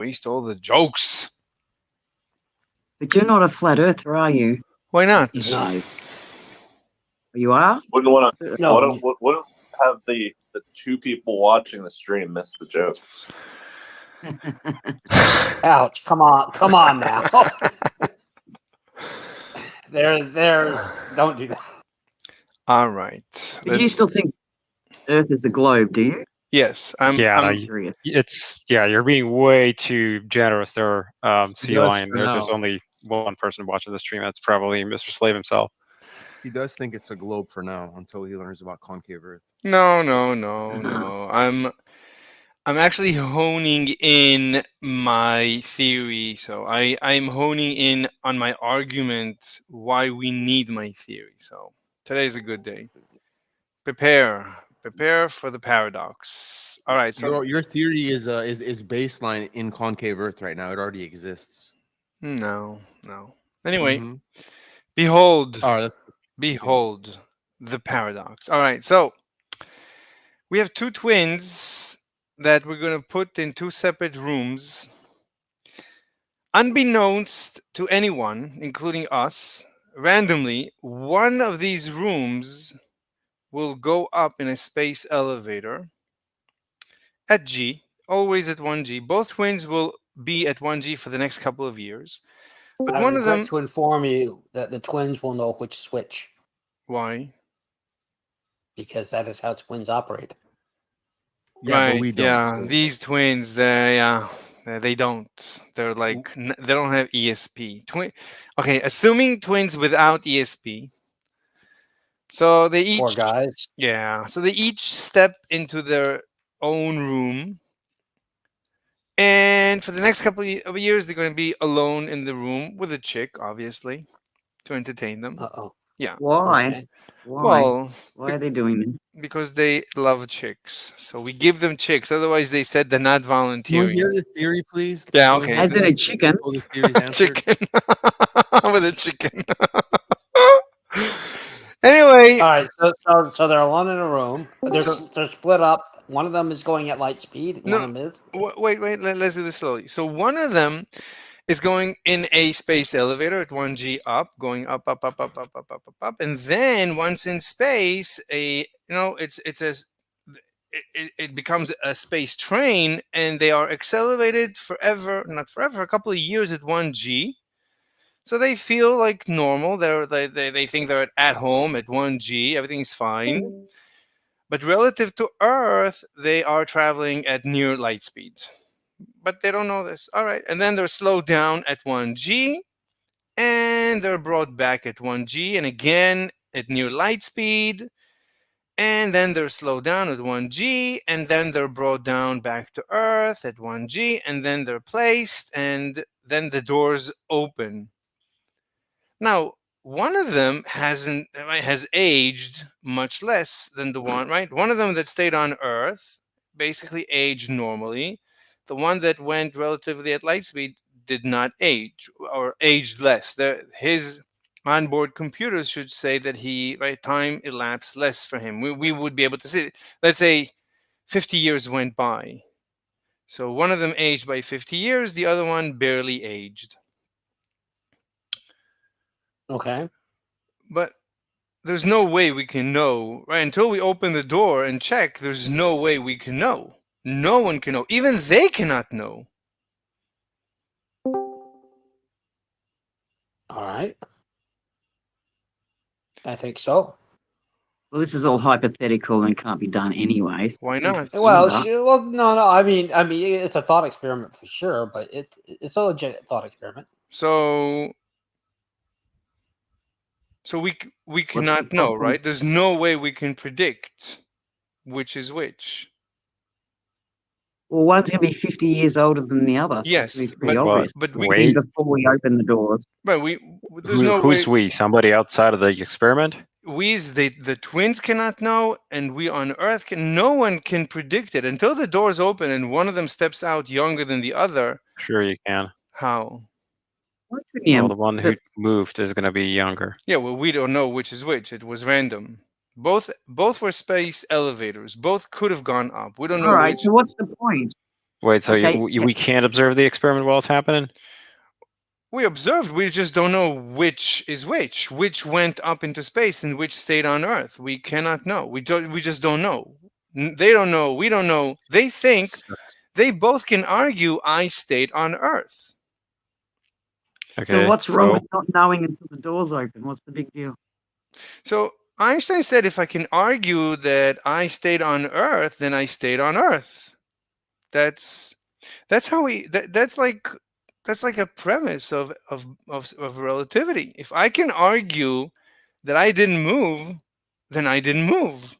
Waste all the jokes. But you're not a flat earther, are you? Why not? No. You are? Wouldn't want to. No. Wouldn't have the two people watching the stream miss the jokes. Ouch! Come on now. There's. Don't do that. All right. But you still think Earth is a globe, do you? Yes, Yeah, no, I'm Curious. you're being way too generous there, Sea does Lion. for There's now. only one person watching the stream. That's probably Mr. Slave himself. He does think it's a globe for now until he learns about concave Earth. no. I'm actually honing in my theory. So I'm honing in on my argument why we need my theory. So today's a good day. Prepare for the paradox. All right. So Your theory is baseline in concave Earth right now. It already exists. no. Anyway, Mhm. behold. Oh, that's Behold the paradox. All right, so we have two twins that we're going to put in two separate rooms. Unbeknownst to anyone, including us, randomly, one of these rooms will go up in a space elevator at G, always at 1G. Both twins will be at 1G for the next couple of years. But I one of regret them. to inform you that the twins will know which is which, Why? because that is how twins operate. yeah, right, but we don't. yeah, so- these twins, they don't. They're like they don't have ESP. Okay, assuming twins without ESP. So they each, Poor guys. yeah. So they each step into their own room, and for the next couple of years, they're going to be alone in the room with a chick, obviously, to entertain them. Uh-oh. Yeah. Why? Okay. Why? Well, Why are they doing this? because they love chicks, so we give them chicks. Otherwise, they said they're not Can we volunteering. hear the theory, please? Yeah, Can we okay. hear As in a chicken? until the theory's answered? Chicken with a chicken. Anyway, All right. So they're alone in a room. They're split up. One of them is going at light speed. No. One of them is. wait. Let's do this slowly. So one of them is going in a space elevator at 1G up, going up, and then once in space, it becomes a space train, and they are accelerated forever, not forever, a couple of years at 1G. So they feel like normal. They think they're at home at 1G. Everything's fine. But relative to Earth, they are traveling at near light speed. But they don't know this. All right. And then they're slowed down at 1G. And they're brought back at 1G. And again at near light speed. And then they're slowed down at 1G. And then they're brought down back to Earth at 1G. And then they're placed. And then the doors open. Now, one of them has aged much less than the one, right? One of them that stayed on Earth basically aged normally. The one that went relatively at light speed did not age, or aged less. His onboard computers should say that time elapsed less for him. We would be able to see, let's say 50 years went by. So one of them aged by 50 years, the other one barely aged. Okay. But there's no way we can know, right? Until we open the door and check, there's no way we can know. No one can know. Even they cannot know. All right. I think so. Well, this is all hypothetical and can't be done anyway. Why not? Well, Yeah. no. I mean, it's a thought experiment for sure, but it's a legit thought experiment. So we cannot know, problem? right? There's no way we can predict which is which. Well, one's going to be 50 years older than the other. So Yes, it's pretty but- obvious. But Wait. Before we open the doors. right, there's no Who's way. we? Somebody outside of the experiment? The twins cannot know, and we on Earth no one can predict it until the doors open and one of them steps out younger than the other. Sure, you can. How? What could you- Well, the one who moved is going to be younger. Yeah, well, we don't know which is which. It was random. Both were space elevators. Both could have gone up. We don't know All right, which. so what's the point? Wait, so Okay, we can't observe the experiment while it's happening? We observed. We just don't know which is which. Which went up into space and which stayed on Earth. We cannot know. We just don't know. They don't know. We don't know. They think they both can argue I stayed on Earth. Okay. So what's wrong with not knowing until the door's open? What's the big deal? So Einstein said if I can argue that I stayed on Earth, then I stayed on Earth. That's how that's like a premise of relativity. If I can argue that I didn't move, then I didn't move.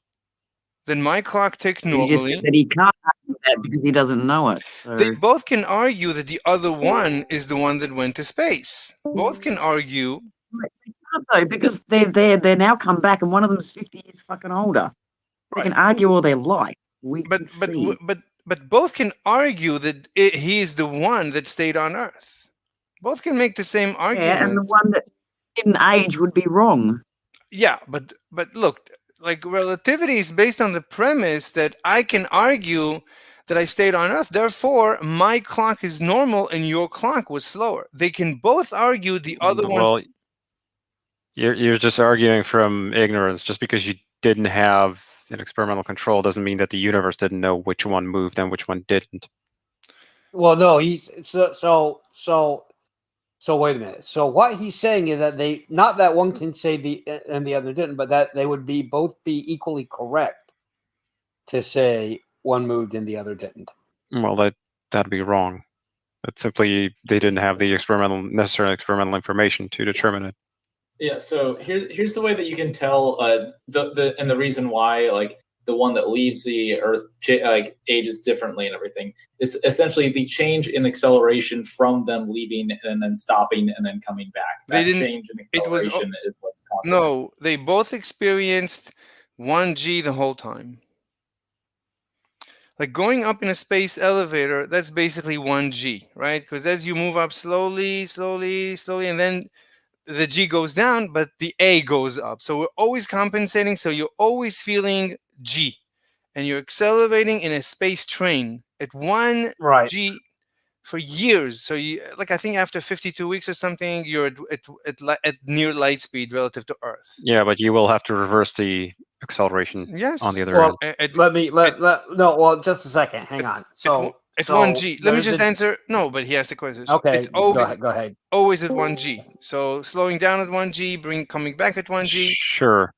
Then my clock ticked He just normally. said that he can't argue that because he doesn't know it. So They both can argue that the other one is the one that went to space. Both can argue. they can't though, because they're now come back and one of them's 50 years fucking older. They can argue all they like. We But can see. but both can argue that he's the one that stayed on Earth. Both can make the same argument. Yeah, and the one that didn't age would be wrong. Yeah, but look, like relativity is based on the premise that I can argue that I stayed on Earth. Therefore, my clock is normal and your clock was slower. They can both argue the other one. Well, you're just arguing from ignorance. Just because you didn't have an experimental control doesn't mean that the universe didn't know which one moved and which one didn't. Well, no, he's so wait a minute. So what he's saying is that they not that one can say the and the other didn't, but that they would be both be equally correct to say one moved and the other didn't. Well, that'd be wrong. That's simply they didn't have the necessary experimental information to determine it. Yeah, so here's the way that you can tell the reason why like the one that leaves the Earth ages differently and everything is essentially the change in acceleration from them leaving and then stopping and then coming back. That change in acceleration is what's causing. No, they both experienced 1g the whole time. Like going up in a space elevator, that's basically 1g, right? Because as you move up slowly, and then the g goes down, but the a goes up. So we're always compensating. So you're always feeling g, and you're accelerating in a space train at 1g for years. So you I think after 52 weeks or something, you're at near light speed relative to Earth. Yeah, but you will have to reverse the acceleration. Yes. On the other end. Just a second. Hang on. So at 1g, let me just answer. No, but he asked the question. Okay, it's always, go ahead. Always at 1g. So slowing down at 1g, coming back at 1g. Sure,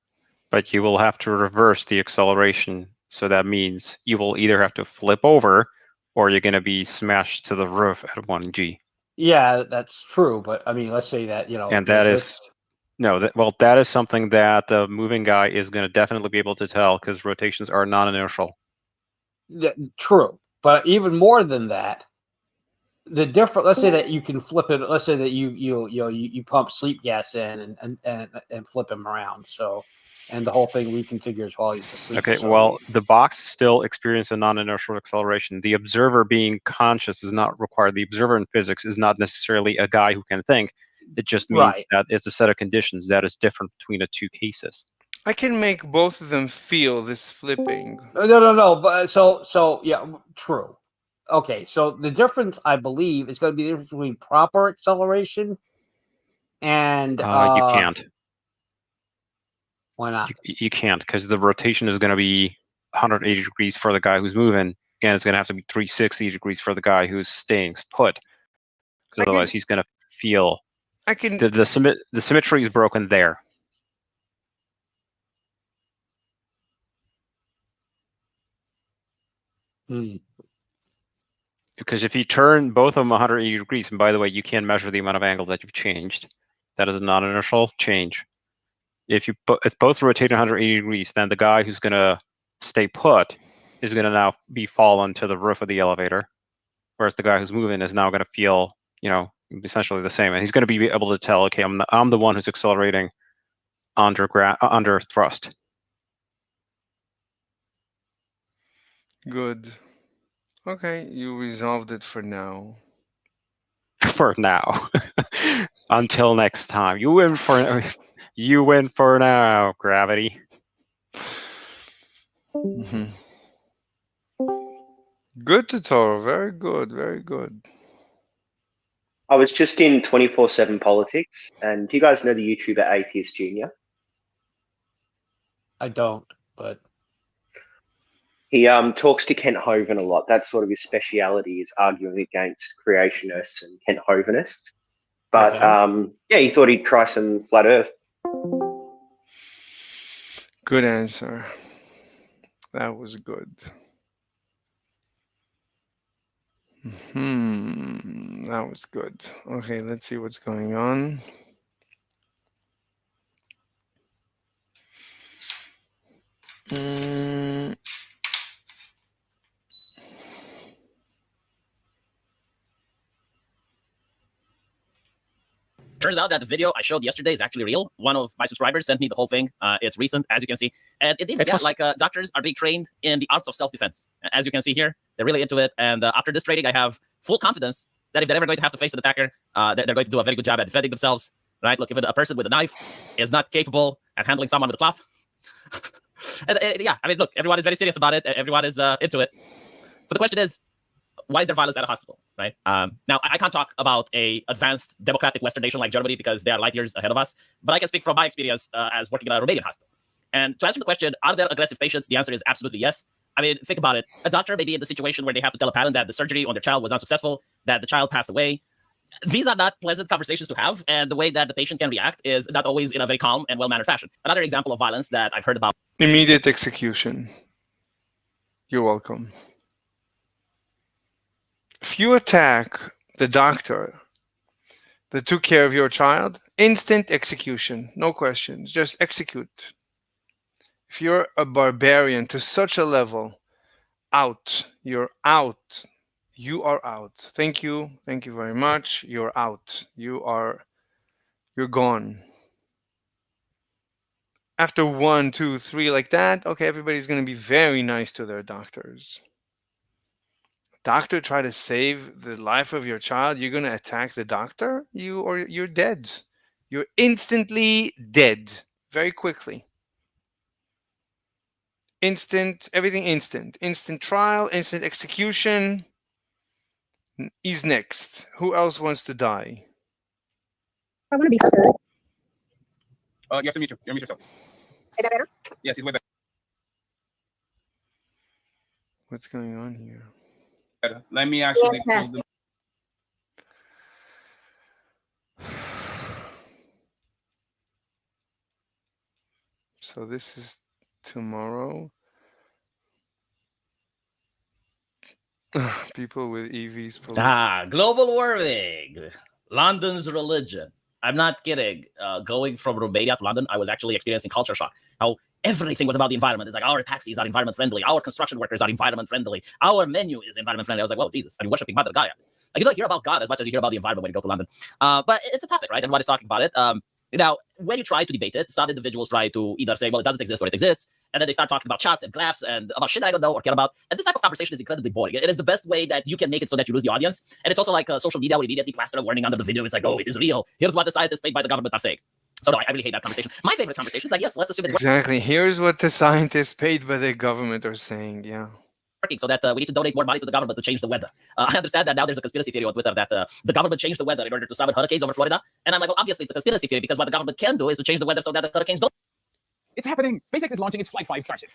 but you will have to reverse the acceleration. So that means you will either have to flip over, or you're going to be smashed to the roof at 1g. Yeah, that's true. But I mean, let's say that and that is. No, that is something that the moving guy is going to definitely be able to tell because rotations are non-inertial. True, but even more than that, the different. Let's say that you can flip it. Let's say that you pump sleep gas in and flip him around. So, and the whole thing reconfigures while he's asleep. Okay, well, the box still experiences a non-inertial acceleration. The observer being conscious is not required. The observer in physics is not necessarily a guy who can think. It just means that it's a set of conditions that is different between the two cases. I can make both of them feel this flipping. No. But so yeah, true. Okay, so the difference, I believe, is going to be the difference between proper acceleration and you can't. Why not? You can't because the rotation is going to be 180 degrees for the guy who's moving, and it's going to have to be 360 degrees for the guy who's staying put. Because otherwise, he's going to feel. The symmetry is broken there. Because if you turn both of them 180 degrees, and by the way, you can measure the amount of angle that you've changed. That is a non-inertial change. If both rotate 180 degrees, then the guy who's going to stay put is going to now be fallen to the roof of the elevator, whereas the guy who's moving is now going to feel, essentially the same, and he's going to be able to tell, okay, I'm the one who's accelerating under thrust. Good. Okay, you resolved it for now. For now, until next time. You win for now, gravity. Good, Totoro. Very good. Very good. I was just in 24/7 Politics, and do you guys know the YouTuber Atheist Junior? I don't, but He talks to Kent Hovind a lot. That's sort of his speciality, is arguing against creationists and Kent Hovinists. But Okay. yeah, he thought he'd try some flat Earth. Good answer. That was good. That was good. Okay, let's see what's going on. Mm, Turns out that the video I showed yesterday is actually real. One of my subscribers sent me the whole thing. It's recent, as you can see. And it did, doctors are being trained in the arts of self-defense. As you can see here, they're really into it. And after this training, I have full confidence that if they're ever going to have to face an attacker, they're going to do a very good job at defending themselves, right? Look, even a person with a knife is not capable at handling someone with a cloth. And yeah, I mean, look, everyone is very serious about it. Everyone is into it. So the question is, why is there violence at a hospital, right? Now, I can't talk about a advanced democratic Western nation like Germany because they are light years ahead of us, but I can speak from my experience as working at a Romanian hospital. And to answer the question, are there aggressive patients? The answer is absolutely yes. I mean, think about it. A doctor may be in the situation where they have to tell a parent that the surgery on their child was unsuccessful, that the child passed away. These are not pleasant conversations to have, and the way that the patient can react is not always in a very calm and well-mannered fashion. Another example of violence that I've heard about. Immediate execution. You're welcome. If you attack the doctor that took care of your child, instant execution, no questions, just execute. If you're a barbarian to such a level, out. You're out. You are out. Thank you. Thank you very much. You're out. You're gone. After 1, 2, 3 like that, okay, everybody's going to be very nice to their doctors. Doctor try to save the life of your child, you're going to attack the doctor, you're dead. You're instantly dead very quickly. Instant, everything instant. Instant trial, instant execution. He's next. Who else wants to die? I want to be heard. You have to mute you. You're mute yourself. Is that better? Yes, he's way better. What's going on here? Let me actually close the... So this is tomorrow. People with EVs. Global warming. London's religion. I'm not kidding. Going from Romania to London, I was actually experiencing culture shock. How everything was about the environment. It's like our taxis are environment friendly. Our construction workers are environment friendly. Our menu is environment friendly. I was like, whoa, Jesus, I'm worshiping Mother Gaia. Like, you don't hear about God as much as you hear about the environment when you go to London. But it's a topic, right? Everybody's talking about it. Now, when you try to debate it, some individuals try to either say, well, it doesn't exist or it exists. And then they start talking about charts and graphs and about shit I don't know or care about. And this type of conversation is incredibly boring. It is the best way that you can make it so that you lose the audience. And it's also like social media will immediately plaster a warning under the video. It's like, oh, it is real. Here's what the scientists made by the government are saying. So no, I really hate that conversation. My favorite conversation is like, yes, let's assume it's exactly. Here's what the scientists paid by the government are saying. Yeah. working, so that we need to donate more money to the government to change the weather. I understand that now there's a conspiracy theory on Twitter that the government changed the weather in order to summon hurricanes over Florida. And I'm like, well, obviously it's a conspiracy theory because what the government can do is to change the weather so that the hurricanes don't. It's happening. SpaceX is launching its Flight 5 Starship.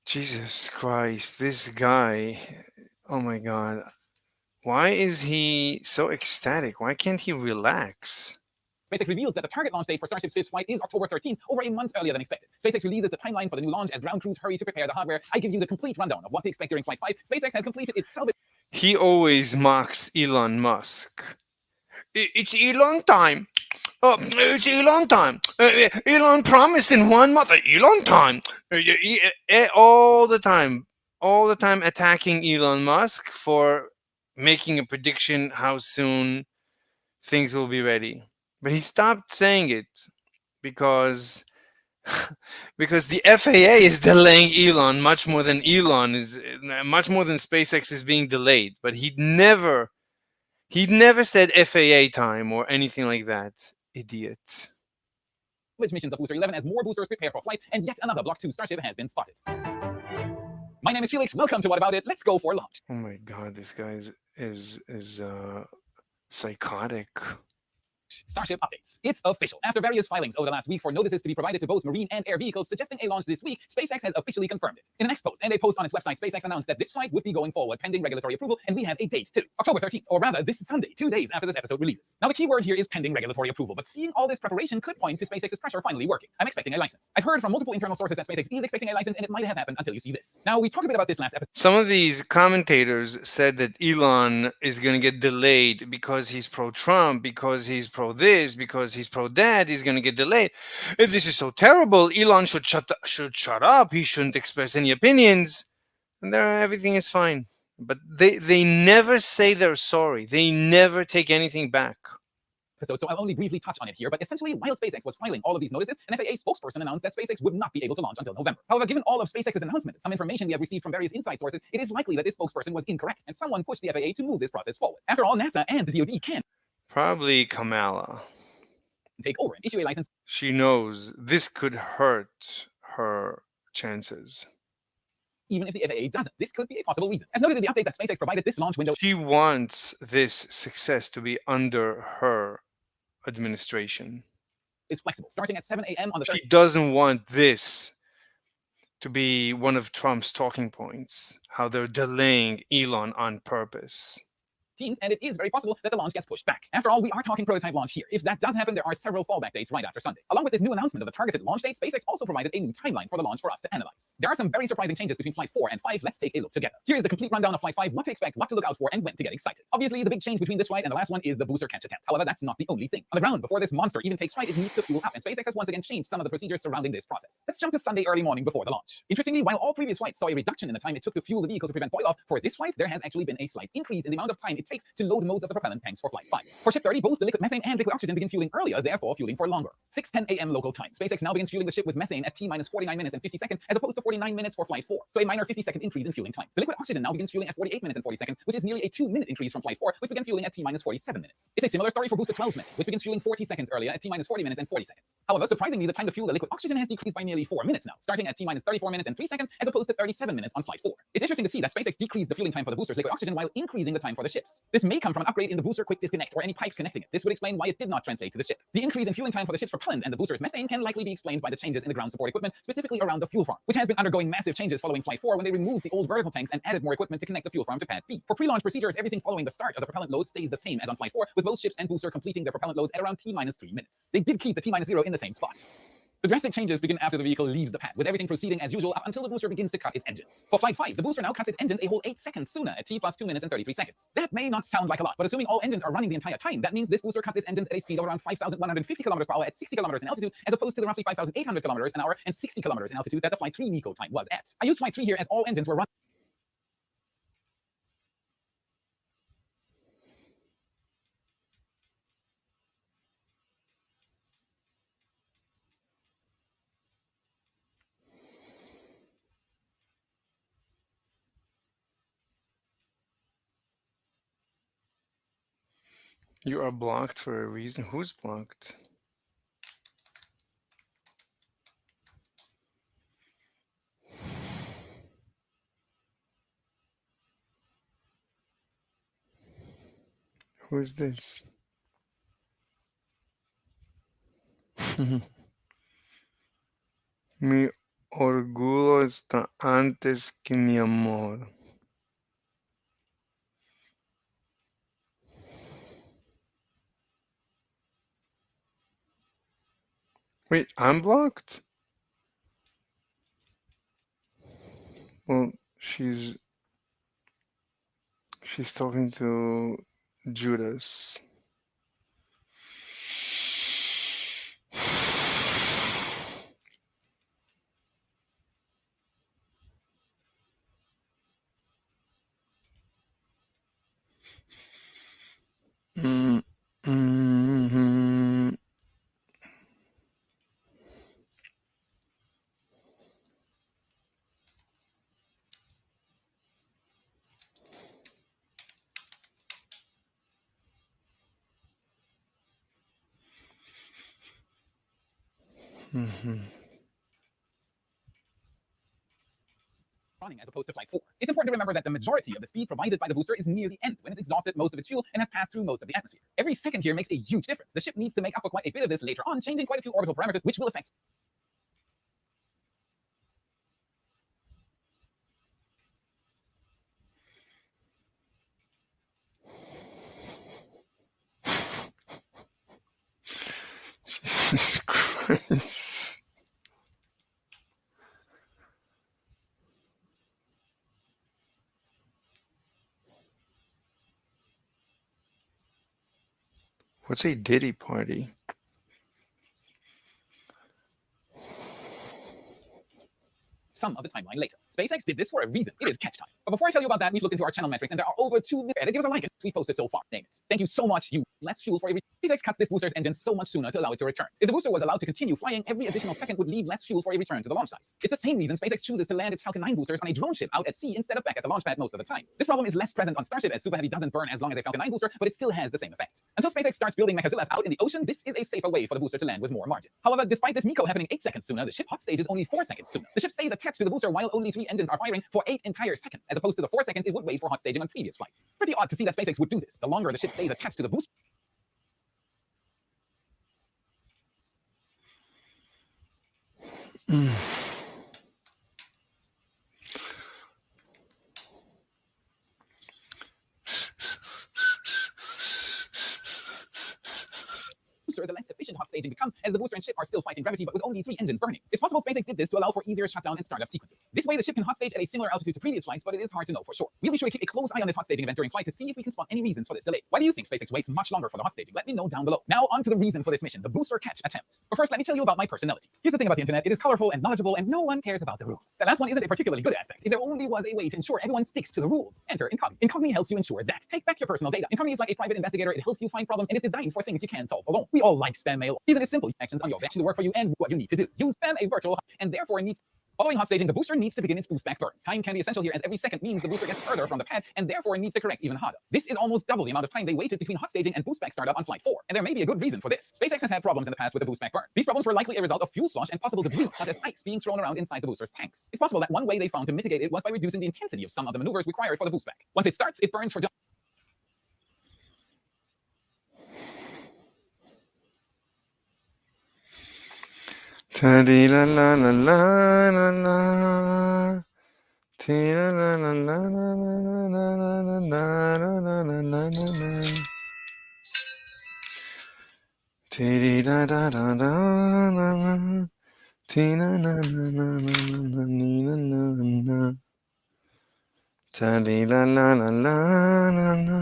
Jesus Christ, this guy. Oh my God. Why is he so ecstatic? Why can't he relax? SpaceX reveals that the target launch date for Starship's fifth flight is October 13th, over a month earlier than expected. SpaceX releases the timeline for the new launch as ground crews hurry to prepare the hardware. I give you the complete rundown of what to expect during Flight 5. SpaceX has completed its salvage. He always mocks Elon Musk. It's Elon time. Oh, it's Elon time. Elon promised in 1 month. Elon time. All the time attacking Elon Musk for making a prediction how soon things will be ready. But he stopped saying it because the FAA is delaying Elon much more than SpaceX is being delayed. But he'd never said FAA time or anything like that. Idiot. Missions of Booster 11 as more boosters prepare for flight, and yet another Block 2 Starship has been spotted. My name is Felix. Welcome to What About It? Let's go for launch. Oh my god, this guy is psychotic. Starship updates. It's official. After various filings over the last week for notices to be provided to both marine and air vehicles suggesting a launch this week, SpaceX has officially confirmed it. In an X post and a post on its website, SpaceX announced that this flight would be going forward pending regulatory approval, and we have a date too. October 13th, or rather this Sunday, 2 days after this episode releases. Now the key word here is pending regulatory approval, but seeing all this preparation could point to SpaceX's pressure finally working. I'm expecting a license. I've heard from multiple internal sources that SpaceX is expecting a license, and it might have happened until you see this. Now we talked a bit about this last episode. Some of these commentators said that Elon is going to get delayed because he's pro-Trump, because he's pro-this, because he's pro-that. He's going to get delayed. If this is so terrible, Elon should shut up. He shouldn't express any opinions, and there everything is fine. But they never say they're sorry. They never take anything back. So I'll only briefly touch on it here, but essentially, while SpaceX was filing all of these notices, an FAA spokesperson announced that SpaceX would not be able to launch until November. However, given all of SpaceX's announcement, some information we have received from various inside sources, it is likely that this spokesperson was incorrect, and someone pushed the FAA to move this process forward. After all, NASA and the DoD can Probably Kamala. take over and issue a license. She knows this could hurt her chances. Even if the FAA doesn't. This could be a possible reason. As noted in the update that SpaceX provided, this launch window She wants this success to be under her administration. is flexible, starting at 7 a.m. on the She doesn't want this to be one of Trump's talking points, how they're delaying Elon on purpose. 13th, and it is very possible that the launch gets pushed back. After all, we are talking prototype launch here. If that does happen, there are several fallback dates right after Sunday. Along with this new announcement of the targeted launch date, SpaceX also provided a new timeline for the launch for us to analyze. There are some very surprising changes between Flight 4 and 5. Let's take a look together. Here is the complete rundown of Flight 5, what to expect, what to look out for, and when to get excited. Obviously, the big change between this flight and the last one is the booster catch attempt. However, that's not the only thing. On the ground, before this monster even takes flight, it needs to fuel up, and SpaceX has once again changed some of the procedures surrounding this process. Let's jump to Sunday early morning before the launch. Interestingly, while all previous flights saw a reduction in the time it took to fuel the vehicle to prevent boil-off, for this flight, there has actually been a slight increase in the amount of time it takes to load most of the propellant tanks for Flight 5. For Ship 30, both the liquid methane and liquid oxygen begin fueling earlier, therefore fueling for longer. 6:10 a.m. local time. SpaceX now begins fueling the ship with methane at T-minus 49 minutes and 50 seconds, as opposed to 49 minutes for Flight 4, so a minor 50-second increase in fueling time. The liquid oxygen now begins fueling at 48 minutes and 40 seconds, which is nearly a 2-minute increase from Flight 4, which began fueling at T-minus 47 minutes. It's a similar story for Booster 12 methane, which begins fueling 40 seconds earlier at T-minus 40 minutes and 40 seconds. However, surprisingly, the time to fuel the liquid oxygen has decreased by nearly 4 minutes now, starting at T-minus 34 minutes and 3 seconds, as opposed to 37 minutes on Flight 4. It's interesting to see that SpaceX decreased the fueling time for the booster's liquid oxygen while increasing the time for the ships. This may come from an upgrade in the booster quick disconnect or any pipes connecting it. This would explain why it did not translate to the ship. The increase in fueling time for the ship's propellant and the booster's methane can likely be explained by the changes in the ground support equipment, specifically around the fuel farm, which has been undergoing massive changes following Flight 4 when they removed the old vertical tanks and added more equipment to connect the fuel farm to Pad B. For pre-launch procedures, everything following the start of the propellant load stays the same as on Flight 4, with both ships and booster completing their propellant loads at around T-minus 3 minutes. They did keep the T-minus 0 in the same spot. The drastic changes begin after the vehicle leaves the pad, with everything proceeding as usual up until the booster begins to cut its engines. For Flight 5, the booster now cuts its engines a whole 8 seconds sooner at T plus 2 minutes and 33 seconds. That may not sound like a lot, but assuming all engines are running the entire time, that means this booster cuts its engines at a speed of around 5,150 kilometers per hour at 60 kilometers in altitude, as opposed to the roughly 5,800 kilometers an hour and 60 kilometers in altitude that the Flight 3 MECO time was at. I used Flight 3 here as all engines were running. You are blocked for a reason. Who's blocked? Who is this? Mi orgullo está antes que mi amor. Wait, I'm blocked? Well, she's talking to Judas. Mm-hmm. Mm-hmm. running as opposed to flight 4. It's important to remember that the majority of the speed provided by the booster is near the end, when it's exhausted most of its fuel and has passed through most of the atmosphere. Every second here makes a huge difference. The ship needs to make up for quite a bit of this later on, changing quite a few orbital parameters, which will affect Jesus Christ. What's a Diddy party? some of the timeline later. SpaceX did this for a reason. It is catch time. But before I tell you about that, we've looked into our channel metrics, and there are over 2 million. Give us a like we posted so far. Name it. Thank you so much. You less fuel for every. SpaceX cuts this booster's engine so much sooner to allow it to return. If the booster was allowed to continue flying, every additional second would leave less fuel for a return to the launch site. It's the same reason SpaceX chooses to land its Falcon 9 boosters on a drone ship out at sea instead of back at the launch pad most of the time. This problem is less present on Starship, as Super Heavy doesn't burn as long as a Falcon 9 booster, but it still has the same effect. Until SpaceX starts building Mechazillas out in the ocean, this is a safer way for the booster to land with more margin. However, despite this MECO happening 8 seconds sooner, the ship hot stage is only 4 seconds sooner. The ship stays attached to the booster while only 3 engines are firing for 8 entire seconds, as opposed to the 4 seconds it would wait for hot staging on previous flights. Pretty odd to see that SpaceX would do this. The longer the ship stays attached to the booster, the less efficient hot staging becomes, as the booster and ship are still fighting gravity but with only 3 engines burning. It's possible SpaceX did this to allow for easier shutdown and startup sequences. This way the ship can hot stage at a similar altitude to previous flights, but it is hard to know for sure. We'll be sure to keep a close eye on this hot staging event during flight to see if we can spot any reasons for this delay. Why do you think SpaceX waits much longer for the hot staging? Let me know down below. Now on to the reason for this mission, the booster catch attempt. But first, let me tell you about my personality. Here's the thing about the internet, it is colorful and knowledgeable, and no one cares about the rules. The last one isn't a particularly good aspect. If there only was a way to ensure everyone sticks to the rules, enter Incogni. Incogni helps you ensure that. Take back your personal data. Incogni is like a private investigator. It helps you find problems and is designed for things you can't solve alone. We all like spam mail. These are the simple actions on your bench to work for you and what you need to do. Use spam a virtual and therefore it needs. Following hot staging, the booster needs to begin its boost back burn. Time can be essential here, as every second means the booster gets further from the pad and therefore it needs to correct even harder. This is almost double the amount of time they waited between hot staging and boost back startup on flight 4, and there may be a good reason for this. SpaceX has had problems in the past with the boost back burn. These problems were likely a result of fuel slosh and possible debris such as ice being thrown around inside the booster's tanks. It's possible that one way they found to mitigate it was by reducing the intensity of some of the maneuvers required for the boost back. Once it starts, it burns for just Ta-dee la la la la la la. Tee la la la la la la la la la la la la la la. Tee da da da da la la. Tee la la la la la la la la la. Ta-dee la la la la la la.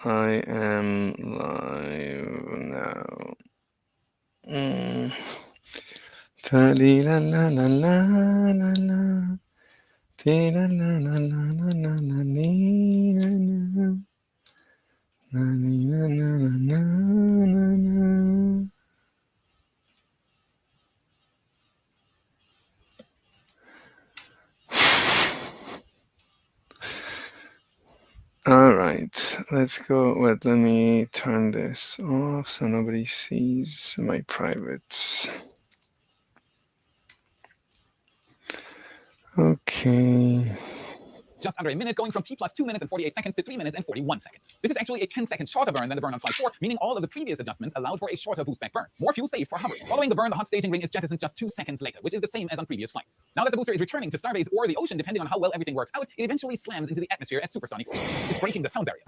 I am live now. Ta-dee la la la la la la. Tee la la la la la la la nee, la la. La nee, la la la la la. All right, let's go. Wait, let me turn this off so nobody sees my privates. Okay. just under a minute, going from T plus 2 minutes and 48 seconds to 3 minutes and 41 seconds. This is actually a 10-second shorter burn than the burn on flight 4, meaning all of the previous adjustments allowed for a shorter boost back burn. More fuel saved for hovering. Following the burn, the hot staging ring is jettisoned just 2 seconds later, which is the same as on previous flights. Now that the booster is returning to Starbase or the ocean, depending on how well everything works out, it eventually slams into the atmosphere at supersonic speed. It's breaking the sound barrier.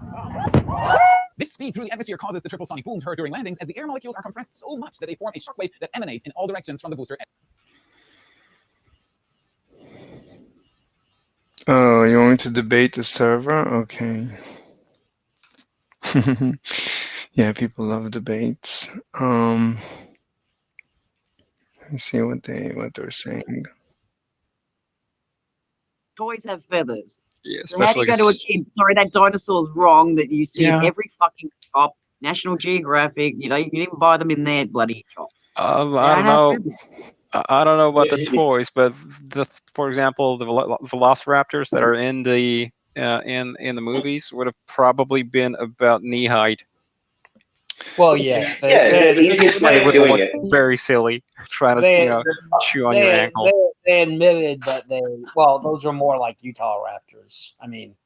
This speed through the atmosphere causes the triple sonic booms heard during landings, as the air molecules are compressed so much that they form a shockwave that emanates in all directions from the booster. Oh, you want me to debate the server? Okay. Yeah, people love debates. Let me see what they're saying. Toys have feathers. Yeah, So how do you go to a kid? Sorry, that dinosaur's wrong that you see in every fucking shop, National Geographic. You know, you can even buy them in their bloody shop. I don't know. I don't know about the toys, but for example, the Velociraptors that are in the movies would have probably been about knee height. Well, yes. Yeah, the easiest way of would doing look it. very silly trying to They, chew on your ankle. they admitted that those are more like Utah Raptors. I mean,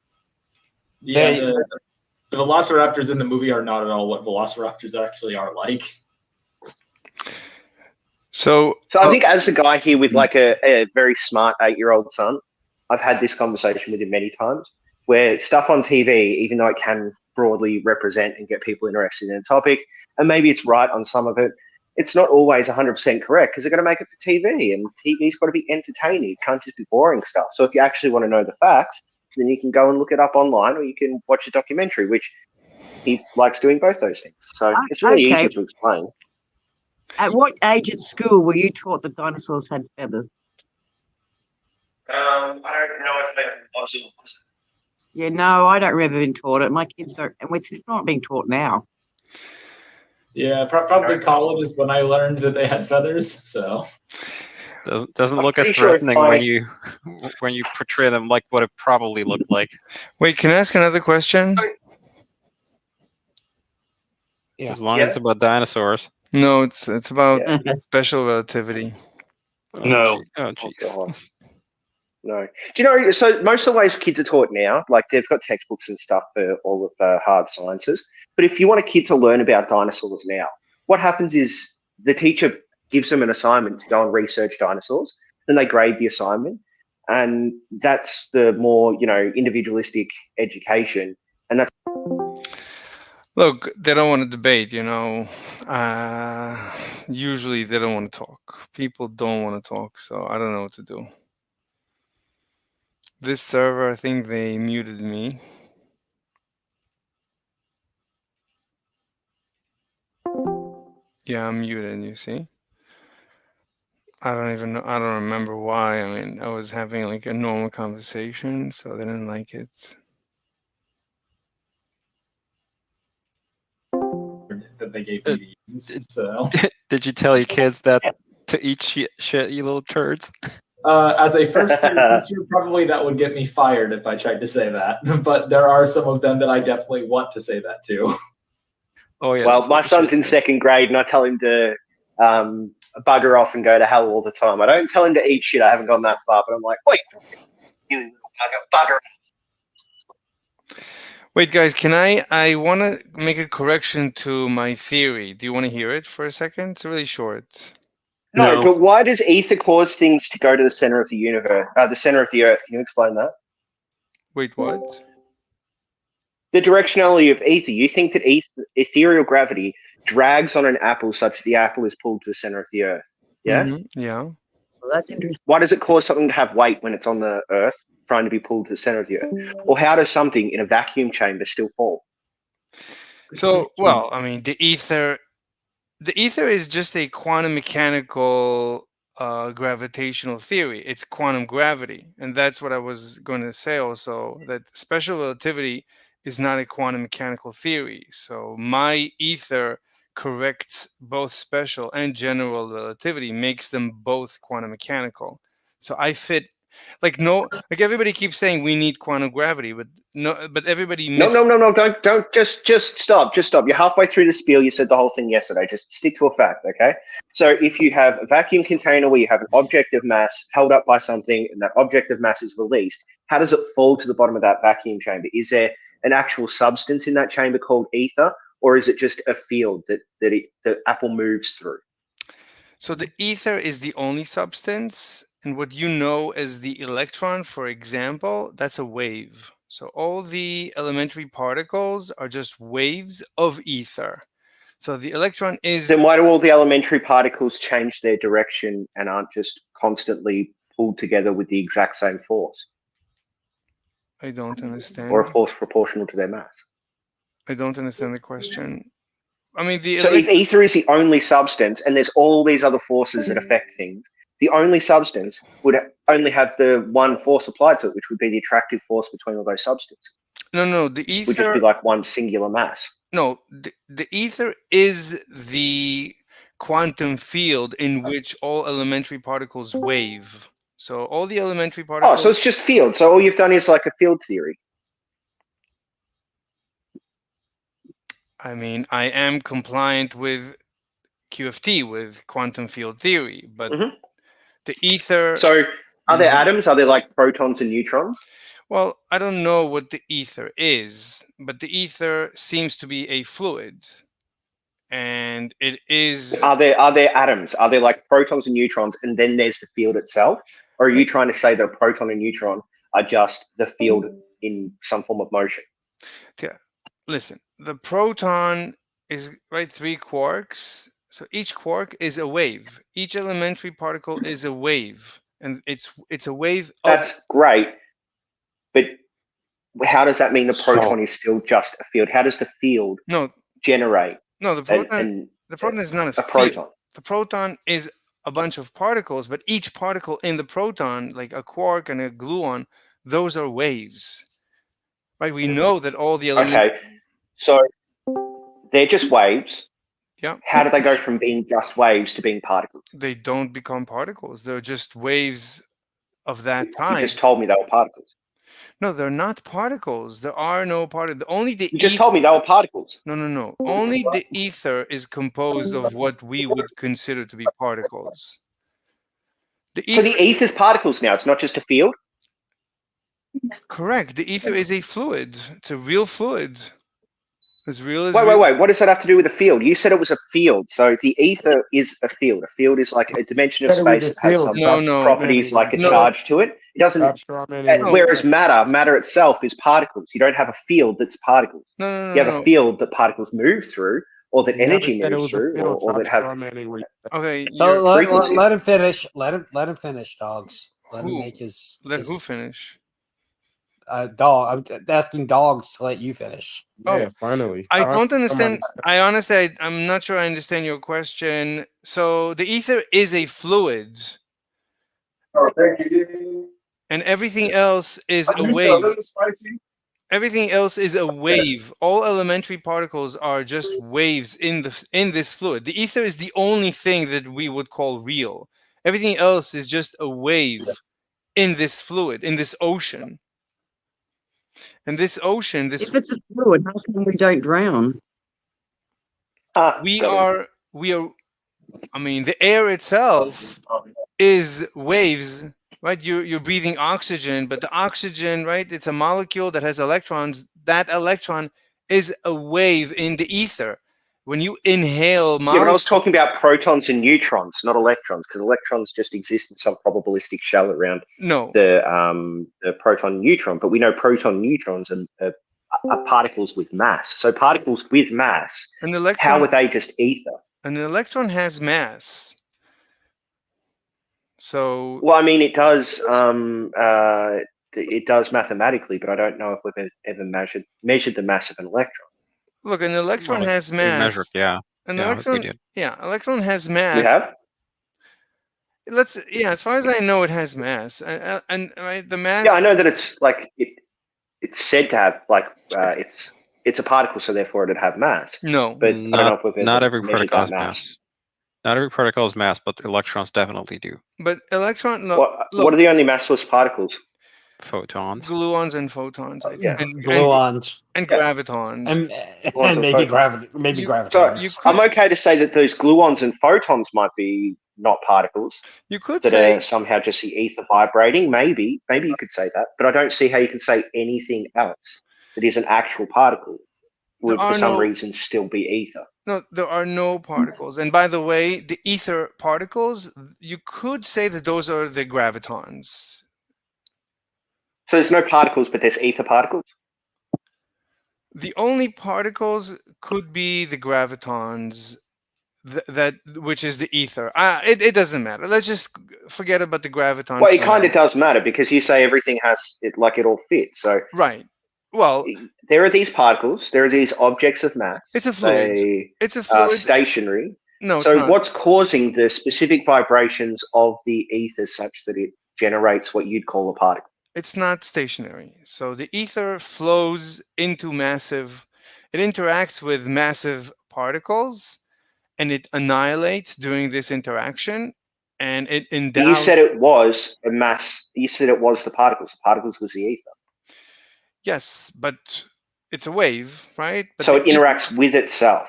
Yeah, They- the Velociraptors in the movie are not at all what Velociraptors actually are like. So I think as a guy here with like a very smart 8-year-old son, I've had this conversation with him many times where stuff on TV, even though it can broadly represent and get people interested in a topic, and maybe it's right on some of it, it's not always 100% correct because they're going to make it for TV, and TV's got to be entertaining. It can't just be boring stuff. So if you actually want to know the facts, then you can go and look it up online, or you can watch a documentary, which he likes doing both those things. So it's really Okay. easy to explain. At what age at school were you taught that dinosaurs had feathers? I don't know if they possible. Yeah, no, I don't remember being taught it. My kids don't, and it's not being taught now. Yeah, probably college is when I learned that they had feathers. So Doesn't look as pretty sure it's threatening when you portray them like what it probably looked like. wait, can I ask another question? Yeah. As long as it's about dinosaurs. No, it's about Yeah. special relativity. No. Oh, jeez. God. No. Do you know, so most of the ways kids are taught now, like they've got textbooks and stuff for all of the hard sciences. But if you want a kid to learn about dinosaurs now, what happens is the teacher gives them an assignment to go and research dinosaurs. Then they grade the assignment. And that's the more, individualistic education. And that's Look, they don't want to debate, usually they don't want to talk. People don't want to talk, so I don't know what to do. This server, I think they muted me. Yeah, I'm muted, you see? I don't even know. I don't remember why. I mean, I was having like a normal conversation, so they didn't like it. that they gave me to use. So Did you tell your kids that to eat shit, you little turds? as a first year teacher, probably that would get me fired if I tried to say that. But there are some of them that I definitely want to say that to. Oh yeah. well, my son's in second grade, and I tell him to bugger off and go to hell all the time. I don't tell him to eat shit. I haven't gone that far, but I'm like, wait, you little bugger off. Wait, guys, I want to make a correction to my theory. Do you want to hear it for a second? It's really short. No, but why does ether cause things to go to the center of the universe, the center of the Earth? Can you explain that? Wait, what? The directionality of ether. You think that ethereal gravity drags on an apple such that the apple is pulled to the center of the Earth. Yeah? Mhm, yeah. Well, that's interesting. Why does it cause something to have weight when it's on the Earth, trying to be pulled to the center of the Earth? Or how does something in a vacuum chamber still fall? So, well, I mean, the ether is just a quantum mechanical gravitational theory. It's quantum gravity, and that's what I was going to say also, that special relativity is not a quantum mechanical theory. So my ether corrects both special and general relativity, makes them both quantum mechanical. So I fit like everybody keeps saying we need quantum gravity, but everybody No, don't just stop. You're halfway through the spiel. You said the whole thing yesterday. Just stick to a fact, okay? So if you have a vacuum container where you have an object of mass held up by something, and that object of mass is released, how does it fall to the bottom of that vacuum chamber? Is there an actual substance in that chamber called ether, or is it just a field that the apple moves through? So the ether is the only substance, and what you know as the electron, for example, that's a wave. So all the elementary particles are just waves of ether. So the electron is... Then why do all the elementary particles change their direction and aren't just constantly pulled together with the exact same force? I don't understand. Or a force proportional to their mass? I don't understand the question. I mean, so if ether is the only substance and there's all these other forces that affect things, the only substance would only have the one force applied to it, which would be the attractive force between all those substances. No, the ether would just be like one singular mass. No, the ether is the quantum field in which all elementary particles wave. So all the elementary particles... Oh, so it's just field. So all you've done is like a field theory. I mean, I am compliant with QFT, with quantum field theory, but Mhm. the ether. So, are there Mhm. atoms? Are there like protons and neutrons? Well, I don't know what the ether is, but the ether seems to be a fluid, and it is. Are there atoms? Are there like protons and neutrons, and then there's the field itself? Or are you trying to say that a proton and neutron are just the field in some form of motion? Yeah. Listen, the proton is right 3 quarks. So each quark is a wave. Each elementary particle is a wave, and it's a wave of. That's great, but how does that mean the So- proton is still just a field? How does the field No, generate no, the proton. The proton is not a a field. proton? The proton is a bunch of particles, but each particle in the proton, like a quark and a gluon, those are waves. Right? We know that all the elements. Okay, so they're just waves. Yeah. How do they go from being just waves to being particles? They don't become particles. They're just waves of that You time. just told me they were particles. No, they're not particles. There are no particles. Only the You just told me they were particles. No. Only the ether is composed of what we would consider to be particles. The So the ether, ether's particles now. It's not just a field. correct. The ether is a fluid. It's a real fluid. As real as Wait. real. What does that have to do with a field? You said it was a field. So the ether is a field. A field is like a dimension of Said it was space a that has field. some No. properties like a No. charge to it. It doesn't. No. Whereas matter itself is particles. You don't have a field that's particles. No. You have a field that particles move through, or that energy moves through, or that have. Okay. So frequency. let him finish. Let him finish, dogs. Let him Who? make his. Let who finish? Dog. I'm asking dogs to let you finish. Yeah, finally. I don't Somebody- understand. I honestly, I'm not sure I understand your question. So the ether is a fluid, and everything else is a wave. Everything else is a wave. All elementary particles are just waves in this fluid. The ether is the only thing that we would call real. Everything else is just a wave in this fluid, in this ocean. And this ocean, this If it's a fluid, how come we don't drown? we are. I mean, the air itself is waves, right? You're breathing oxygen, but the oxygen, right? It's a molecule that has electrons. That electron is a wave in the ether. When you inhale, Yeah, but I was talking about protons and neutrons, not electrons, because electrons just exist in some probabilistic shell around no, the proton and neutron. But we know proton and neutrons are particles with mass. So particles with mass, an electron. how are they just ether? An electron has mass. So Well, I mean, it does. It does mathematically, but I don't know if we've ever measured the mass of an electron. look, an electron Well, has we mass. measured, yeah. An Yeah, we electron, did. electron has You mass. have? As far as I know, it has mass, and right, the mass. Yeah, I know that it's like it's said to have like it's a particle, so therefore it'd have mass. No, But I don't know if we've ever Not every measured particle that has mass. Not every particle has mass, but electrons definitely do. but electron. No, What are the only massless particles? Photons. gluons and photons, I Yeah. think, Gluons and Yeah. gravitons. and and maybe photons. maybe You- gravitons. you could- I'm okay to say that those gluons and photons might be not particles You could that say are somehow just the ether vibrating. Maybe you could say that, but I don't see how you can say anything else that is an actual particle would There for are some no- reason still be ether. no. There are no particles, and by the way, the ether particles. You could say that those are the gravitons. So there's no particles, but there's ether particles. The only particles could be the gravitons. That which is the ether. It doesn't matter. Let's just forget about the gravitons. Well, it for kind now. of does matter because you say everything has it like it all fits. So Right. Well, there are these particles. There are these objects of mass. it's a fluid. They It's a are fluid. stationary. No, it's So not. what's causing the specific vibrations of the ether such that it generates what you'd call a particle? It's not stationary. So the ether flows into massive. It interacts with massive particles, and it annihilates during this interaction, and it You endows. said it was a mass. You said it was the particles. The particles was the ether. Yes, but It's a wave, right? But So the it interacts with itself.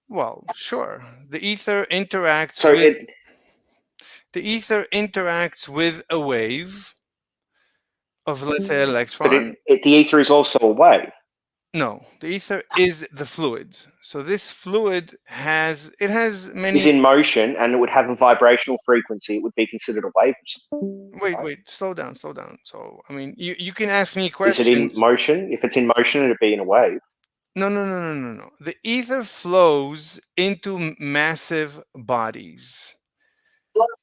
Well, sure. The ether interacts So with it, the ether interacts with a wave of, let's say, but electron. the ether is also a wave. No, the ether is the fluid. So this fluid has Is many. in motion and it would have a vibrational frequency. It would be considered a wave. Wait, slow down. So I mean, you can ask me Is questions. it in motion? If it's in motion, it'd be in a wave. No. The ether flows into massive bodies.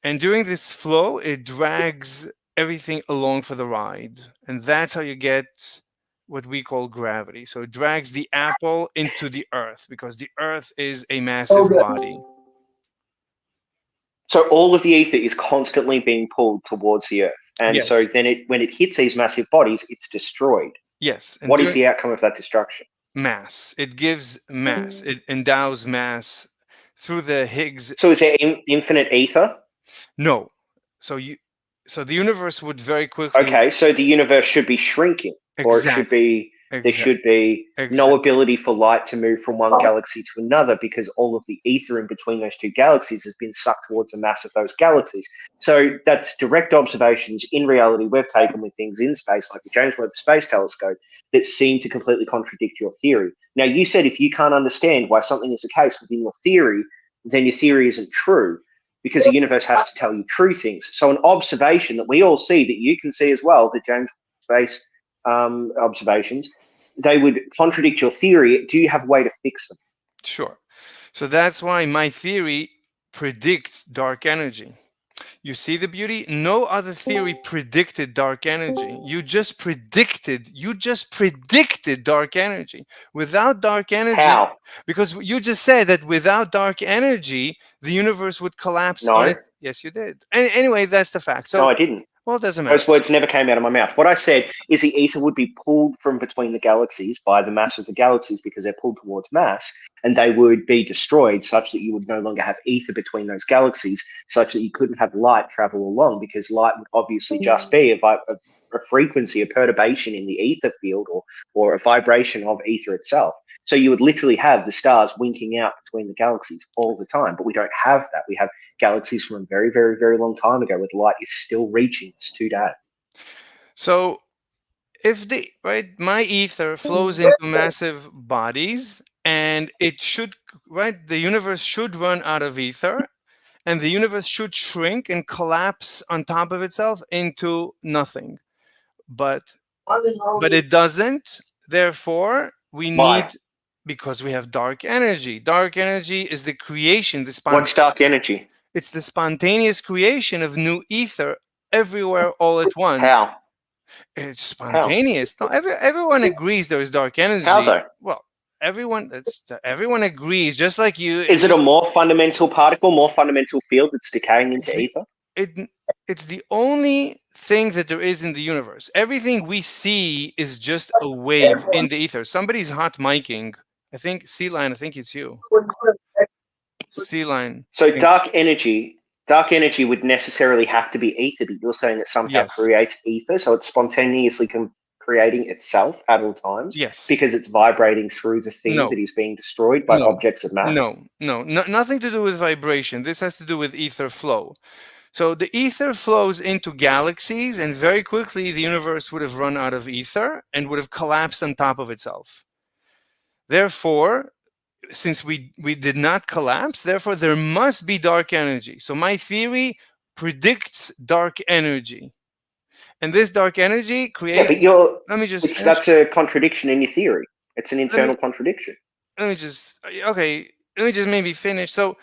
And during this flow, it drags everything along for the ride. And that's how you get what we call gravity. So it drags the apple into the earth because the earth is a massive body. So all of the ether is constantly being pulled towards the earth. And so Yes. then when it hits these massive bodies, it's destroyed. Yes. And What is the outcome of that destruction? mass? It gives mass. It endows mass through the Higgs. So is there infinite ether? No. So the universe would very quickly. Okay, so the universe should be shrinking, or it should be there should be no ability for light to move from one galaxy to another because all of the ether in between those two galaxies has been sucked towards the mass of those galaxies. So that's direct observations in reality we've taken with things in space, like the James Webb Space Telescope, that seem to completely contradict your theory. Now, you said if you can't understand why something is the case within your theory, then your theory isn't true, because the universe has to tell you true things. So an observation that we all see, that you can see as well, the James Space observations, they would contradict your theory. Do you have a way to fix them? Sure. So that's why my theory predicts dark energy. You see the beauty? No other theory predicted dark energy. You just predicted dark energy. Without dark energy, How? Because you just said that without dark energy, the universe would collapse. No. Yes, you did. And anyway, that's the fact. So No, I didn't. Well, it doesn't matter. Those words never came out of my mouth. What I said is the ether would be pulled from between the galaxies by the mass of the galaxies because they're pulled towards mass, and they would be destroyed such that you would no longer have ether between those galaxies, such that you couldn't have light travel along, because light would obviously just be a frequency, a perturbation in the ether field, or a vibration of ether itself. So you would literally have the stars winking out between the galaxies all the time, but we don't have that. We have galaxies from a very, very, very long time ago where the light is still reaching us today. So if my ether flows into massive bodies, and it should, the universe should run out of ether, and the universe should shrink and collapse on top of itself into nothing. But it doesn't. Therefore, we need, because we have dark energy. Dark energy is the creation. What's dark energy? It's the spontaneous creation of new ether everywhere all at once. How? It's spontaneous. No, everyone agrees there is dark energy. How though? Well, everyone agrees, just like you. Is it a more fundamental particle, more fundamental field that's decaying into ether? It's the only thing that there is in the universe. Everything we see is just a wave in the ether. Somebody's hot micing. I think C-Line, I think it's you. C-Line. So dark energy would necessarily have to be ether, but you're saying that somehow creates ether, so it's spontaneously creating itself at all times? Yes. Because it's vibrating through the thing that is being destroyed by objects of mass? No, nothing to do with vibration. This has to do with ether flow. So the ether flows into galaxies, and very quickly the universe would have run out of ether and would have collapsed on top of itself. Therefore, since we did not collapse, therefore there must be dark energy. So my theory predicts dark energy. And this dark energy creates... Yeah, but let me just... that's a contradiction in your theory. It's an internal contradiction. Let me just maybe finish. So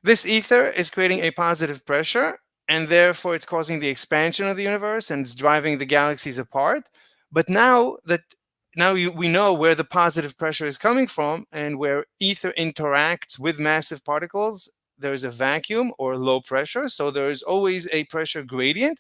this ether is creating a positive pressure, and therefore it's causing the expansion of the universe, and it's driving the galaxies apart. But now we know where the positive pressure is coming from, and where ether interacts with massive particles, there's a vacuum or low pressure. So there is always a pressure gradient.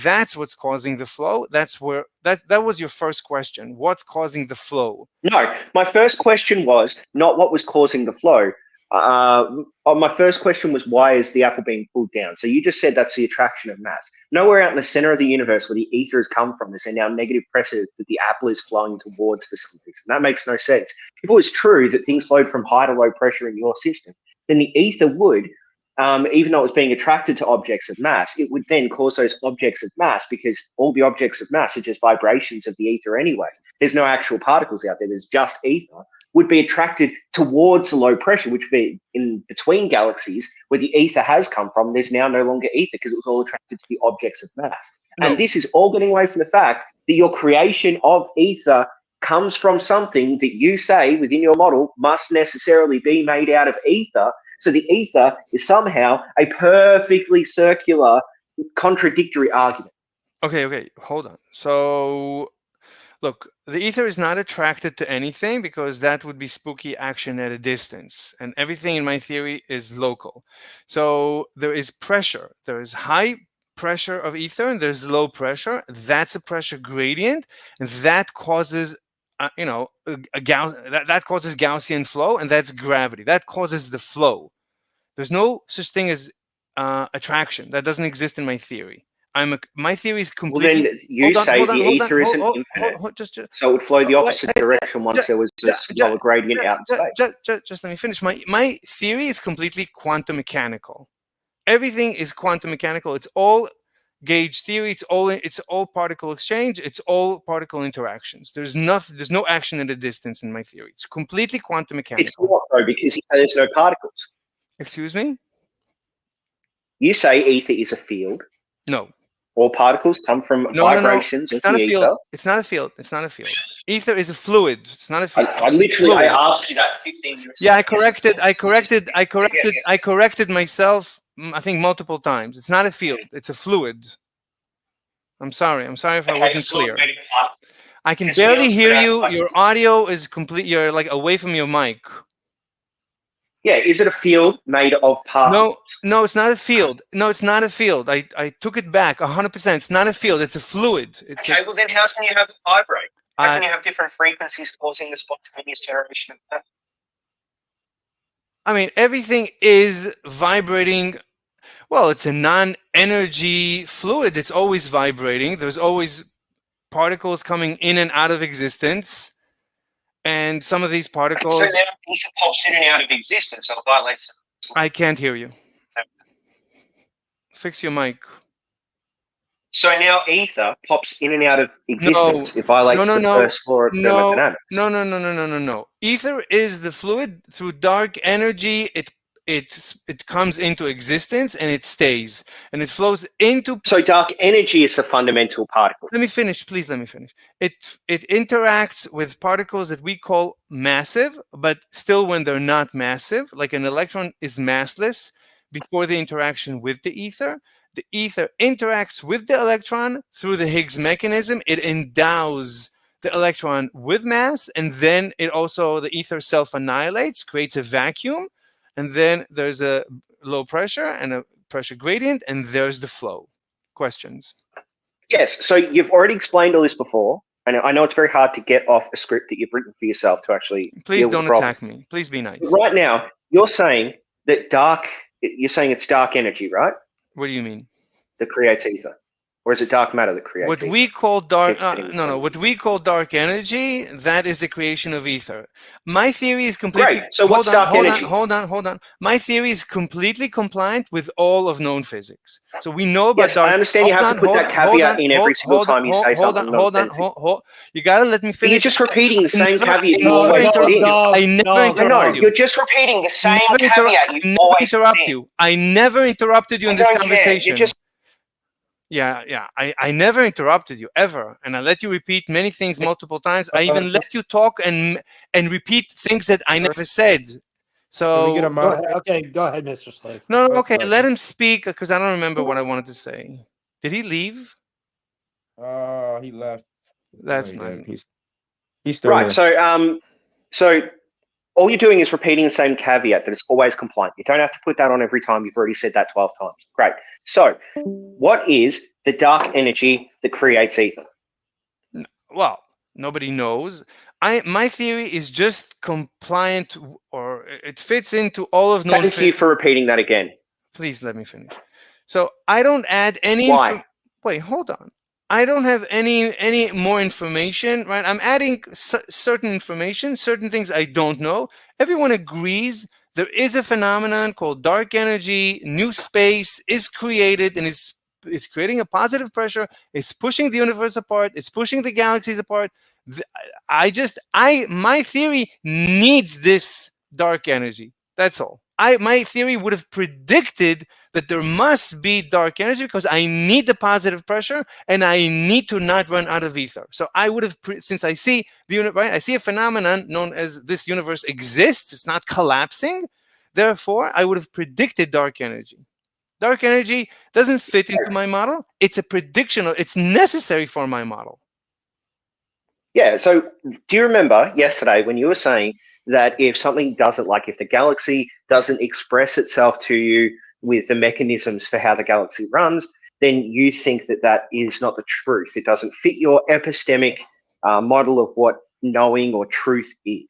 That's what's causing the flow. That's where that was your first question. What's causing the flow? No, my first question was not what was causing the flow. My first question was, why is the apple being pulled down? So you just said that's the attraction of mass. Nowhere out in the center of the universe where the ether has come from is there now negative pressure that the apple is flowing towards for some reason. That makes no sense. If it was true that things flowed from high to low pressure in your system, then the ether would, even though it was being attracted to objects of mass, it would then cause those objects of mass, because all the objects of mass are just vibrations of the ether anyway. There's no actual particles out there. There's just ether. Would be attracted towards the low pressure, which would be in between galaxies where the ether has come from. There's now no longer ether because it was all attracted to the objects of mass. No. And this is all getting away from the fact that your creation of ether comes from something that you say within your model must necessarily be made out of ether. So the ether is somehow a perfectly circular, contradictory argument. Okay, hold on. So, look, the ether is not attracted to anything because that would be spooky action at a distance. And everything in my theory is local. So there is pressure. There is high pressure of ether and there's low pressure. That's a pressure gradient. And that causes, that causes Gaussian flow, and that's gravity. That causes the flow. There's no such thing as attraction. That doesn't exist in my theory. My theory is completely. Well, then you say the ether isn't infinite, so it would flow the opposite direction once there was a lower gradient out in space. Just let me finish. My theory is completely quantum mechanical. Everything is quantum mechanical. It's all gauge theory. It's all particle exchange. It's all particle interactions. There's no action at a distance in my theory. It's completely quantum mechanical. It's not though, because you say there's no particles. Excuse me? You say ether is a field. No. All particles come from vibrations. It's not a field. It's not a field. It's not a field. Ether is a fluid. It's not a field. I asked you that 15 years. Yeah, I corrected myself. I think multiple times. It's not a field. It's a fluid. I'm sorry if I wasn't clear. I can barely hear you. Your audio is complete. You're like away from your mic. Yeah, is it a field made of particles? No, it's not a field. No, it's not a field. I took it back 100%. It's not a field. It's a fluid. Well then how can you have it vibrate? How can you have different frequencies causing the spontaneous generation of that? I mean, everything is vibrating. Well, it's a non-energy fluid. It's always vibrating. There's always particles coming in and out of existence. And some of these particles. So now ether pops in and out of existence, so it violates. I can't hear you. Fix your mic. So now ether pops in and out of existence. It violates the first law of thermodynamics. No. Ether is the fluid. Through dark energy, it comes into existence and it stays and it flows into. So dark energy is a fundamental particle. Let me finish, please. Let me finish. It interacts with particles that we call massive, but still when they're not massive, like an electron is massless before the interaction with the ether. The ether interacts with the electron through the Higgs mechanism. It endows the electron with mass, and then the ether self-annihilates, creates a vacuum. And then there's a low pressure and a pressure gradient, and there's the flow. Questions? Yes. So you've already explained all this before. I know it's very hard to get off a script that you've written for yourself to actually. Please don't attack me. Please be nice. Right now, you're saying that it's dark energy, right? What do you mean? That creates ether. Or is it dark matter that creates what ether? we call dark what we call dark energy, that is the creation of ether. My theory is completely. Great. So what's dark energy? Hold on. My theory is completely compliant with all of known physics. So we know about dark. I understand you have to put that caveat in every single time you say something. Hold on. You gotta let me finish. You're just repeating the same caveat you always put in. I never interrupt you. You're just repeating the same caveat you always put in. I never interrupted you in this conversation. Yeah. I never interrupted you ever, and I let you repeat many things multiple times. I even let you talk and repeat things that I never said. So go ahead, Mr. Slave. No, okay, let him speak because I don't remember what I wanted to say. Did he leave? He left. That's not. He's still right. Here. So all you're doing is repeating the same caveat that it's always compliant. You don't have to put that on every time. You've already said that 12 times. Great. So what is the dark energy that creates ether? Well, nobody knows. My theory is just compliant, or it fits into all of known. Thank you for repeating that again. Please let me finish. So I don't add any. Why? Wait, hold on. I don't have any more information, right? I'm adding certain information, certain things I don't know. Everyone agrees there is a phenomenon called dark energy. New space is created, and it's creating a positive pressure. It's pushing the universe apart. It's pushing the galaxies apart. My theory needs this dark energy. That's all. My theory would have predicted that there must be dark energy because I need the positive pressure and I need to not run out of ether. So I would have, since I see I see a phenomenon known as this universe exists. It's not collapsing. Therefore, I would have predicted dark energy. Dark energy doesn't fit into my model. It's a prediction. It's necessary for my model. Yeah. So do you remember yesterday when you were saying that if something doesn't, like if the galaxy doesn't express itself to you with the mechanisms for how the galaxy runs, then you think that that is not the truth. It doesn't fit your epistemic model of what knowing or truth is.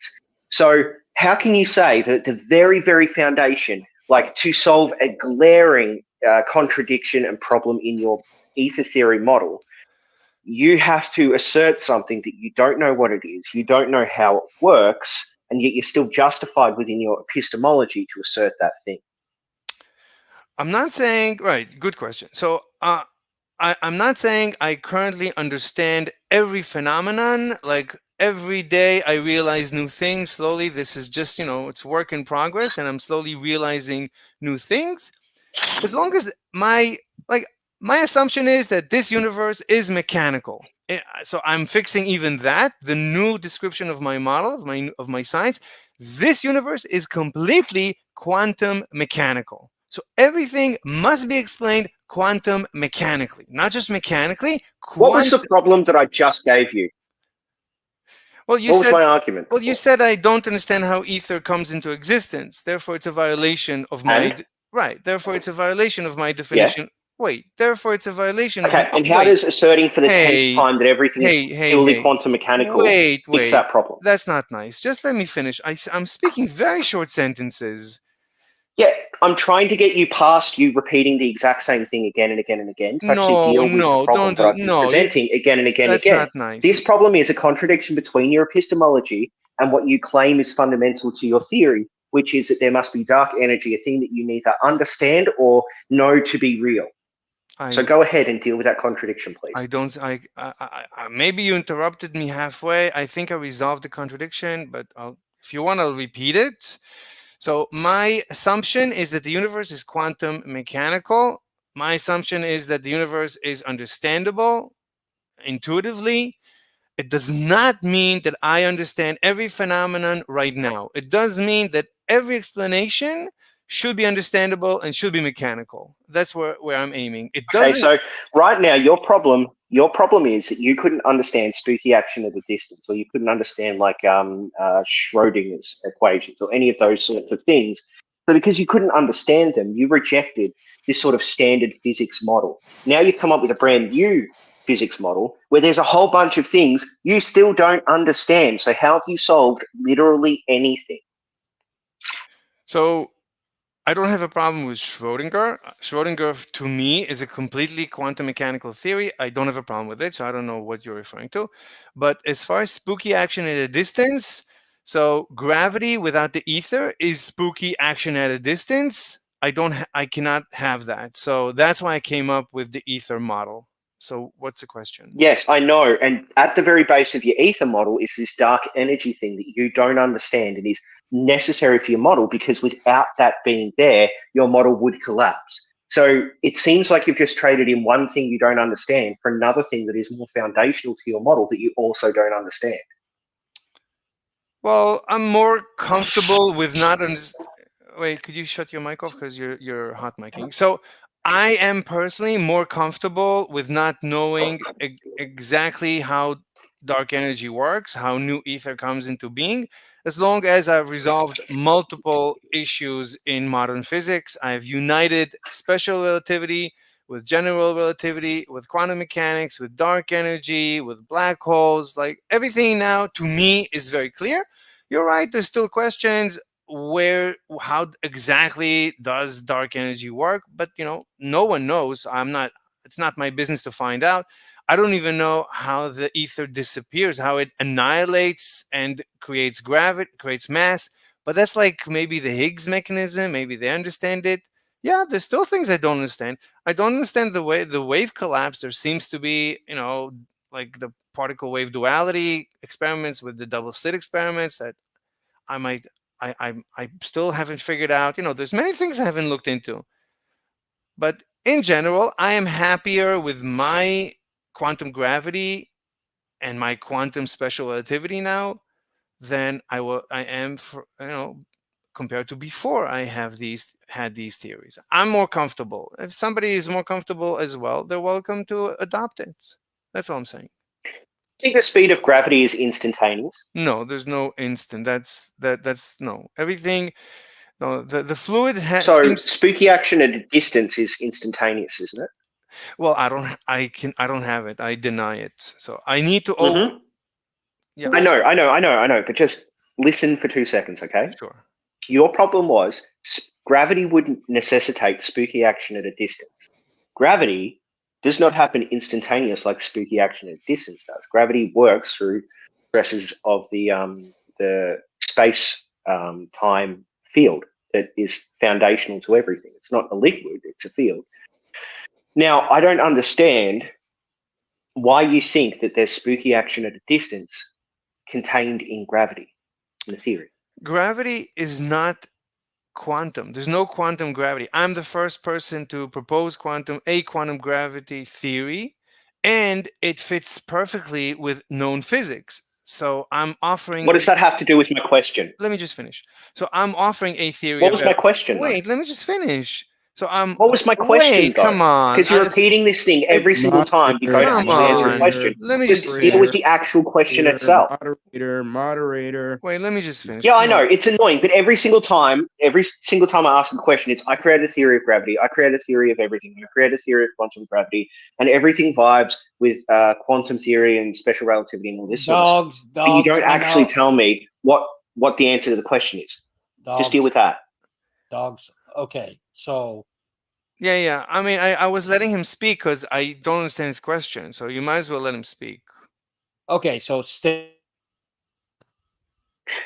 So how can you say that the very, very foundation, like to solve a glaring contradiction and problem in your ether theory model, you have to assert something that you don't know what it is, you don't know how it works, and yet you're still justified within your epistemology to assert that thing? I'm not saying, right, good question. So I'm not saying I currently understand every phenomenon. Like every day I realize new things slowly. This is just, it's work in progress, and I'm slowly realizing new things. As long as my assumption is that this universe is mechanical. So I'm fixing even that, the new description of my model, of my science. This universe is completely quantum mechanical. So everything must be explained quantum mechanically, not just mechanically. What was the problem that I just gave you? Well, you what said, was my argument? Well, you said I don't understand how ether comes into existence. Therefore, it's a violation of my... Right. Therefore, it's a violation of my definition. Yeah. Wait. Therefore, it's a violation of... Okay, and how does asserting for the 10th time that everything is purely quantum mechanical fix that problem? That's not nice. Just let me finish. I'm speaking very short sentences. Yeah, I'm trying to get you past you repeating the exact same thing again and again and again to actually deal with the problem that I've been presenting again and again and again. That's not nice. This problem is a contradiction between your epistemology and what you claim is fundamental to your theory, which is that there must be dark energy, a thing that you neither understand or know to be real. So go ahead and deal with that contradiction, please. Maybe you interrupted me halfway. I think I resolved the contradiction, but if you want, I'll repeat it. So my assumption is that the universe is quantum mechanical. My assumption is that the universe is understandable intuitively. It does not mean that I understand every phenomenon right now. It does mean that every explanation should be understandable and should be mechanical. That's where I'm aiming. It doesn't... Okay, so right now your problem is that you couldn't understand spooky action at a distance, or you couldn't understand like Schrodinger's equations or any of those sorts of things. But because you couldn't understand them, you rejected this sort of standard physics model. Now you've come up with a brand new physics model where there's a whole bunch of things you still don't understand. So how have you solved literally anything? So I don't have a problem with Schrodinger. Schrodinger, to me, is a completely quantum mechanical theory. I don't have a problem with it, so I don't know what you're referring to. But as far as spooky action at a distance, so gravity without the ether is spooky action at a distance. I cannot have that. So that's why I came up with the ether model. So what's the question? Yes, I know. And at the very base of your ether model is this dark energy thing that you don't understand and is necessary for your model, because without that being there, your model would collapse. So it seems like you've just traded in one thing you don't understand for another thing that is more foundational to your model that you also don't understand. Well, I'm more comfortable with not... Wait, could you shut your mic off because you're hot micing? So I am personally more comfortable with not knowing exactly how dark energy works, how new ether comes into being. As long as I've resolved multiple issues in modern physics, I've united special relativity with general relativity, with quantum mechanics, with dark energy, with black holes. Like everything now, to me, is very clear. You're right, there's still questions. how exactly does dark energy work, but no one knows. It's not my business to find out. I don't even know how the ether disappears, how it annihilates and creates gravity, creates mass. But that's like maybe the Higgs mechanism. Maybe they understand it. Yeah, there's still things I don't understand. I don't understand the way the wave collapse. There seems to be, like the particle wave duality experiments with the double slit experiments that I still haven't figured out. There's many things I haven't looked into. But in general, I am happier with my quantum gravity and my quantum special relativity now than I am compared to before I had these theories. I'm more comfortable. If somebody is more comfortable as well, they're welcome to adopt it. That's all I'm saying. I think the speed of gravity is instantaneous. No, there's no instant. That's no. Everything. No, the fluid So spooky action at a distance is instantaneous, isn't it? Well, I don't have it. I deny it. So I need to Yeah. I know. But just listen for 2 seconds, okay? Sure. Your problem was gravity wouldn't necessitate spooky action at a distance. Gravity does not happen instantaneous like spooky action at a distance does. Gravity works through stresses of the space time field that is foundational to everything. It's not a liquid, it's a field. Now, I don't understand why you think that there's spooky action at a distance contained in gravity, in the theory. Gravity is not quantum. There's no quantum gravity. I'm the first person to propose a quantum gravity theory, and it fits perfectly with known physics. So I'm offering. What does that have to do with my question? Let me just finish. So I'm offering a theory. What was my question? Wait, let me just finish. So what was my question? Wait, come on. Because you're repeating this thing every single time you go to answer a question. Let me just deal with the actual question itself. Moderator. Wait, let me just finish. Yeah, I know it's annoying, but every single time I ask a question, it's I create a theory of gravity, I create a theory of everything, I create a theory of quantum gravity, and everything vibes with quantum theory and special relativity and all this sort of stuff. But you don't actually tell me what the answer to the question is. Just deal with that. Dogs. Okay, so. Yeah. I mean, I was letting him speak because I don't understand his question. So you might as well let him speak. Okay, so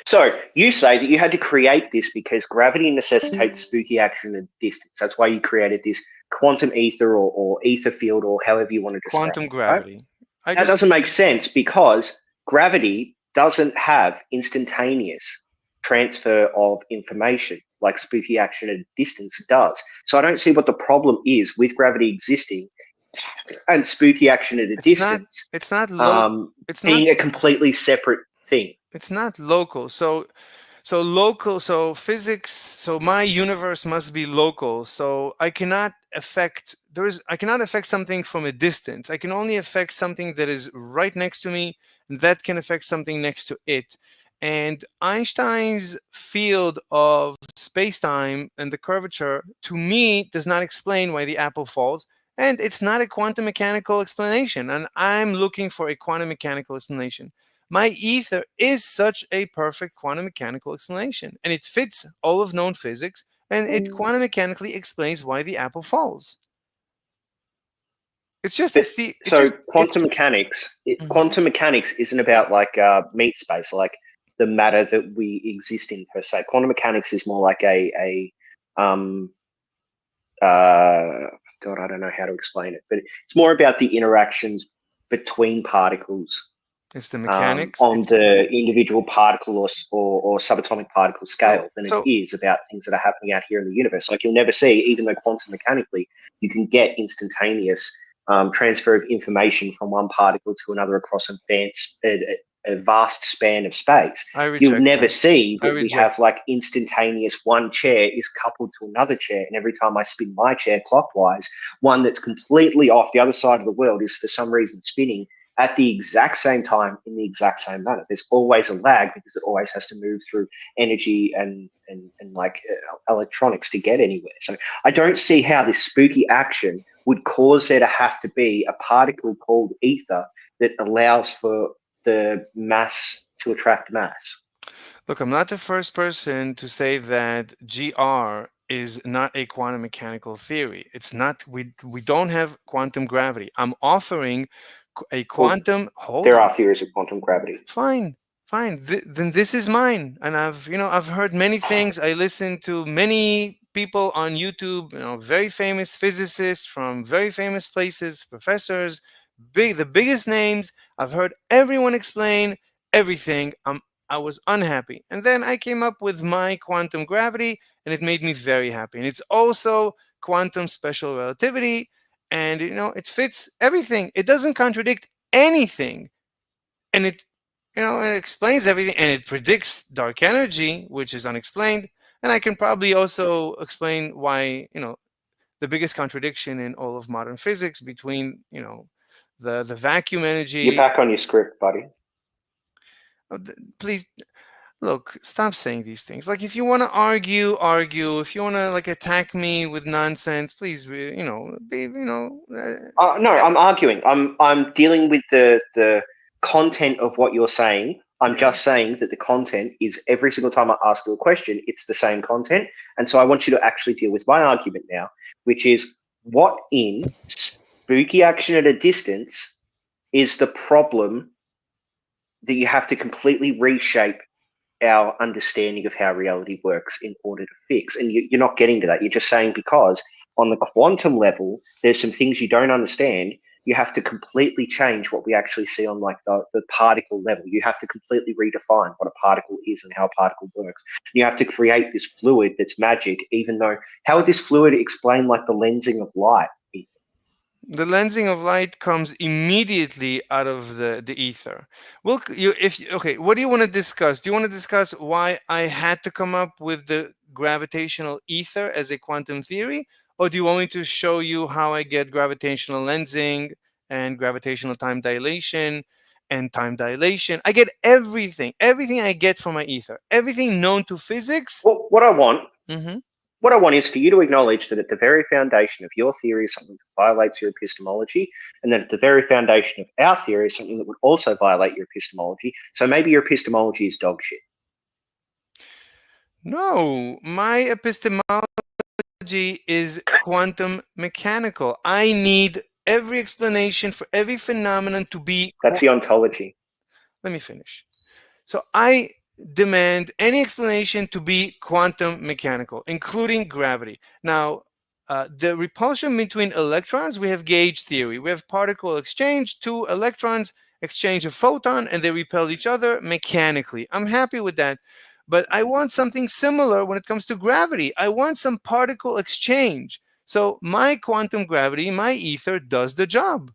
So you say that you had to create this because gravity necessitates spooky action at distance. That's why you created this quantum ether or ether field or however you want to describe quantum it, gravity. Right? That doesn't make sense because gravity doesn't have instantaneous transfer of information like spooky action at distance does. So I don't see what the problem is with gravity existing and spooky action at a distance. It's not being a completely separate thing. It's not local. So local. So physics. So my universe must be local. So I cannot affect. I cannot affect something from a distance. I can only affect something that is right next to me, and that can affect something next to it. And Einstein's field of space-time and the curvature, to me, does not explain why the apple falls. And it's not a quantum mechanical explanation. And I'm looking for a quantum mechanical explanation. My ether is such a perfect quantum mechanical explanation. And it fits all of known physics. And it quantum mechanically explains why the apple falls. It's just quantum mechanics. Quantum mechanics isn't about like meat space, like the matter that we exist in per se. Quantum mechanics is more like God, I don't know how to explain it, but it's more about the interactions between particles. It's the mechanics on the individual particle or subatomic particle scale than it is about things that are happening out here in the universe. Like you'll never see, even though quantum mechanically you can get instantaneous transfer of information from one particle to another across a vast span of space. You'll never see that we have like instantaneous one chair is coupled to another chair, and every time I spin my chair clockwise, one that's completely off the other side of the world is for some reason spinning at the exact same time in the exact same manner. There's always a lag because it always has to move through energy and like electronics to get anywhere. So I don't see how this spooky action would cause there to have to be a particle called ether that allows for the mass to attract mass. Look, I'm not the first person to say that GR is not a quantum mechanical theory. It's not. We don't have quantum gravity. I'm offering a quantum. Hold There on. are theories of quantum gravity. Fine. Then this is mine, and I've heard many things. I listen to many people on YouTube, very famous physicists from very famous places, professors, the biggest names. I've heard everyone explain everything. I was unhappy, and then I came up with my quantum gravity, and it made me very happy. And it's also quantum special relativity, and it fits everything. It doesn't contradict anything, and it explains everything, and it predicts dark energy, which is unexplained. And I can probably also explain why, the biggest contradiction in all of modern physics between, the vacuum energy. You're back on your script, buddy. Please, look, stop saying these things. Like, if you want to argue. If you want to attack me with nonsense, please, No, I'm arguing. I'm dealing with the content of what you're saying. I'm just saying that the content is every single time I ask you a question, it's the same content. And so I want you to actually deal with my argument now, which is what in spooky action at a distance is the problem that you have to completely reshape our understanding of how reality works in order to fix. And you're not getting to that. You're just saying because on the quantum level, there's some things you don't understand. You have to completely change what we actually see on the particle level. You have to completely redefine what a particle is and how a particle works. You have to create this fluid that's magic, even though how would this fluid explain the lensing of light? The lensing of light comes immediately out of the ether. Well, okay, what do you want to discuss? Do you want to discuss why I had to come up with the gravitational ether as a quantum theory? Or do you want me to show you how I get gravitational lensing and gravitational time dilation and time dilation? I get everything I get from my ether, everything known to physics. Well, what I want is for you to acknowledge that at the very foundation of your theory is something that violates your epistemology, and that at the very foundation of our theory is something that would also violate your epistemology. So maybe your epistemology is dog shit. No, my epistemology is quantum mechanical. I need every explanation for every phenomenon to be. That's the ontology. Let me finish. So I demand any explanation to be quantum mechanical, including gravity. Now, the repulsion between electrons, we have gauge theory. We have particle exchange. Two electrons exchange a photon, and they repel each other mechanically. I'm happy with that. But I want something similar when it comes to gravity. I want some particle exchange. So my quantum gravity, my ether, does the job.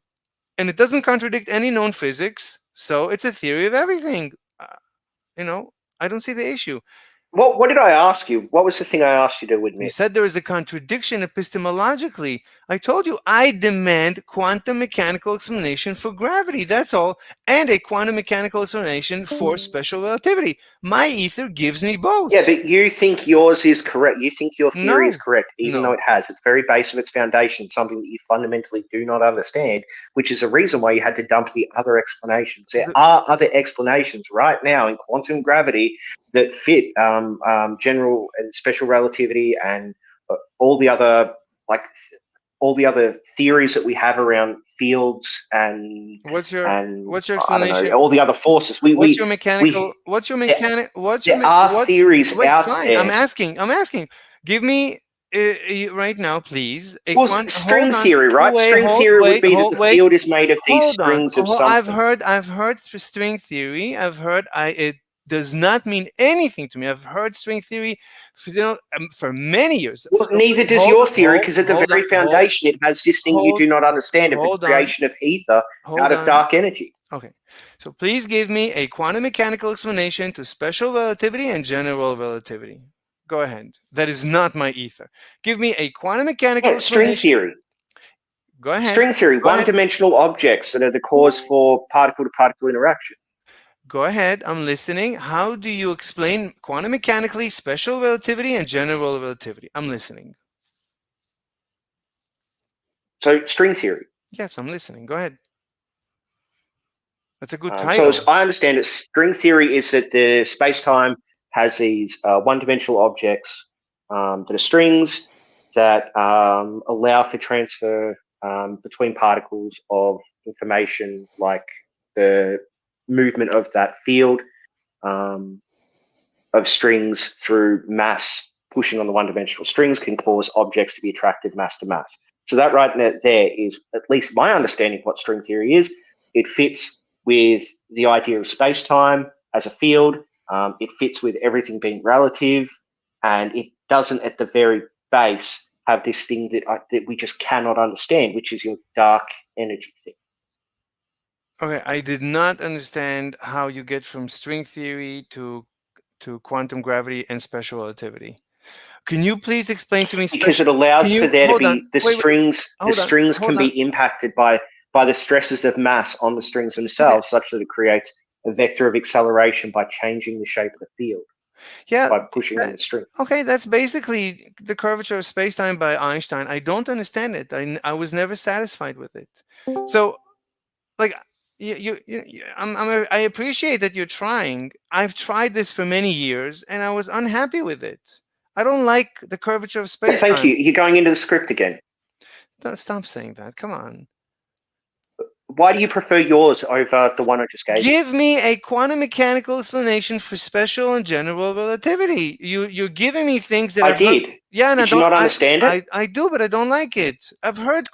And it doesn't contradict any known physics. So it's a theory of everything. I don't see the issue. What did I ask you? What was the thing I asked you to admit? You said there is a contradiction epistemologically. I told you I demand quantum mechanical explanation for gravity. That's all. And a quantum mechanical explanation for special relativity. My ether gives me both. Yeah, but you think yours is correct. You think your theory is correct, even though it has. It's very base of its foundation, something that you fundamentally do not understand, which is a reason why you had to dump the other explanations. There are other explanations right now in quantum gravity that fit general and special relativity and all the other theories that we have around fields and what's your explanation? All the other forces. What's your mechanical? There are theories out there. I'm asking. Give me right now, please. String theory, right? String theory would be that the field is made of these strings of something. I've heard string theory. It does not mean anything to me. I've heard string theory for many years. Well, neither does your theory, because at the very foundation it has this thing you do not understand of the creation of ether out of dark energy. Okay, so please give me a quantum mechanical explanation to special relativity and general relativity. Go ahead. That is not my ether. Give me a quantum mechanical explanation. String theory. Go ahead. String theory, one-dimensional objects that are the cause for particle-to-particle interaction. Go ahead, I'm listening. How do you explain quantum mechanically special relativity and general relativity? I'm listening. So, string theory. Yes, I'm listening. Go ahead. That's a good title. So, as I understand it, string theory is that the space-time has these one-dimensional objects that are strings that allow for transfer between particles of information like the movement of that field of strings through mass pushing on the one-dimensional strings can cause objects to be attracted mass to mass. So that right there is at least my understanding of what string theory is. It fits with the idea of space-time as a field. It fits with everything being relative, and it doesn't at the very base have this thing that we just cannot understand, which is your dark energy thing. Okay, I did not understand how you get from string theory to quantum gravity and special relativity. Can you please explain to me? Because it allows for there to be the strings. The strings can be impacted by the stresses of mass on the strings themselves, such that it creates a vector of acceleration by changing the shape of the field. Yeah, by pushing on the string. Okay, that's basically the curvature of space-time by Einstein. I don't understand it. I was never satisfied with it. So, like, I appreciate that you're trying. I've tried this for many years, and I was unhappy with it. I don't like the curvature of space-time. Thank you. You're going into the script again. Don't stop saying that. Come on. Why do you prefer yours over the one I just gave? Give me a quantum mechanical explanation for special and general relativity. You're giving me things that I've did. Heard. Yeah, and did you not understand it? I do, but I don't like it. I've heard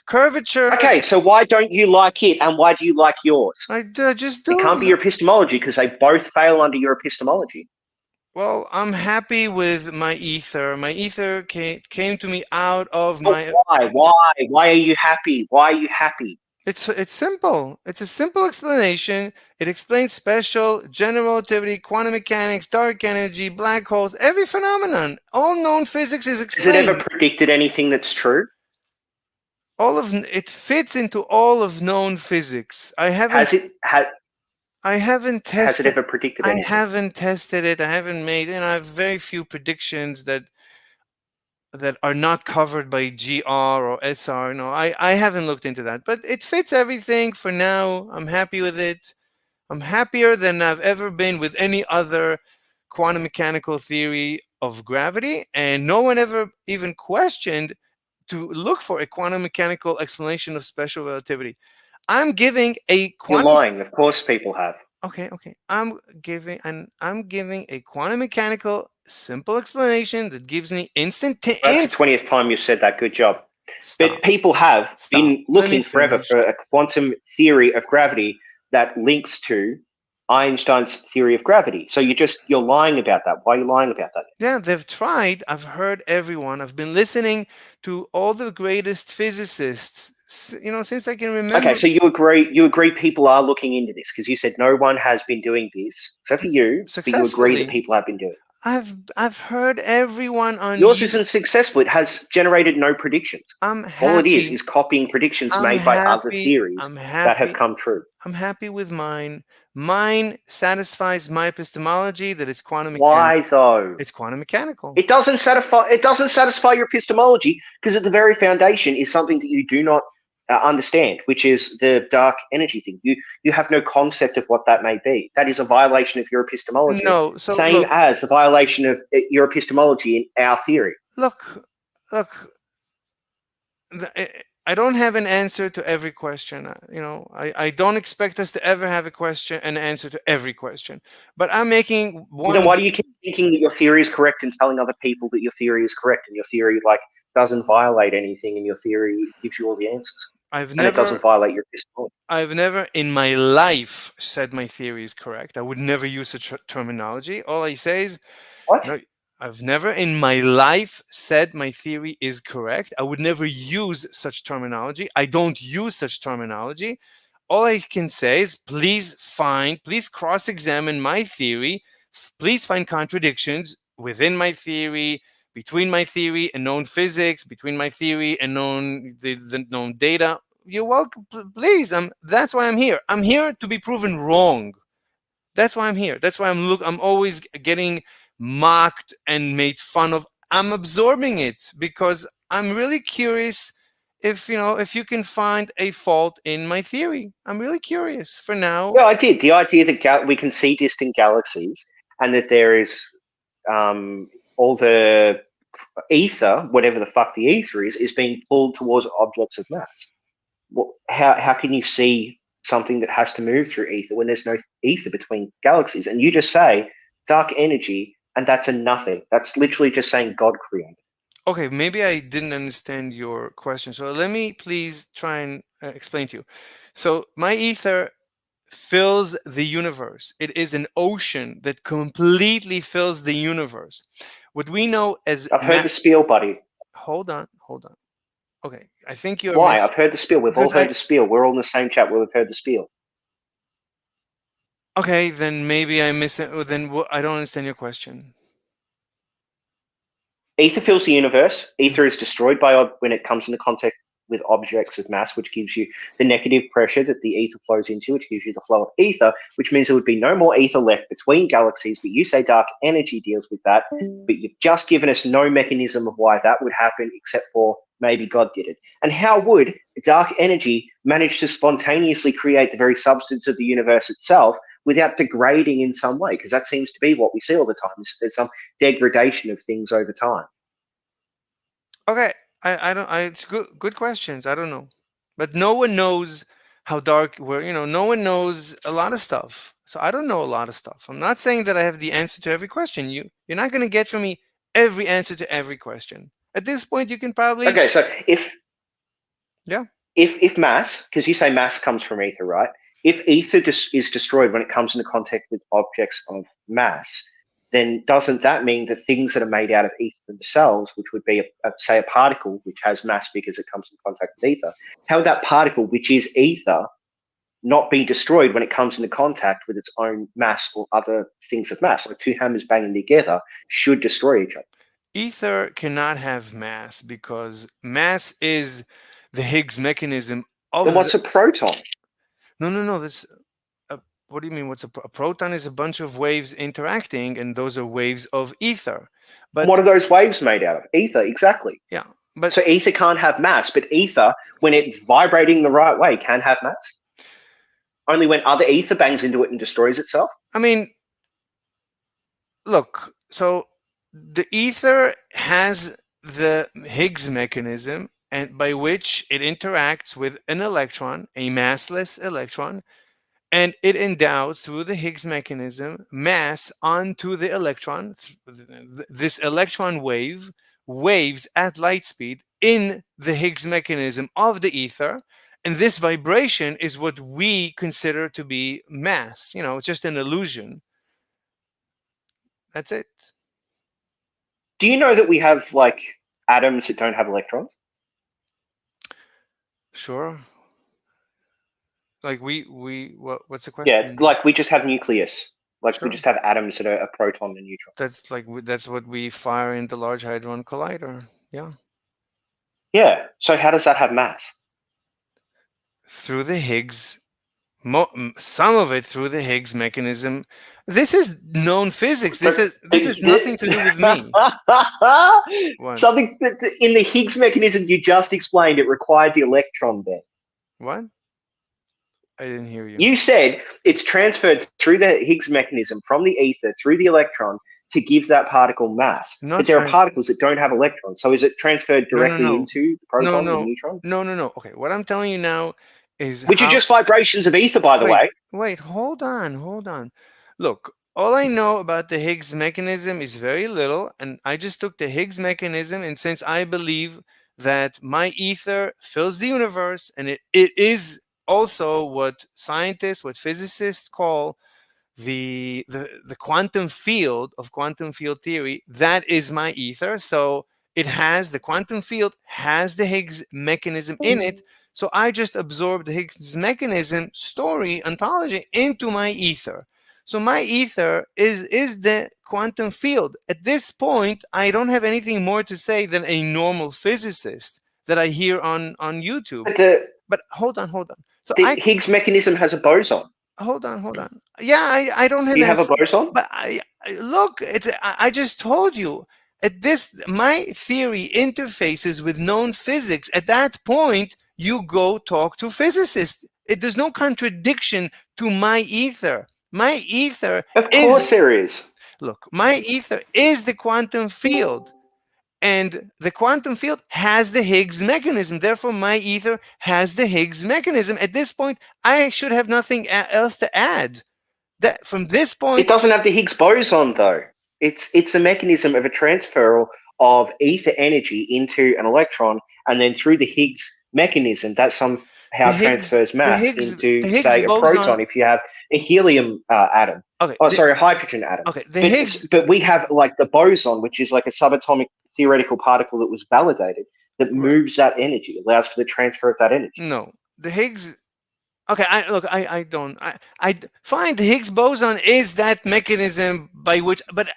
curvature. Okay, so why don't you like it, and why do you like yours? I just do. It can't be your epistemology because they both fail under your epistemology. Well, I'm happy with my ether. My ether came to me out of my. Why are you happy? Why are you happy? It's simple. It's a simple explanation. It explains special, general relativity, quantum mechanics, dark energy, black holes, every phenomenon. All known physics is explained. Has it ever predicted anything that's true? It fits into all of known physics. I haven't tested. Has it ever predicted anything? I haven't tested it. I haven't made, I have very few predictions that are not covered by GR or SR. No, I haven't looked into that, but it fits everything for now. I'm happy with it. I'm happier than I've ever been with any other quantum mechanical theory of gravity, and no one ever even questioned to look for a quantum mechanical explanation of special relativity. I'm giving a quantum. You're lying. Of course, people have. Okay. I'm giving a quantum mechanical simple explanation that gives me instant. That's the 20th time you've said that. Good job. Stop. But people have been looking forever for a quantum theory of gravity that links to Einstein's theory of gravity. So you're lying about that. Why are you lying about that? Yeah, they've tried. I've heard everyone. I've been listening to all the greatest physicists, since I can remember. Okay, so you agree people are looking into this because you said no one has been doing this except for you, but you agree that people have been doing it. I've heard everyone on yours isn't successful. It has generated no predictions. I'm happy. All it is copying predictions made by other theories that have come true. I'm happy with mine. Mine satisfies my epistemology that it's quantum mechanical. Why though? It's quantum mechanical. It doesn't satisfy your epistemology because at the very foundation is something that you do not understand, which is the dark energy thing. You have no concept of what that may be. That is a violation of your epistemology. No, same as the violation of your epistemology in our theory. Look. I don't have an answer to every question. I don't expect us to ever have an answer to every question. But I'm making one. Then why do you keep thinking that your theory is correct and telling other people that your theory is correct and your theory doesn't violate anything and your theory gives you all the answers? It doesn't violate your epistemology. I've never in my life said my theory is correct. I would never use such terminology. All I say is, what? No, I've never in my life said my theory is correct. I would never use such terminology. I don't use such terminology. All I can say is please cross-examine my theory. Please find contradictions within my theory, between my theory and known physics, between my theory and the known data. You're welcome. Please, that's why I'm here. I'm here to be proven wrong. That's why I'm here. That's why I'm always getting mocked and made fun of. I'm absorbing it because I'm really curious if you can find a fault in my theory. I'm really curious for now. Yeah, I did. The idea that we can see distant galaxies and that there is all the ether, whatever the fuck the ether is being pulled towards objects of mass. Well, how can you see something that has to move through ether when there's no ether between galaxies? And you just say dark energy, and that's a nothing. That's literally just saying God created. Okay, maybe I didn't understand your question. So let me please try and explain to you. So my ether fills the universe. It is an ocean that completely fills the universe. What we know as I've heard the spiel, buddy. Hold on. Okay, I think you're. Why? I've heard the spiel. We've all because heard the spiel. We're all in the same chat where we've heard the spiel. Okay, then maybe I miss it. Then I don't understand your question. Ether fills the universe. Ether is destroyed when it comes into contact with objects of mass, which gives you the negative pressure that the ether flows into, which gives you the flow of ether, which means there would be no more ether left between galaxies. But you say dark energy deals with that, but you've just given us no mechanism of why that would happen, except for maybe God did it. And how would dark energy manage to spontaneously create the very substance of the universe itself without degrading in some way? Because that seems to be what we see all the time. There's some degradation of things over time. Okay, I don't. It's good questions. I don't know, but no one knows how dark. No one knows a lot of stuff. So I don't know a lot of stuff. I'm not saying that I have the answer to every question. You're not going to get from me every answer to every question. At this point, you can probably. Okay, so if if mass, because you say mass comes from ether, right? If ether is destroyed when it comes into contact with objects of mass, then doesn't that mean that things that are made out of ether themselves, which would be, say, a particle, which has mass because it comes in contact with ether, how would that particle, which is ether, not be destroyed when it comes into contact with its own mass or other things of mass? Like two hammers banging together should destroy each other. Ether cannot have mass because mass is the Higgs mechanism of. Then what's a proton? No. What do you mean? What's a proton? Is a bunch of waves interacting, and those are waves of ether. But what are those waves made out of? Ether, exactly. Yeah, but so ether can't have mass, but ether, when it's vibrating the right way, can have mass. Only when other ether bangs into it and destroys itself. I mean, look. So the ether has the Higgs mechanism, and by which it interacts with an electron, a massless electron. And it endows through the Higgs mechanism mass onto the electron. This electron waves at light speed in the Higgs mechanism of the ether. And this vibration is what we consider to be mass. It's just an illusion. That's it. Do you know that we have atoms that don't have electrons? Sure. Like what's the question? Yeah, like we just have nucleus. Sure. We just have atoms that are a proton and neutron. That's what we fire in the Large Hadron Collider. Yeah. Yeah. So how does that have mass? Through the Higgs, some of it through the Higgs mechanism. This is known physics. This is nothing to do with me. Something that in the Higgs mechanism you just explained, it required the electron there. What? I didn't hear you. You said it's transferred through the Higgs mechanism from the ether through the electron to give that particle mass. But there are particles that don't have electrons. So is it transferred directly into the proton and neutron? No. Okay, what I'm telling you now is which are just vibrations of ether, by the way. Wait, hold on. Look, all I know about the Higgs mechanism is very little, and I just took the Higgs mechanism, and since I believe that my ether fills the universe, and it is also what physicists call the quantum field of quantum field theory. That is my ether. So the quantum field has the Higgs mechanism in it. So I just absorbed the Higgs mechanism story ontology into my ether. So my ether is the quantum field. At this point, I don't have anything more to say than a normal physicist that I hear on YouTube. But hold on. So the Higgs mechanism has a boson. Hold on. Yeah, I don't have. Do you have a boson? But look, I just told you. My theory interfaces with known physics. At that point, you go talk to physicists. There's no contradiction to my ether. My ether of course there is. Look, my ether is the quantum field. And the quantum field has the Higgs mechanism. Therefore, my ether has the Higgs mechanism. At this point, I should have nothing else to add. That from this point, It doesn't have the Higgs boson though. It's a mechanism of a transfer of ether energy into an electron, and then through the Higgs mechanism, that somehow transfers mass into, say, a proton. If you have a helium atom, a hydrogen atom. Okay, the Higgs. But we have like the boson, which is like a subatomic theoretical particle that was validated that moves that energy, allows for the transfer of that energy. No, the Higgs. Okay, I find the Higgs boson is that mechanism by which, but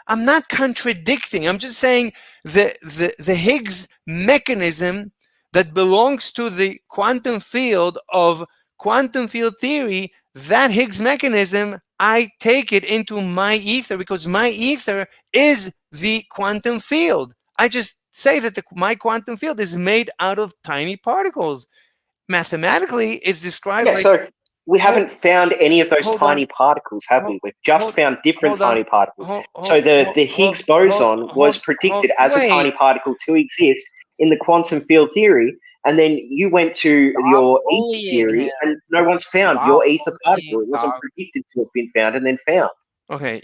I'm not contradicting. I'm just saying the Higgs mechanism that belongs to the quantum field of quantum field theory, that Higgs mechanism, I take it into my ether because my ether is the quantum field. I just say that my quantum field is made out of tiny particles. Mathematically, it's described like... So we haven't found any of those tiny particles, have we? We've just found different tiny particles. So the Higgs boson was predicted as a tiny particle to exist in the quantum field theory, and then you went to your ether theory, and no one's found your ether particle. It wasn't predicted to have been found and then found. Okay,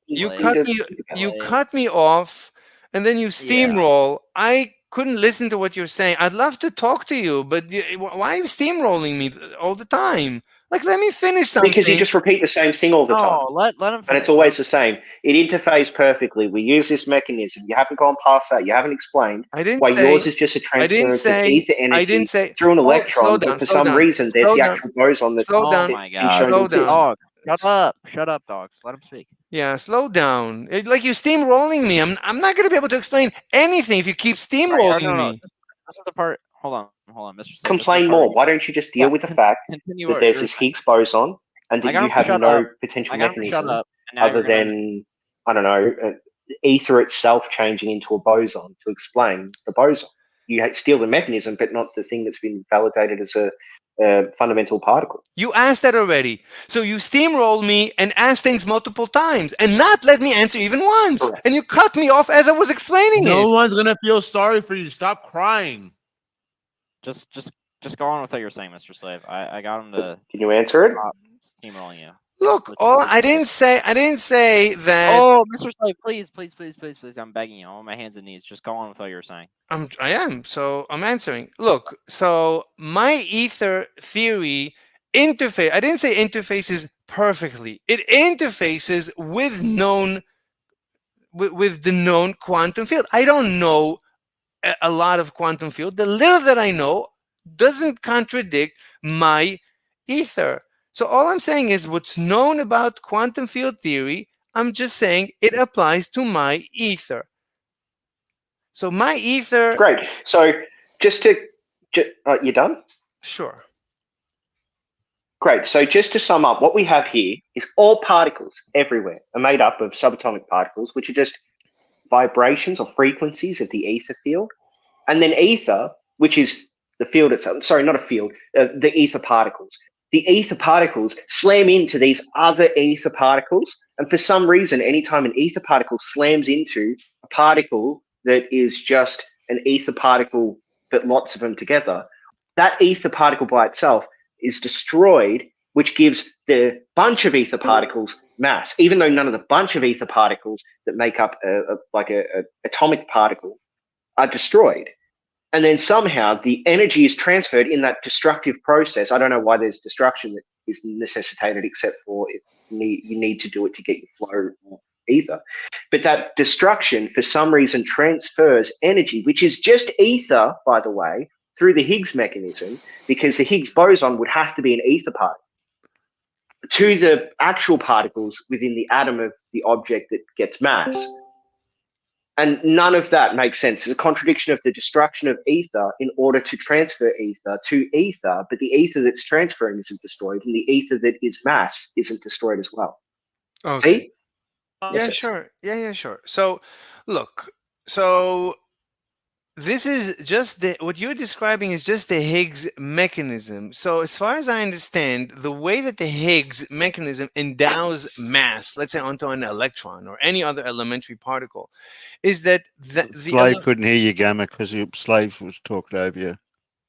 you cut me off, and then you steamroll. I couldn't listen to what you're saying. I'd love to talk to you, but why are you steamrolling me all the time? Like, let me finish something. Because you just repeat the same thing all the time. Let him finish. And it's always the same. It interfaces perfectly. We use this mechanism. You haven't gone past that. You haven't explained why yours is just a transference of ether energy through an electron, but for some reason there's the actual boson that's oh my God. Slow down. Shut up, dogs. Let him speak. Yeah, slow down. Like you're steamrolling me. I'm not going to be able to explain anything if you keep steamrolling me. This is the part. Hold on, Mr. Slade. Complain more. Why don't you just deal with the fact that there's this Higgs boson and that you have no potential mechanism other than, I don't know, ether itself changing into a boson to explain the boson. You steal the mechanism, but not the thing that's been validated as a fundamental particle. You asked that already. So you steamrolled me and asked things multiple times and not let me answer even once. Correct. And you cut me off as I was explaining it. No one's going to feel sorry for you. Stop crying. Just go on with what you're saying, Mr. Slave. I got him to. Can you answer it? Steamrolling you. Look, I didn't say that. Oh, Mr. Slave, please, I'm begging you. I'm on my hands and knees. Just go on with what you're saying. I am. So I'm answering. Look, so my ether theory interface. I didn't say interfaces perfectly. It interfaces with the known quantum field. I don't know a lot of quantum field. The little that I know doesn't contradict my ether. So all I'm saying is what's known about quantum field theory, I'm just saying it applies to my ether. So my ether... Great. So you done? Sure. Great. So just to sum up, what we have here is all particles everywhere are made up of subatomic particles, which are just vibrations or frequencies of the ether field. And then ether, which is the field itself, sorry, not a field, the ether particles. The ether particles slam into these other ether particles. And for some reason, anytime an ether particle slams into a particle that is just an ether particle, but lots of them together, that ether particle by itself is destroyed, which gives the bunch of ether particles mass, even though none of the bunch of ether particles that make up a atomic particle are destroyed. And then somehow the energy is transferred in that destructive process. I don't know why there's destruction that is necessitated, except for you need to do it to get your flow of ether. But that destruction, for some reason, transfers energy, which is just ether, by the way, through the Higgs mechanism, because the Higgs boson would have to be an ether particle, to the actual particles within the atom of the object that gets mass. And none of that makes sense. It's a contradiction of the destruction of ether in order to transfer ether to ether, but the ether that's transferring isn't destroyed, and the ether that is mass isn't destroyed as well. Okay. See? Yeah, sure. Yeah, sure. So, look, so this is just what you're describing is just the Higgs mechanism. So as far as I understand, the way that the Higgs mechanism endows mass, let's say onto an electron or any other elementary particle, is that the Slave couldn't hear you, Gamma, because Slave was talking over you.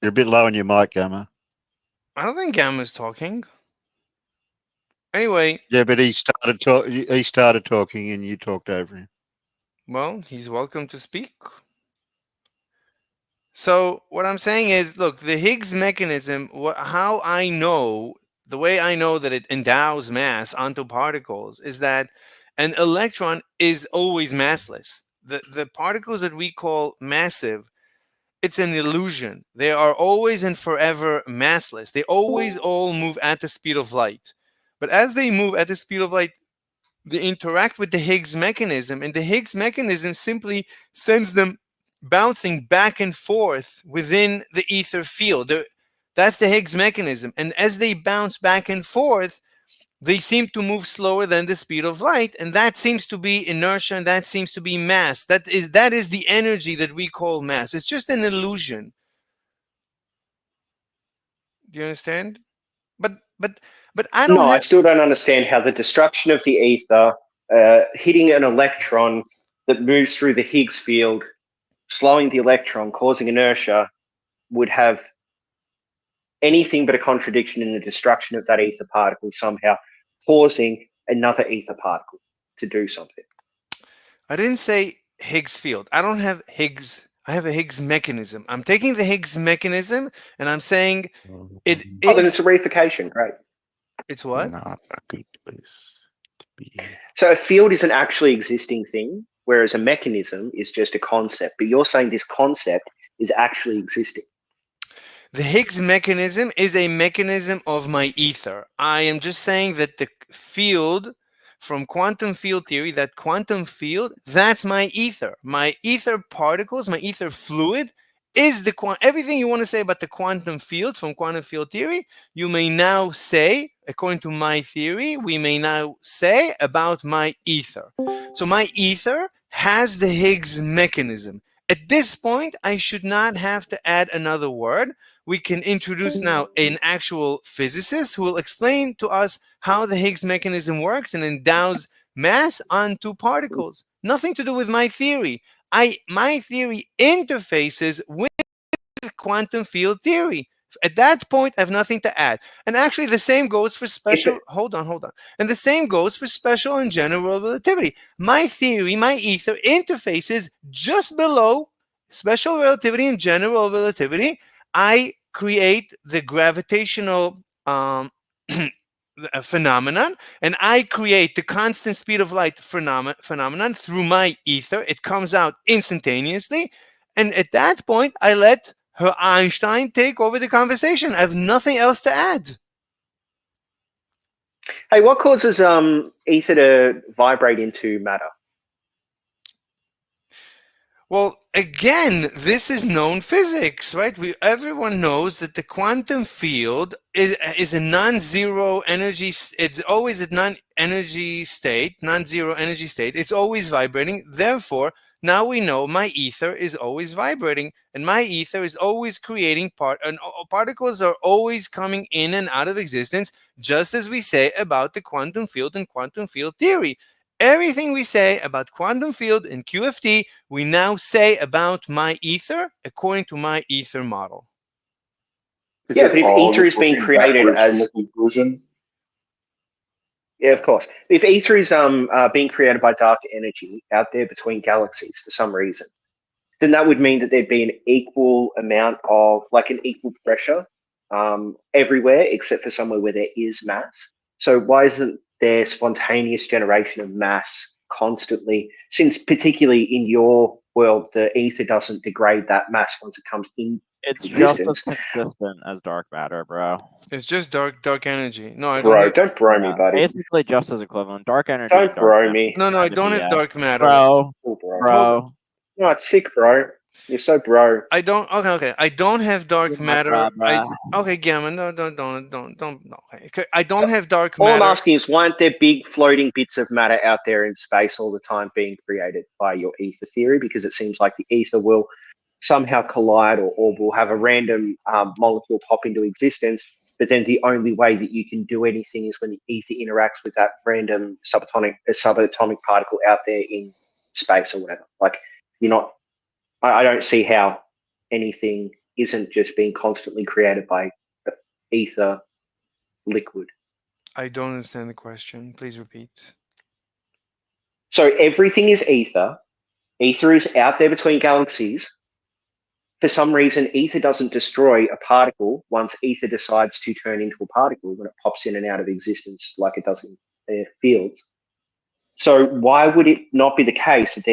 You're a bit low on your mic, Gamma. I don't think Gamma's talking. Anyway. Yeah, but he started talking and you talked over him. Well, he's welcome to speak. So what I'm saying is, look, the Higgs mechanism, how I know, the way I know that it endows mass onto particles is that an electron is always massless. The particles that we call massive, it's an illusion. They are always and forever massless. They always all move at the speed of light. But as they move at the speed of light, they interact with the Higgs mechanism, and the Higgs mechanism simply sends them bouncing back and forth within the ether field. That's the Higgs mechanism. And as they bounce back and forth, they seem to move slower than the speed of light, and that seems to be inertia, and that seems to be mass. That is the energy that we call mass. It's just an illusion. Do you understand? But I don't. No, I still don't understand how the destruction of the ether, hitting an electron that moves through the Higgs field, slowing the electron, causing inertia, would have anything but a contradiction in the destruction of that ether particle somehow causing another ether particle to do something. I didn't say Higgs field. I don't have Higgs. I have a Higgs mechanism. I'm taking the Higgs mechanism and I'm saying it is. Oh, then it's a reification. Great. It's what? Not a good place to be. So a field is an actually existing thing, whereas a mechanism is just a concept. But you're saying this concept is actually existing. The Higgs mechanism is a mechanism of my ether. I am just saying that the field from quantum field theory, that quantum field, that's my ether. My ether particles, my ether fluid is the everything you want to say about the quantum field from quantum field theory, you may now say, according to my theory, we may now say about my ether. So my ether has the Higgs mechanism. At this point, I should not have to add another word. We can introduce now an actual physicist who will explain to us how the Higgs mechanism works and endows mass onto particles. Nothing to do with my theory. My theory interfaces with quantum field theory. At that point, I have nothing to add. And actually, the same goes for special. Hold on. And the same goes for special and general relativity. My theory, my ether, interfaces just below special relativity and general relativity. I create the gravitational phenomenon, and I create the constant speed of light phenomenon through my ether. It comes out instantaneously, and at that point, I let her Einstein take over the conversation. I have nothing else to add. Hey, what causes ether to vibrate into matter? Well, again, this is known physics, right? Everyone knows that the quantum field is a non-zero energy. It's always a non-zero energy state. It's always vibrating. Therefore, now we know my ether is always vibrating, and my ether is always creating particles are always coming in and out of existence, just as we say about the quantum field and quantum field theory. Everything we say about quantum field and QFT, we now say about my ether according to my ether model. Yeah, but if ether is being created as conclusion. Yeah, of course. If ether is being created by dark energy out there between galaxies for some reason, then that would mean that there'd be an equal amount of, like an equal pressure everywhere except for somewhere where there is mass. So why isn't there spontaneous generation of mass constantly, since particularly in your world, the ether doesn't degrade that mass once it comes in? It's just as consistent as dark matter, bro. It's just dark energy. No, I bro, don't bro me, buddy. Basically just as equivalent. Dark energy. Don't bro me. No, I don't have dark matter. Bro. No, it's sick, bro. You're so bro. I don't. Okay. I don't have dark matter. Okay, Gamma. No, don't. Okay. I don't have dark matter. All I'm asking is, why aren't there big floating bits of matter out there in space all the time being created by your ether theory? Because it seems like the ether will somehow collide, or will have a random molecule pop into existence. But then the only way that you can do anything is when the ether interacts with that random subatomic particle out there in space or whatever. Like, you're not. I don't see how anything isn't just being constantly created by ether liquid. I don't understand the question. Please repeat. So everything is ether. Ether is out there between galaxies. For some reason, ether doesn't destroy a particle once ether decides to turn into a particle when it pops in and out of existence like it does in fields. So why would it not be the case that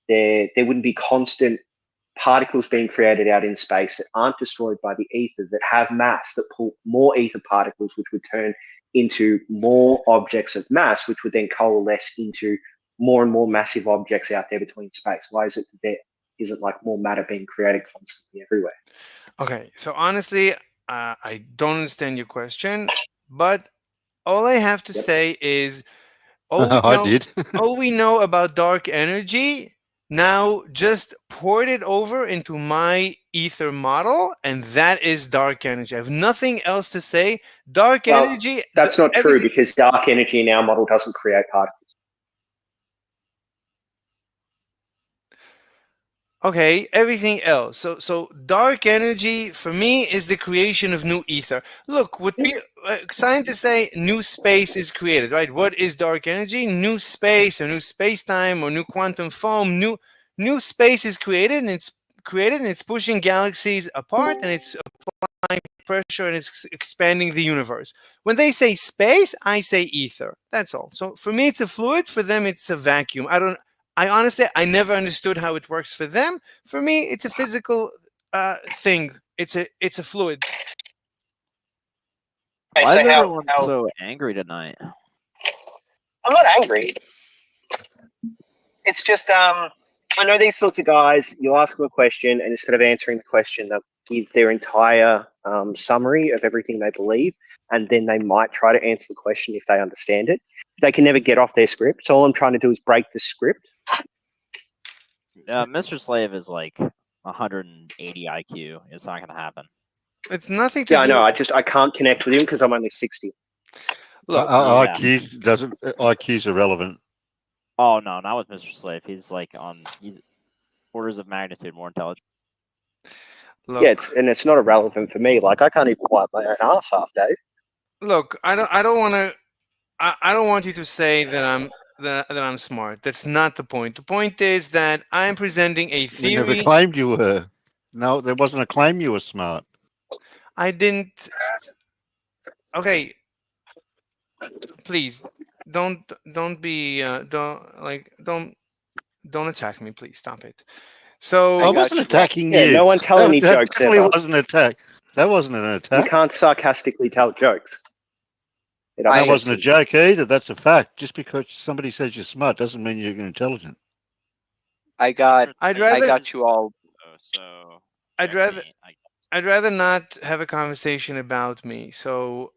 there wouldn't be constant particles being created out in space that aren't destroyed by the ether, that have mass, that pull more ether particles, which would turn into more objects of mass, which would then coalesce into more and more massive objects out there between space? Why is it that there isn't like more matter being created constantly everywhere? Okay, so honestly, I don't understand your question, but all I have to say is all we know about dark energy. Now just port it over into my ether model, and that is dark energy. I have nothing else to say. Dark energy. That's not true, because dark energy in our model doesn't create particles. Okay, everything else. So dark energy for me is the creation of new ether. Look, what scientists say, new space is created, right? What is dark energy? New space, or new space-time, or new quantum foam. New space is created, and it's pushing galaxies apart, and it's applying pressure, and it's expanding the universe. When they say space, I say ether. That's all. So for me, it's a fluid. For them, it's a vacuum. I honestly never understood how it works for them. For me, it's a physical thing. It's a fluid. Why is everyone so angry tonight? I'm not angry. It's just I know these sorts of guys. You ask them a question, and instead of answering the question, they'll give their entire summary of everything they believe, and then they might try to answer the question if they understand it. They can never get off their script. So all I'm trying to do is break the script. Mr. Slave is like 180 IQ. It's not going to happen. It's nothing to do. I know. I can't connect with him because I'm only 60. Look, IQ's irrelevant. Oh no, not with Mr. Slave. He's orders of magnitude more intelligent. Look, yeah, it's not irrelevant for me. Like, I can't even wipe my own ass half, Dave. Look, I don't want you to say that I'm smart. That's not the point. The point is that I am presenting a theory. We never claimed you were. No, there wasn't a claim you were smart. I didn't. Okay. Please don't attack me. Please stop it. So I wasn't attacking you. Yeah, no one tell any jokes. That definitely wasn't an attack. That wasn't an attack. You can't sarcastically tell jokes. That wasn't a joke either. That's a fact. Just because somebody says you're smart doesn't mean you're intelligent. I got you all. I'd rather not have a conversation about me. So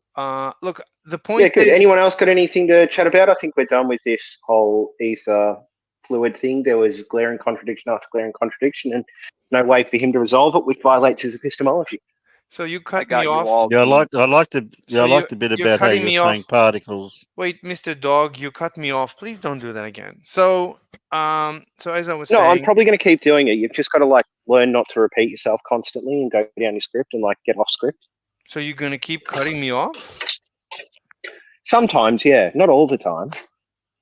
look, the point. Yeah, good. Is, anyone else got anything to chat about? I think we're done with this whole ether fluid thing. There was glaring contradiction after glaring contradiction, and no way for him to resolve it, which violates his epistemology. So you cut me off. Yeah, I like the bit about how you're saying particles. Wait, Mr. Dog, you cut me off. Please don't do that again. So as I was saying, I'm saying, probably going to keep doing it. You've just got to learn not to repeat yourself constantly and go down your script and get off script. So you're going to keep cutting me off? Sometimes, yeah, not all the time.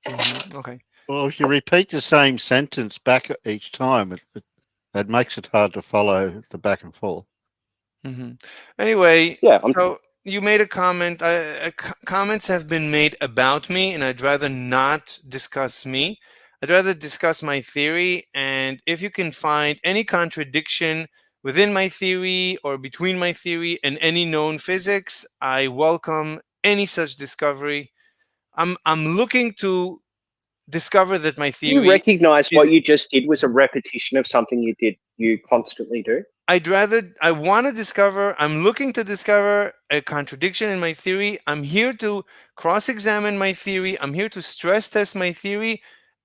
Mm-hmm. Okay. Well, if you repeat the same sentence back each time, it makes it hard to follow the back and forth. Mm-hmm. Anyway, yeah. So you made a comment. Comments have been made about me, and I'd rather not discuss me. I'd rather discuss my theory. And if you can find any contradiction within my theory or between my theory and any known physics, I welcome any such discovery. I'm looking to discover that my theory. You recognize what you just did was a repetition of something you constantly do? I'm looking to discover a contradiction in my theory. I'm here to cross-examine my theory. I'm here to stress test my theory.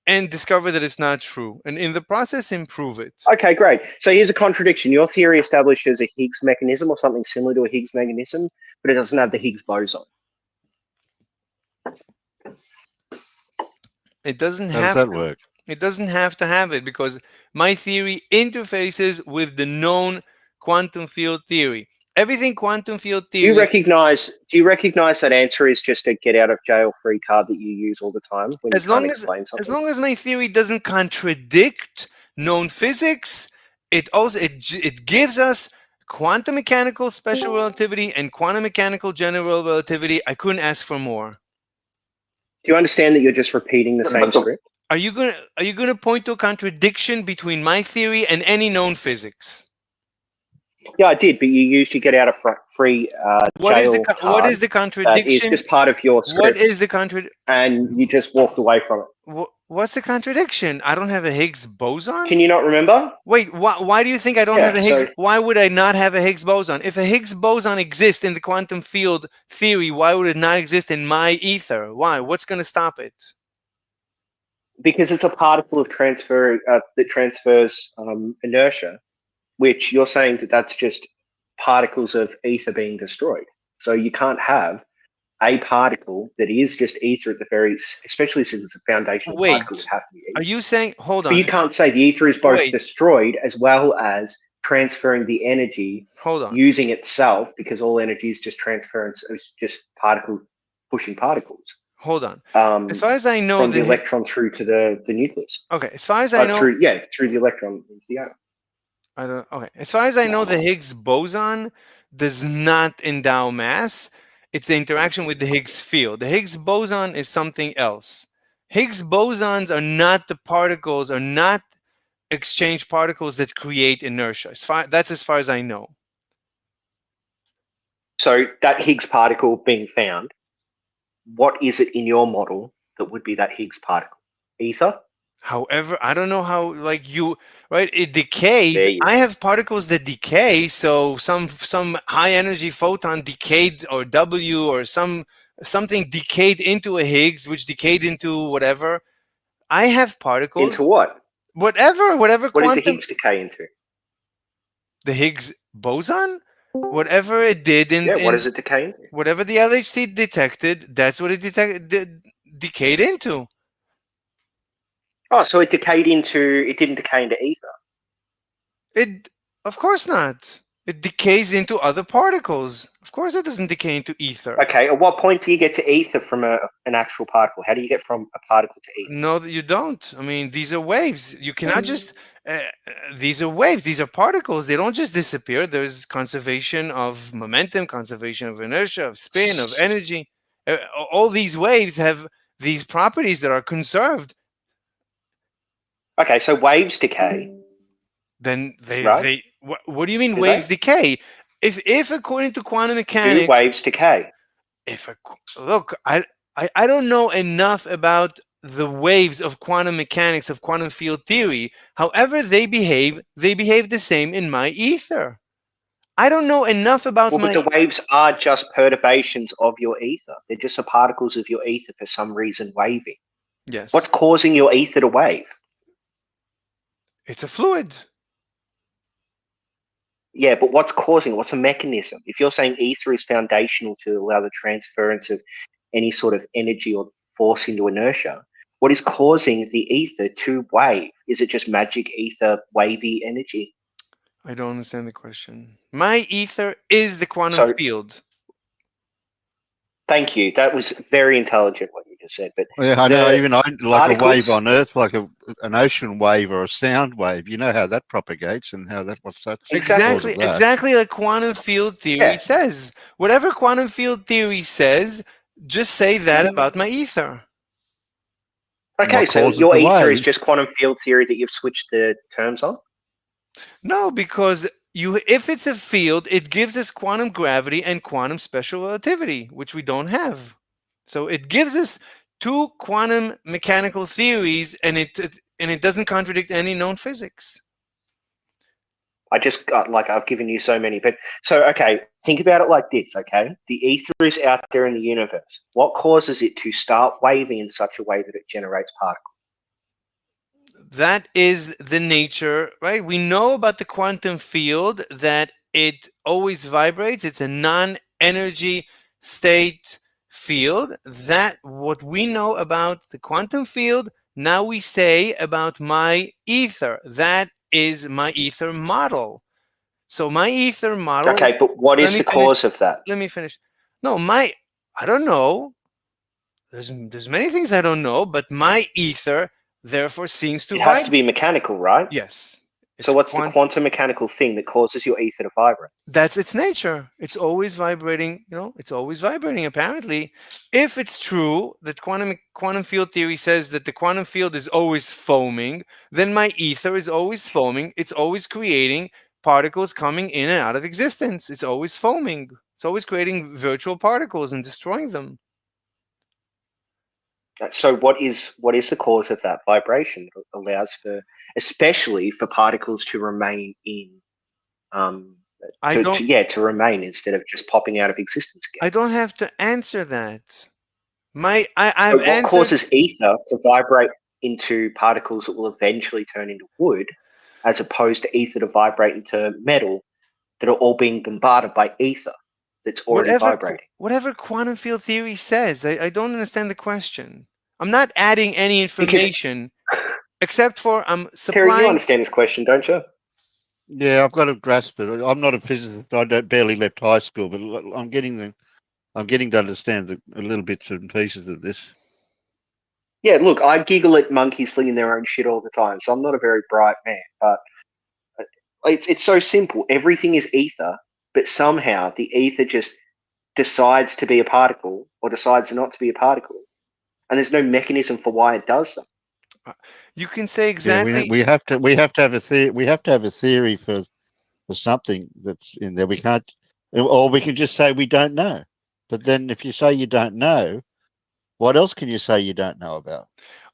and discover that it's not true, and in the process improve it. Okay, great. So here's a contradiction. Your theory establishes a Higgs mechanism or something similar to a Higgs mechanism, but it doesn't have the Higgs boson. It doesn't How have does that to. work? It doesn't have to have it because my theory interfaces with the known quantum field theory. Everything quantum field Do theory. you recognize that answer is just a get out of jail free card that you use all the time when you can't explain something? As long as my theory doesn't contradict known physics, it gives us quantum mechanical special relativity and quantum mechanical general relativity. I couldn't ask for more. Do you understand that you're just repeating the same script? Are you gonna point to a contradiction between my theory and any known physics? Yeah, I did, but you used your get out of free What is jail the card. what is the contradiction? It's just part of your script. What is the contradiction? And you just walked away from it. What's the contradiction? I don't have a Higgs boson? Can you not remember? Wait, why do you think I don't Yeah, have a Higgs? so- Why would I not have a Higgs boson? If a Higgs boson exists in the quantum field theory, why would it not exist in my ether? Why? What's going to stop it? Because it's a particle of transfer that transfers inertia, which you're saying that that's just particles of ether being destroyed. So you can't have a particle that is just ether at the very, especially since it's a foundational particle, would have to be ether. Are you saying? Hold on. But you can't say the ether is both Wait. destroyed as well as transferring the energy Hold on. using itself, because all energy is just transference, it's just particle pushing particles. Hold on. As far as I know, from the electron through to the nucleus. Okay. As far as I know, through the electron into the atom. I don't. Okay. As far as I know, the Higgs boson does not endow mass. It's the interaction with the Higgs field. The Higgs boson is something else. Higgs bosons are not the particles, are not exchange particles that create inertia. That's as far as I know. So that Higgs particle being found, what is it in your model that would be that Higgs particle? Ether? However, I don't know how, right? It decayed. I have particles that decay, so some high energy photon decayed, or W, or something decayed into a Higgs, which decayed into whatever. I have particles. Into what? Whatever. What Quantum, does the Higgs decay into? The Higgs boson? Whatever it did what does it decay into? Whatever the LHC detected, that's what it decayed into. Oh, so it didn't decay into ether. Of course not. It decays into other particles. Of course it doesn't decay into ether. Okay, at what point do you get to ether from an actual particle? How do you get from a particle to ether? No, you don't. I mean, these are waves. You cannot just... these are waves. These are particles. They don't just disappear. There's conservation of momentum, conservation of inertia, of spin, of energy. All these waves have these properties that are conserved. Okay, so waves decay. Then Right? what do you mean Do waves they? decay? If according to quantum mechanics, Do waves decay? Look, I don't know enough about the waves of quantum mechanics, of quantum field theory. However they behave the same in my ether. I don't know enough about But the waves are just perturbations of your ether. They're just the particles of your ether for some reason waving. Yes. What's causing your ether to wave? It's a fluid. Yeah, but what's causing it? What's a mechanism? If you're saying ether is foundational to allow the transference of any sort of energy or force into inertia, what is causing the ether to wave? Is it just magic ether wavy energy? I don't understand the question. My ether is the quantum field. Thank you. That was very intelligent what you just said. But Yeah, I know. Even like a wave particles- on Earth, like an ocean wave or a sound wave. You know how that propagates and how that what's that? Exactly like quantum field theory says. Whatever quantum field theory says, just say that about my ether. Okay, What so causes your the ether is wave? just quantum field theory that you've switched the terms on? No, because if it's a field, it gives us quantum gravity and quantum special relativity, which we don't have. So it gives us two quantum mechanical theories, and it doesn't contradict any known physics. I just got I've given you so many, but okay, think about it like this, okay? The ether is out there in the universe. What causes it to start waving in such a way that it generates particles? that is the nature, right? We know about the quantum field that it always vibrates. It's a non-energy state field. That what we know about the quantum field. Now we say about my ether. That is my ether model. So my ether model. Okay, but what is the cause of that? Let me finish. No, I don't know. There's many things I don't know, but my ether therefore seems to It has to be mechanical, right? Yes. So what's the quantum mechanical thing that causes your ether to vibrate? That's its nature. It's always vibrating, it's always vibrating apparently. If it's true that quantum field theory says that the quantum field is always foaming, then my ether is always foaming. It's always creating particles coming in and out of existence. It's always foaming. It's always creating virtual particles and destroying them. So what is the cause of that vibration that allows for, especially for particles to remain in, to remain instead of just popping out of existence again? I don't have to answer that. What causes ether to vibrate into particles that will eventually turn into wood, as opposed to ether to vibrate into metal that are all being bombarded by ether that's already vibrating? Whatever quantum field theory says, I don't understand the question. I'm not adding any information except for I'm supplying. Terry, you understand this question, don't you? Yeah, I've got to grasp it. I'm not a physicist. I barely left high school, but I'm getting to understand a little bits and pieces of this. Yeah, look, I giggle at monkeys slinging their own shit all the time, so I'm not a very bright man, but it's so simple. Everything is ether, but somehow the ether just decides to be a particle or decides not to be a particle, and there's no mechanism for why it does that. You can say exactly. Yeah, we have to have a theory. We have to have a theory for something that's in there. We can't, or we can just say we don't know. But then, if you say you don't know, what else can you say you don't know about?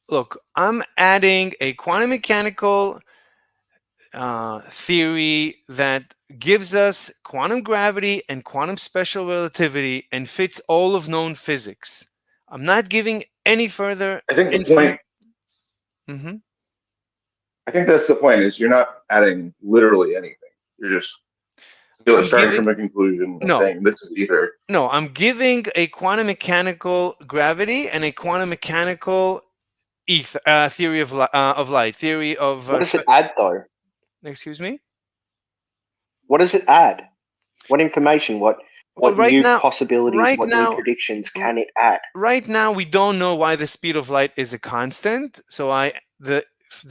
Look, I'm adding a quantum mechanical theory that gives us quantum gravity and quantum special relativity and fits all of known physics. I'm not giving any further. I think the point. Mm-hmm. I think that's the point. Is you're not adding literally anything. You're just starting from a conclusion. And saying this is ether. No, I'm giving a quantum mechanical gravity and a quantum mechanical ether theory of light. Theory of. What does it add, though? Excuse me. What does it add? What information? What new possibilities? What new predictions can it add? Right now, we don't know why the speed of light is a constant. So the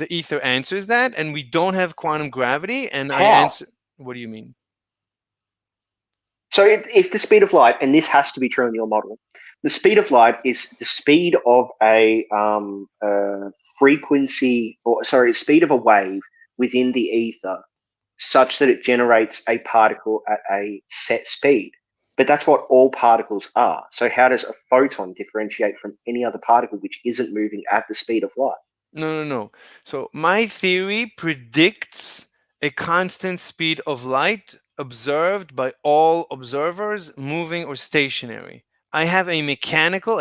ether answers that, and we don't have quantum gravity. And I answer. What do you mean? So if the speed of light, and this has to be true in your model, the speed of light is the speed of a speed of a wave within the ether, such that it generates a particle at a set speed. But that's what all particles are. So how does a photon differentiate from any other particle which isn't moving at the speed of light? No. So my theory predicts a constant speed of light observed by all observers, moving or stationary. I have a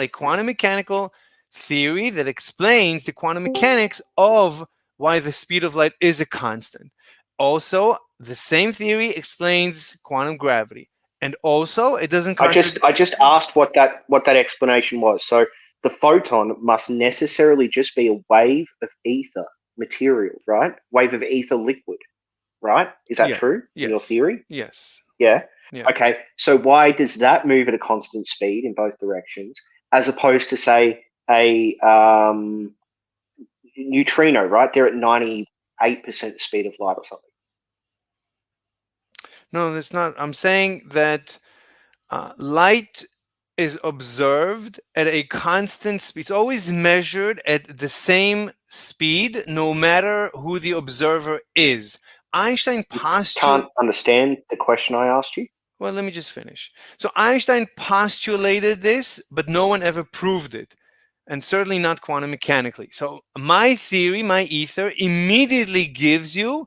quantum mechanical theory that explains the quantum mechanics of why the speed of light is a constant. Also, the same theory explains quantum gravity. And also, it doesn't. I just asked what that explanation was. So the photon must necessarily just be a wave of ether material, right? Wave of ether liquid, right? Is that true in your theory? Yes. Yeah. Okay. So why does that move at a constant speed in both directions, as opposed to, say, a neutrino, right? They're at 98% speed of light or something. No, that's not. I'm saying that light is observed at a constant speed. It's always measured at the same speed, no matter who the observer is. Einstein postulated. Can't understand the question I asked you? Well, let me just finish. So Einstein postulated this, but no one ever proved it, and certainly not quantum mechanically. So my theory, my ether, immediately gives you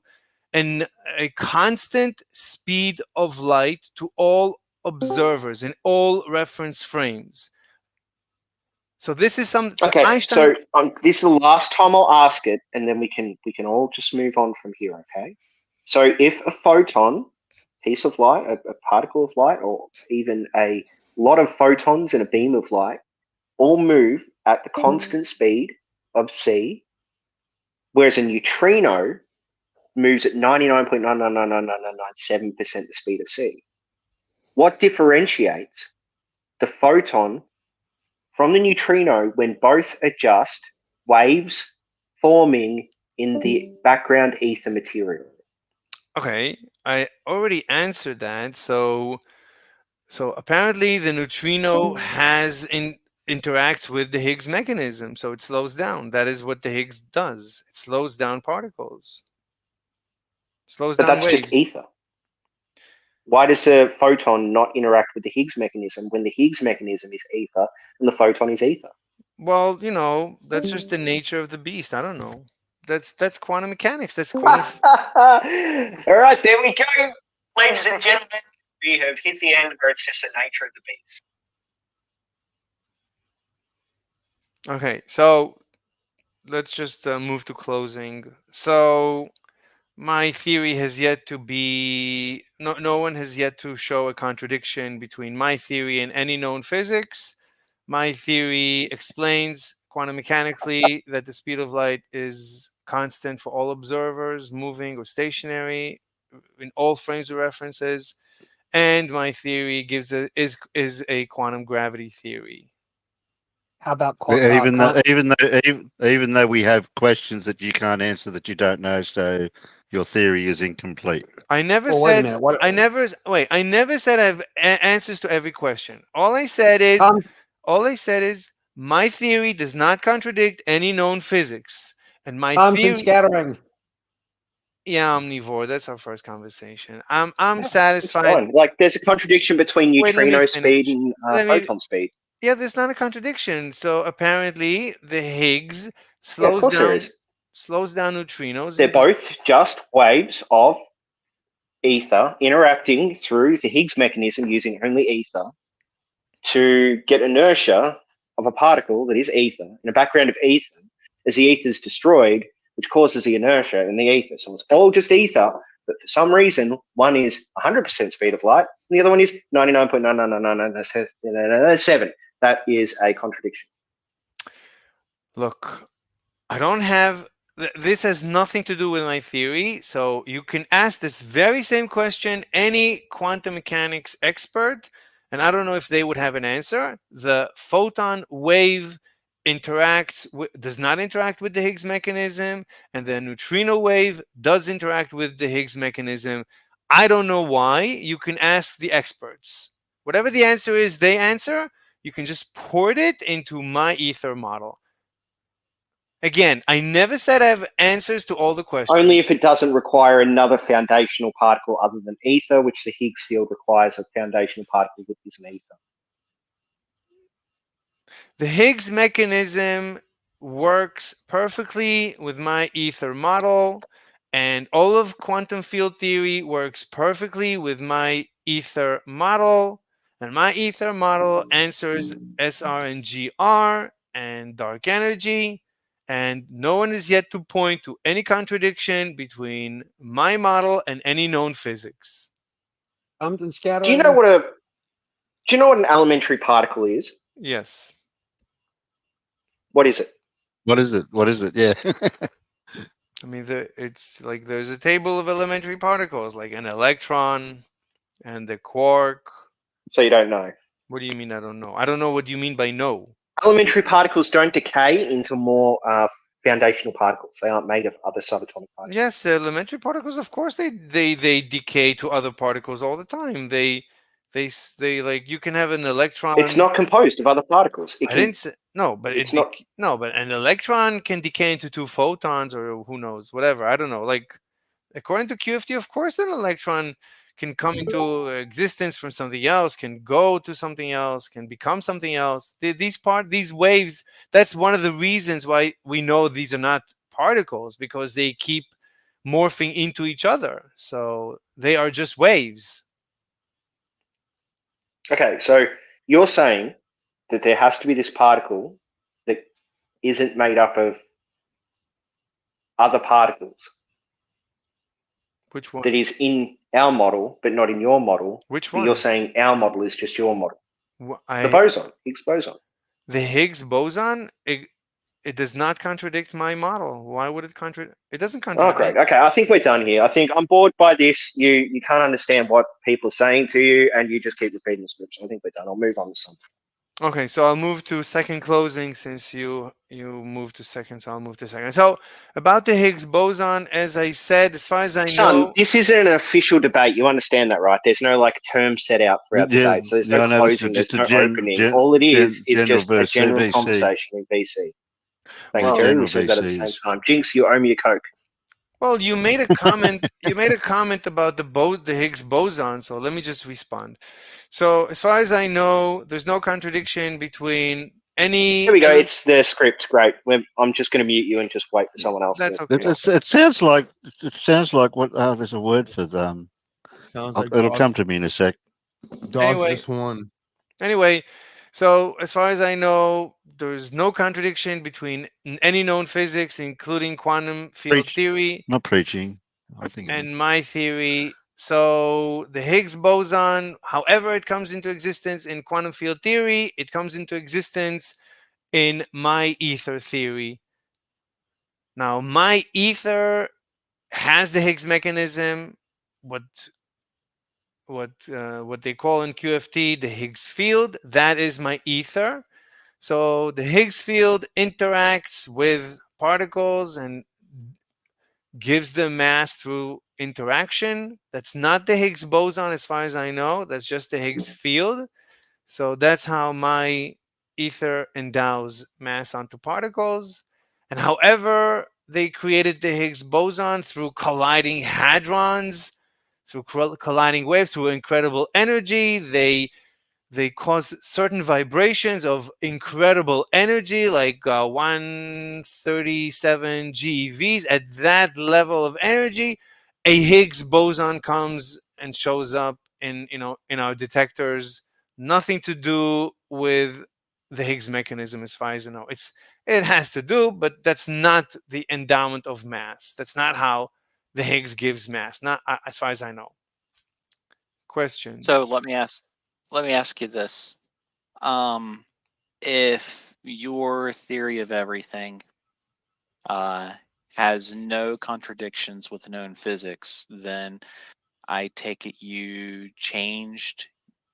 a constant speed of light to all observers in all reference frames. So this is some Okay, Einstein. so this is the last time I'll ask it, and then we can all just move on from here. Okay. So if a photon, piece of light, a particle of light, or even a lot of photons in a beam of light, all move at the constant speed of c, whereas a neutrino moves at 99.9999997% the speed of c. What differentiates the photon from the neutrino when both are just waves forming in the background ether material? Okay, I already answered that. So apparently the neutrino interacts with the Higgs mechanism, so it slows down. That is what the Higgs does. It slows down particles. Slows But down that's waves. just ether. Why does a photon not interact with the Higgs mechanism when the Higgs mechanism is ether and the photon is ether? Well, that's just the nature of the beast. I don't know. That's quantum mechanics. That's quantum. All right, there we go, ladies and gentlemen. We have hit the end where it's just the nature of the beast. Okay, so let's just move to closing. So my theory has yet to be no one has yet to show a contradiction between my theory and any known physics. My theory explains quantum mechanically that the speed of light is constant for all observers, moving or stationary, in all frames of references. And my theory is a quantum gravity theory. How about Even though we have questions that you can't answer, that you don't know, so your theory is incomplete. I never Well, wait a said. minute, what- I never said I have answers to every question. All I said is my theory does not contradict any known physics, and my Thomson theory. scattering. Yeah, omnivore. That's our first conversation. I'm It's satisfied. fine. Like, there's a contradiction between Wait, let me neutrino finish. speed and Let me- photon speed. Yeah, there's not a contradiction. So apparently, the Higgs Yeah, of slows course there down is. neutrinos. They're both just waves of ether interacting through the Higgs mechanism using only ether to get inertia of a particle that is ether in a background of ether. As the ether is destroyed, which causes the inertia in the ether. So it's all just ether, but for some reason, one is 100% speed of light, and the other one is 99.99997. That is a contradiction. Look, I don't have. This has nothing to do with my theory. So you can ask this very same question any quantum mechanics expert, and I don't know if they would have an answer. The photon wave does not interact with the Higgs mechanism, and the neutrino wave does interact with the Higgs mechanism. I don't know why. You can ask the experts. Whatever the answer is, they answer. You can just port it into my ether model. Again, I never said I have answers to all the questions. Only if it doesn't require another foundational particle other than ether, which the Higgs field requires a foundational particle that is an ether. The Higgs mechanism works perfectly with my ether model, and all of quantum field theory works perfectly with my ether model, and my ether model answers SR and GR and dark energy, and no one is yet to point to any contradiction between my model and any known physics. Thomson scattering. Do you know what an elementary particle is? Yes. What is it? What is it? What is it? Yeah. I mean, it's like there's a table of elementary particles, like an electron and the quark. So you don't know. What do you mean I don't know? I don't know what you mean by no. Elementary particles don't decay into more foundational particles. They aren't made of other subatomic particles. Yes, elementary particles, of course, they decay to other particles all the time. They like, you can have an electron. It's not composed of other particles. I didn't say no, but it's not. No, but an electron can decay into 2 photons, or who knows, whatever. I don't know. Like, according to QFT, of course, an electron can come into existence from something else, can go to something else, can become something else. These waves, that's one of the reasons why we know these are not particles, because they keep morphing into each other. So they are just waves. Okay, so you're saying that there has to be this particle isn't made up of other particles? Which one? That is in our model, but not in your model. Which but one? You're saying our model is just your model. I, The boson, Higgs boson. The Higgs boson, it does not contradict my model. Why would it contradict? It doesn't Oh, contradict. great. Okay, I think we're done here. I think I'm bored by this. You can't understand what people are saying to you, and you just keep repeating the scripts. I think we're done. I'll move on to something. Okay, so I'll move to second closing since you moved to second, so I'll move to second. So about the Higgs boson, as I said, as far as I Son, know, this isn't an official debate. You understand that, right? There's no like term set out for our debate. So there's no I know, this is closing, there's just no opening. All it is general just a versus general VC. conversation in VC. Thanks, Well, Terry. general We said that at the same VCs. time. Jinx, you owe me a Coke. well, you made a comment. You made a comment about the Higgs boson. So let me just respond. So as far as I know, there's no contradiction between any. Here we go. It's the script. Great. I'm just going to mute you and just wait for someone else. That's to okay. It sounds like what? Oh, there's a word for them. Sounds like It'll dogs, come to me in a sec. dogs Anyway. just won. Anyway, so as far as I know, there's no contradiction between any known physics, including quantum field theory, Not preaching. I think. and my theory. So the Higgs boson, however it comes into existence in quantum field theory, it comes into existence in my ether theory. Now, my ether has the Higgs mechanism, what they call in QFT the Higgs field. That is my ether. So the Higgs field interacts with particles and gives them mass through interaction. That's not the Higgs boson as far as I know. That's just the Higgs field. So that's how my ether endows mass onto particles. And however they created the Higgs boson through colliding hadrons, through colliding waves, through incredible energy, they cause certain vibrations of incredible energy, like 137 GeVs. At that level of energy, a Higgs boson comes and shows up in our detectors. Nothing to do with the Higgs mechanism, as far as I know. It has to do, but that's not the endowment of mass. That's not how the Higgs gives mass. Not as far as I know. Question. So let me ask you this. If your theory of everything has no contradictions with known physics, then I take it you changed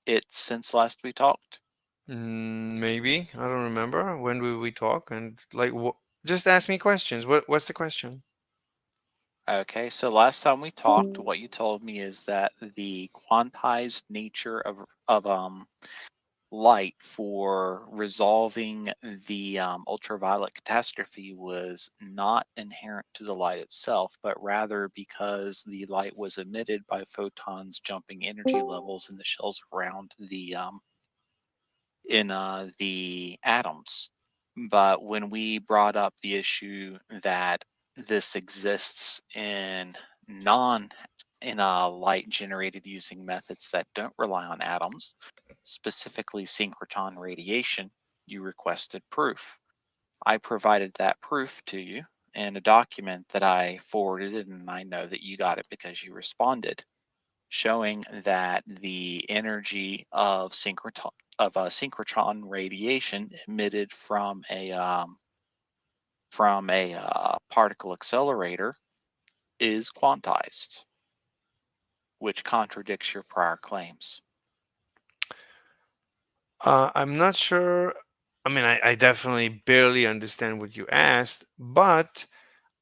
it since last we talked? Maybe. I don't remember. When did we talk? And like, just ask me questions. What's the question? Okay, so last time we talked, what you told me is that the quantized nature of light for resolving the ultraviolet catastrophe was not inherent to the light itself, but rather because the light was emitted by photons jumping energy levels in the shells around the atoms. But when we brought up the issue that this exists in light generated using methods that don't rely on atoms, specifically synchrotron radiation, you requested proof. I provided that proof to you in a document that I forwarded, and I know that you got it because you responded, showing that the energy of synchrotron radiation emitted from a particle accelerator is quantized, which contradicts your prior claims. I'm not sure. I mean, I definitely barely understand what you asked, but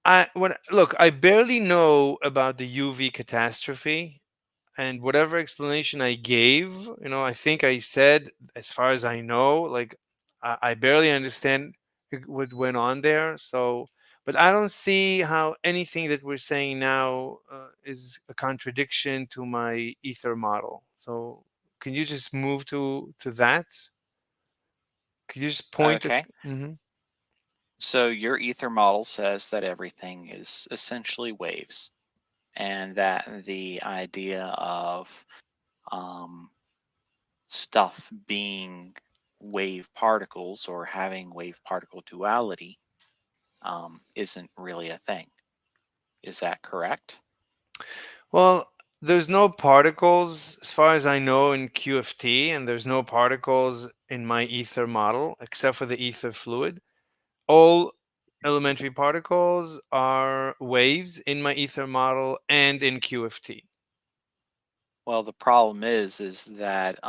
I barely know about the UV catastrophe, and whatever explanation I gave, I think I said, as far as I know, like I barely understand what went on there. So, but I don't see how anything that we're saying now is a contradiction to my ether model. So, can you just move to that? Could you just point? Okay. Mm-hmm. So your ether model says that everything is essentially waves, and that the idea of stuff being wave particles or having wave particle duality isn't really a thing. Is that correct? Well, there's no particles, as far as I know, in QFT, and there's no particles in my ether model, except for the ether fluid. All elementary particles are waves in my ether model and in QFT. Well, the problem is that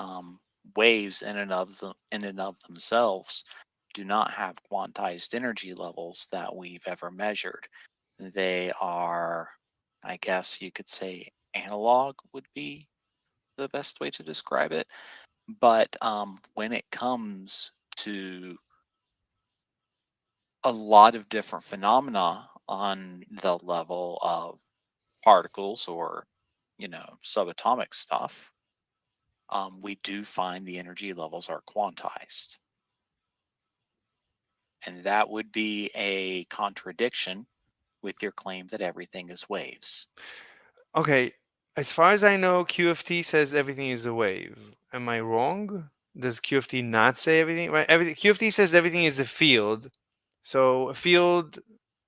waves in and of themselves do not have quantized energy levels that we've ever measured. They are, I guess you could say, analog would be the best way to describe it. But when it comes to a lot of different phenomena on the level of particles or, subatomic stuff, we do find the energy levels are quantized. And that would be a contradiction with your claim that everything is waves. Okay, as far as I know, QFT says everything is a wave. Am I wrong? Does QFT not say everything? Right? QFT says everything is a field. So a field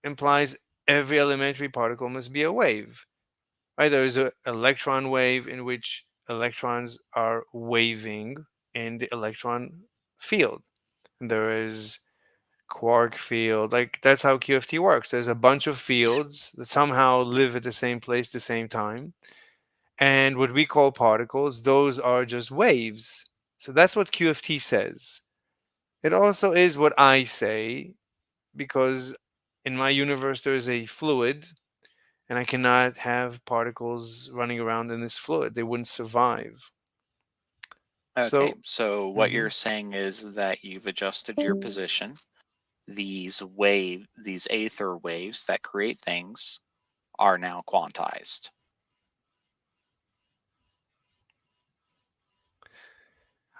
implies every elementary particle must be a wave. Right? There is an electron wave in which electrons are waving in the electron field. And there is quark field. Like, that's how QFT works. There's a bunch of fields that somehow live at the same place at the same time. And what we call particles, those are just waves. So that's what QFT says. It also is what I say, because in my universe there is a fluid, and I cannot have particles running around in this fluid. They wouldn't survive. Okay, so what you're saying is that you've adjusted your position. These aether waves that create things are now quantized.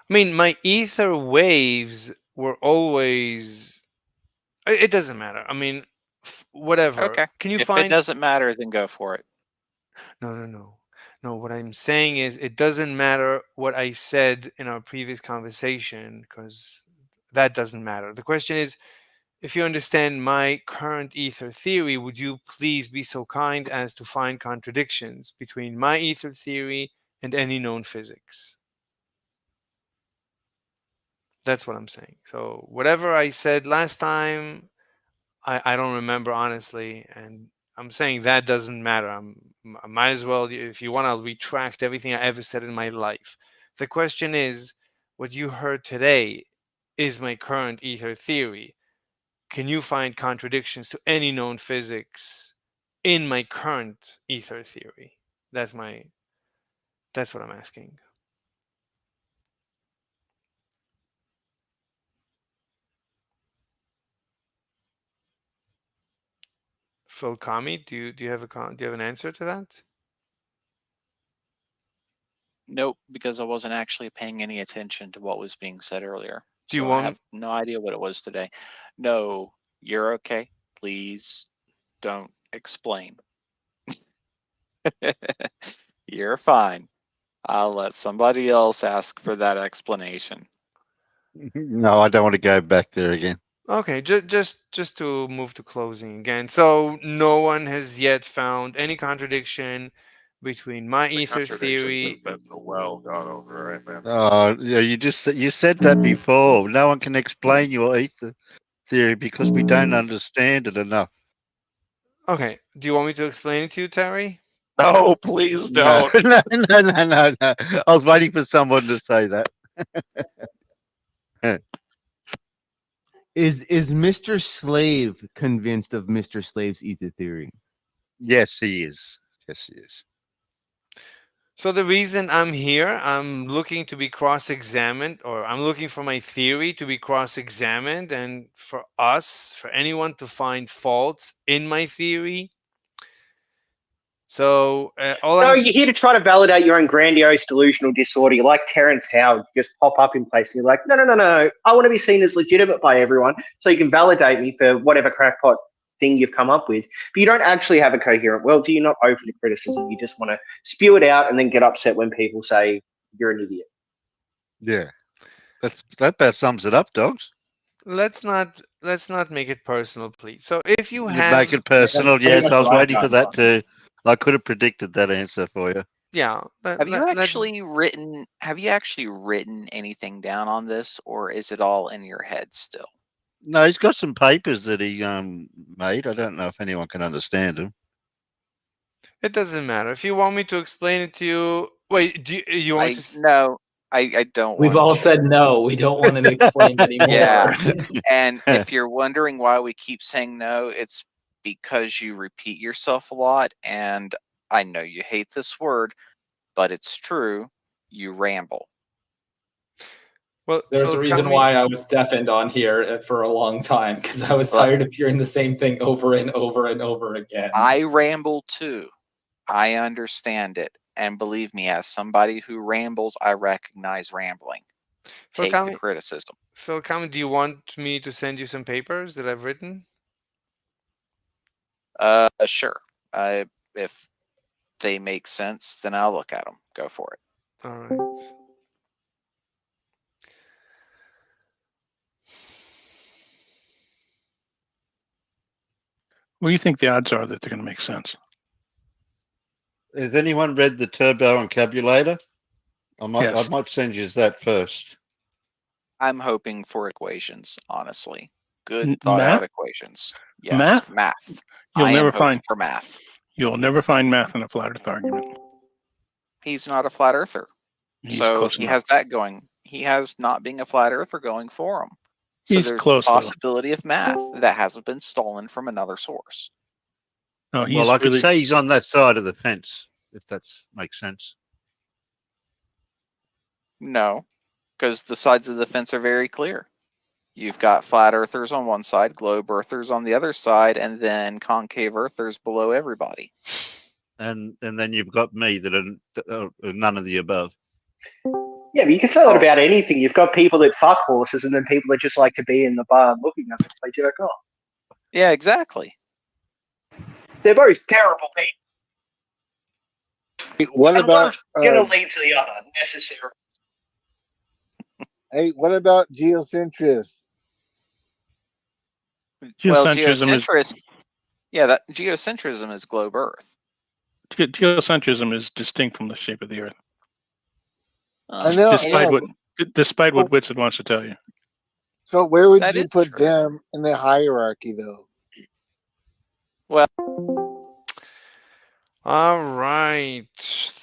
I mean, my ether waves were always... It doesn't matter. I mean, whatever. Okay. Can you if find... it doesn't matter, then go for it. No. What I'm saying is, it doesn't matter what I said in our previous conversation, because that doesn't matter. The question is, if you understand my current ether theory, would you please be so kind as to find contradictions between my ether theory and any known physics? That's what I'm saying. So whatever I said last time, I don't remember, honestly, and I'm saying that doesn't matter. I might as well, if you want, I'll retract everything I ever said in my life. The question is, what you heard today is my current ether theory. Can you find contradictions to any known physics in my current ether theory? That's what I'm asking. Phil Kami, do you have an answer to that? Nope, because I wasn't actually paying any attention to what was being said earlier. Do you So want... I have no idea what it was today. No, you're okay. Please don't explain. You're fine. I'll let somebody else ask for that explanation. No, I don't want to go back there again. Okay, just to move to closing again. So no one has yet found any contradiction between my ether theory. Well gone over, right, man? Oh, yeah, you said that before. No one can explain your ether theory because we don't understand it enough. Okay, do you want me to explain it to you, Terry? No, please don't. No. I was waiting for someone to say that. Is Mr. Slave convinced of Mr. Slave's ether theory? Yes, he is. Yes, he is. So the reason I'm here, I'm looking to be cross-examined, or I'm looking for my theory to be cross-examined, and for anyone to find faults in my theory. So you're here to try to validate your own grandiose delusional disorder. You're like Terrence Howard. You just pop up in place and you're like, no. I want to be seen as legitimate by everyone so you can validate me for whatever crackpot thing you've come up with. But you don't actually have a coherent worldview. You're not open to criticism. You just want to spew it out and then get upset when people say you're an idiot. Yeah. That about sums it up, dogs. Let's not make it personal, please. So if you You have make it personal, yes. I was waiting for that too. I could have predicted that answer for you. Yeah. Have you actually written anything down on this, or is it all in your head still? No, he's got some papers that he made. I don't know if anyone can understand them. It doesn't matter. If you want me to explain it to you, wait. Do you want to? No, I don't. We've all said no. We don't want to explain anymore. Yeah, and if you're wondering why we keep saying no, it's because you repeat yourself a lot, and I know you hate this word, but it's true. You ramble. Well, there's a reason why I was deafened on here for a long time, because I was tired of hearing the same thing over and over and over again. I ramble too. I understand it. And believe me, as somebody who rambles, I recognize rambling. Take the criticism. Phil, do you want me to send you some papers that I've written? Sure. If they make sense, then I'll look at them. Go for it. All right. What do you think the odds are that they're going to make sense? Has anyone read the Turbo Encabulator? I Yes. might send you that first. I'm hoping for equations, honestly. Good thought out Math? equations. Yes, math. You'll I am never hoping find for math. You'll never find math in a flat Earth argument. He's not a flat earther. He's So close he enough. has that going. He has not being a flat earther going for him. So He's there's close, a though. possibility of math that hasn't been stolen from another source. No, Well, I could say he's on that side of the fence, if that makes sense. No, because the sides of the fence are very clear. You've got flat earthers on one side, globe earthers on the other side, and then concave earthers below everybody. And then you've got me that are none of the above. Yeah, but you can say that about anything. You've got people that fuck horses, and then people that just like to be in the bar looking at them play jerk off. Yeah, exactly. They're both terrible people. What and about one's going to lead to the other necessarily? Hey, what about geocentrists? Well, Geocentrism that geocentrism is globe Earth. Geocentrism is distinct from the shape of the Earth. I know, despite what Whitson wants to tell you. So where would That you is put true. them in the hierarchy, though? Well, all right.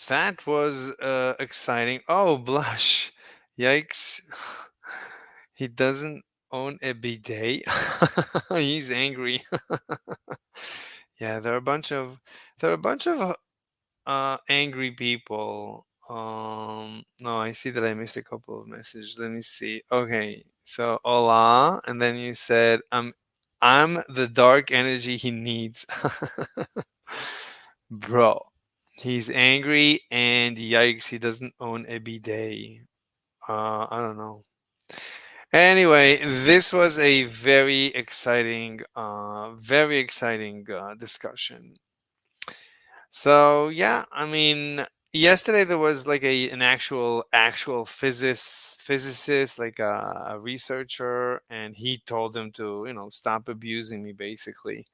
That was exciting. Oh, blush. Yikes. He doesn't own a bidet. He's angry. Yeah, there are a bunch of angry people. No, I see that I missed a couple of messages. Let me see. Okay, so hola, and then you said I'm the dark energy he needs. Bro, he's angry, and yikes, he doesn't own a bidet. I don't know. Anyway, this was a very exciting discussion. So yeah, I mean, yesterday there was like an actual physicist, like a researcher, and he told them to stop abusing me, basically.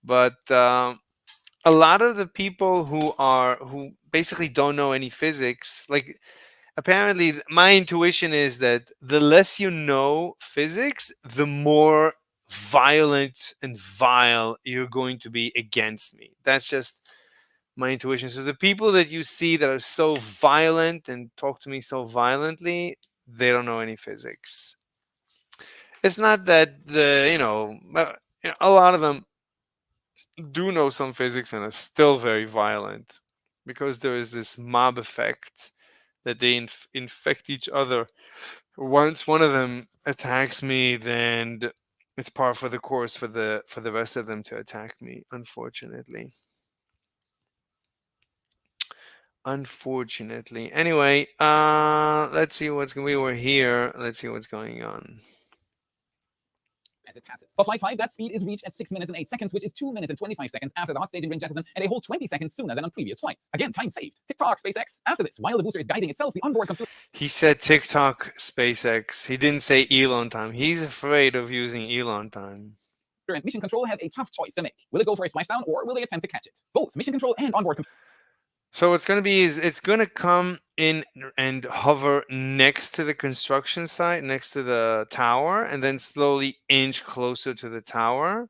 But a lot of the people who basically don't know any physics, like, apparently my intuition is that the less you know physics, the more violent and vile you're going to be against me. That's just my intuition. So the people that you see that are so violent and talk to me so violently, they don't know any physics. It's not that a lot of them do know some physics and are still very violent, because there is this mob effect that they infect each other. Once one of them attacks me, then it's par for the course for the rest of them to attack me, unfortunately. Anyway, let's see we were here. Let's see what's going on. it passes. For Flight 5, that speed is reached at 6 minutes and 8 seconds, which is 2 minutes and 25 seconds after the hot staging ring jettison, and a whole 20 seconds sooner than on previous flights. Again, time saved. TikTok, SpaceX. After this, while the booster is guiding itself, the onboard computer... He said TikTok, SpaceX. He didn't say Elon time. He's afraid of using Elon time. And Mission Control have a tough choice to make. Will it go for a splashdown, or will they attempt to catch it? Both Mission Control and onboard... So what's going to be is it's going to come in and hover next to the construction site, next to the tower, and then slowly inch closer to the tower.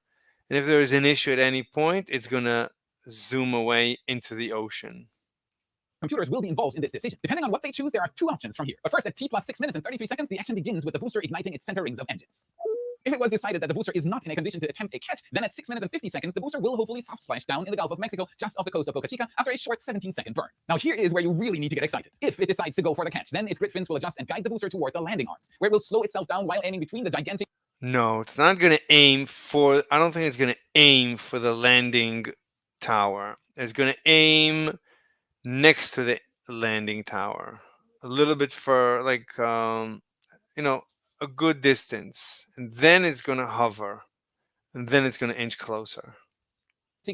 And if there is an issue at any point, it's going to zoom away into the ocean. Computers will be involved in this decision. Depending on what they choose, there are two options from here. But first, at T plus 6 minutes and 33 seconds, the action begins with the booster igniting its center rings of engines. If it was decided that the booster is not in a condition to attempt a catch, then at 6 minutes and 50 seconds, the booster will hopefully soft splash down in the Gulf of Mexico, just off the coast of Boca Chica, after a short 17-second burn. Now here is where you really need to get excited. If it decides to go for the catch, then its grit fins will adjust and guide the booster toward the landing arms, where it will slow itself down while aiming between the gigantic... No, it's not going to aim for... I don't think it's going to aim for the landing tower. It's going to aim next to the landing tower. A little bit for, like, you know, a good distance, and then it's going to hover, and then it's going to inch closer.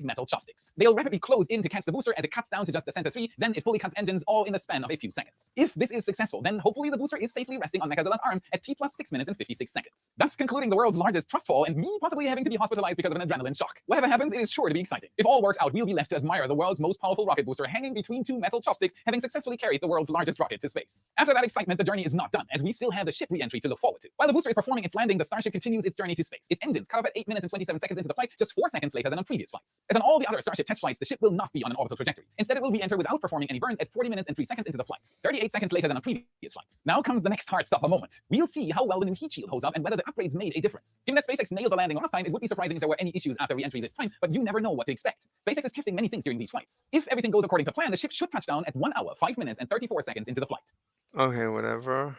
Metal chopsticks. They'll rapidly close in to catch the booster as it cuts down to just the center 3, then it fully cuts engines all in the span of a few seconds. If this is successful, then hopefully the booster is safely resting on Mechazilla's arms at T plus 6 minutes and 56 seconds. Thus concluding the world's largest trust fall and me possibly having to be hospitalized because of an adrenaline shock. Whatever happens, it is sure to be exciting. If all works out, we'll be left to admire the world's most powerful rocket booster hanging between two metal chopsticks, having successfully carried the world's largest rocket to space. After that excitement, the journey is not done, as we still have the ship re-entry to look forward to. While the booster is performing its landing, the Starship continues its journey to space. Its engines cut off at 8 minutes and 27 seconds into the flight, just 4 seconds later than on previous flights. As on all the other Starship test flights, the ship will not be on an orbital trajectory. Instead, it will re-enter without performing any burns at 40 minutes and 3 seconds into the flight, 38 seconds later than on previous flights. Now comes the next hard stopper moment. We'll see how well the new heat shield holds up and whether the upgrades made a difference. Given that SpaceX nailed the landing last time, it would be surprising if there were any issues after re-entry this time, but you never know what to expect. SpaceX is testing many things during these flights. If everything goes according to plan, the ship should touch down at 1 hour, 5 minutes, and 34 seconds into the flight. Okay, whatever.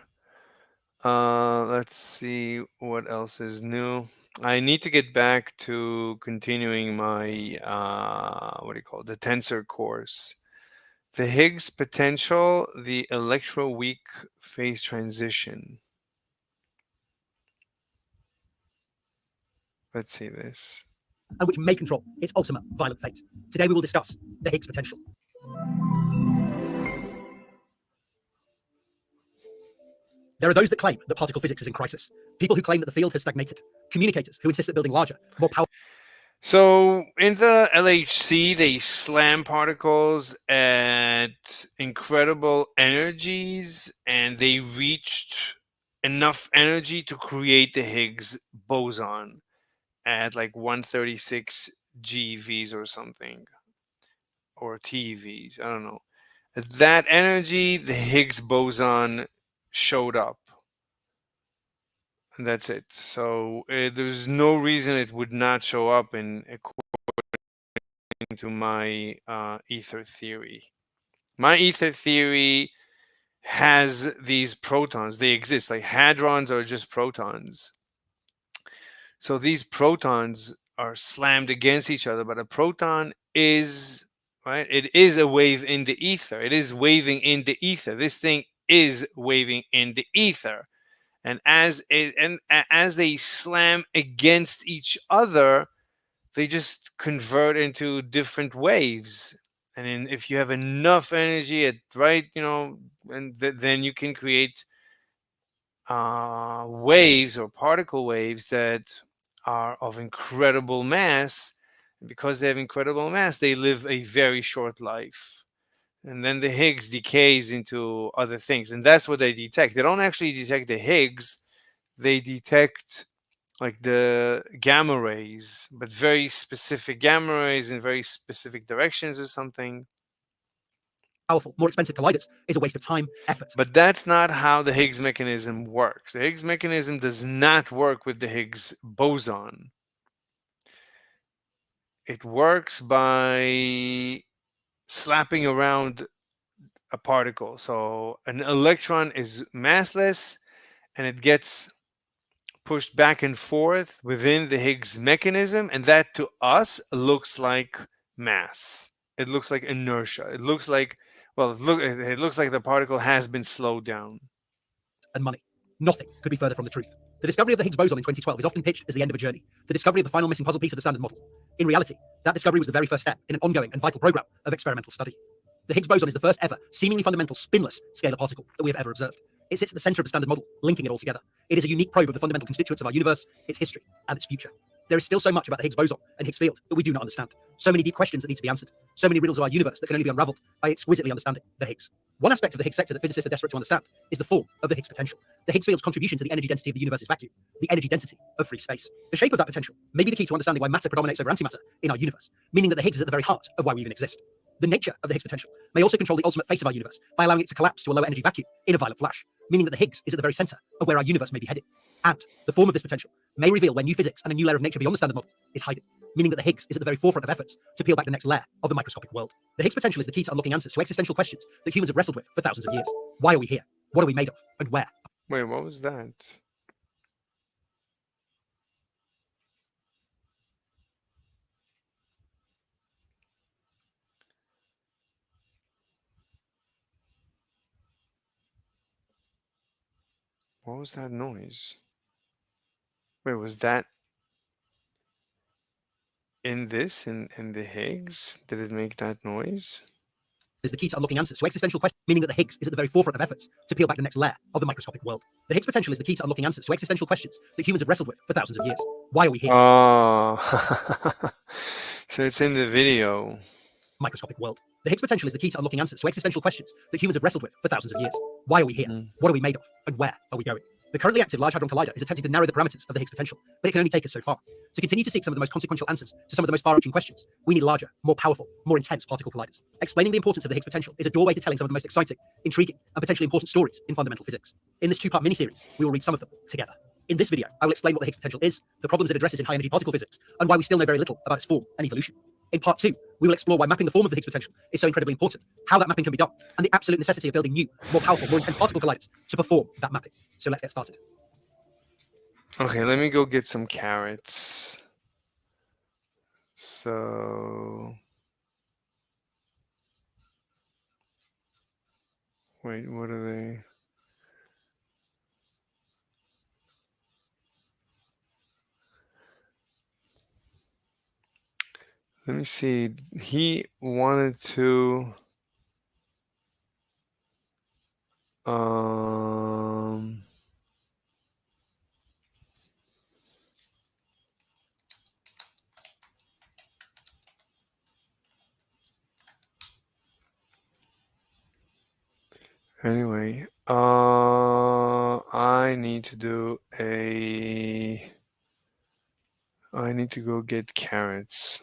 Let's see what else is new. I need to get back to continuing my the tensor course. The Higgs potential, the electroweak phase transition. Let's see this. And which may control its ultimate violent fate. Today we will discuss the Higgs potential. There are those that claim that particle physics is in crisis, people who claim that the field has stagnated, communicators who insist that building larger, more powerful... So in the LHC, they slam particles at incredible energies, and they reached enough energy to create the Higgs boson at like 136 GeVs or something, or TeVs, I don't know. At that energy, the Higgs boson showed up, and that's it. So there's no reason it would not show up in according to my ether theory. My ether theory has these protons. They exist. Like hadrons are just protons. So these protons are slammed against each other, but a proton is, right? It is a wave in the ether. It is waving in the ether. This thing is waving in the ether, and as they slam against each other, they just convert into different waves. And if you have enough energy at then you can create waves or particle waves that are of incredible mass. And because they have incredible mass, they live a very short life. And then the Higgs decays into other things. And that's what they detect. They don't actually detect the Higgs. They detect like the gamma rays, but very specific gamma rays in very specific directions or something. Powerful, more expensive colliders is a waste of time, effort. But that's not how the Higgs mechanism works. The Higgs mechanism does not work with the Higgs boson. It works by slapping around a particle. So an electron is massless, and it gets pushed back and forth within the Higgs mechanism, and that to us looks like mass. It looks like inertia. It looks like, well, it looks like the particle has been slowed down. And money. Nothing could be further from the truth. The discovery of the Higgs boson in 2012 is often pitched as the end of a journey, the discovery of the final missing puzzle piece of the Standard Model. In reality, that discovery was the very first step in an ongoing and vital program of experimental study. The Higgs boson is the first ever seemingly fundamental spinless scalar particle that we have ever observed. It sits at the center of the Standard Model, linking it all together. It is a unique probe of the fundamental constituents of our universe, its history, and its future. There is still so much about the Higgs boson and Higgs field that we do not understand. So many deep questions that need to be answered. So many riddles of our universe that can only be unraveled by exquisitely understanding the Higgs. One aspect of the Higgs sector that physicists are desperate to understand is the form of the Higgs potential. The Higgs field's contribution to the energy density of the universe's vacuum, the energy density of free space. The shape of that potential may be the key to understanding why matter predominates over antimatter in our universe, meaning that the Higgs is at the very heart of why we even exist. The nature of the Higgs potential may also control the ultimate fate of our universe by allowing it to collapse to a lower energy vacuum in a violent flash, meaning that the Higgs is at the very center of where our universe may be headed. And the form of this potential may reveal where new physics and a new layer of nature beyond the Standard Model is hiding, meaning that the Higgs is at the very forefront of efforts to peel back the next layer of the microscopic world. The Higgs potential is the key to unlocking answers to existential questions that humans have wrestled with for thousands of years. Why are we here? What are we made of? And where? Wait, what was that? What was that noise? Wait, was that in this, in the Higgs? Did it make that noise? Is the key to unlocking answers to existential questions, meaning that the Higgs is at the very forefront of efforts to peel back the next layer of the microscopic world. The Higgs potential is the key to unlocking answers to existential questions that humans have wrestled with for thousands of years. Why are we here? Oh, so it's in the video. Microscopic world. The Higgs potential is the key to unlocking answers to existential questions that humans have wrestled with for thousands of years. Why are we here? What are we made of? And where are we going? The currently active Large Hadron Collider is attempting to narrow the parameters of the Higgs potential, but it can only take us so far. To continue to seek some of the most consequential answers to some of the most far-reaching questions, we need larger, more powerful, more intense particle colliders. Explaining the importance of the Higgs potential is a doorway to telling some of the most exciting, intriguing, and potentially important stories in fundamental physics. In this two-part mini-series, we will read some of them together. In this video, I will explain what the Higgs potential is, the problems it addresses in high-energy particle physics, and why we still know very little about its form and evolution. In part 2, we will explore why mapping the form of the Higgs potential is so incredibly important, how that mapping can be done, and the absolute necessity of building new, more powerful, more intense particle colliders to perform that mapping. So let's get started. Okay, let me go get some carrots. So, wait, what are they? Let me see. He wanted to anyway, I need to go get carrots.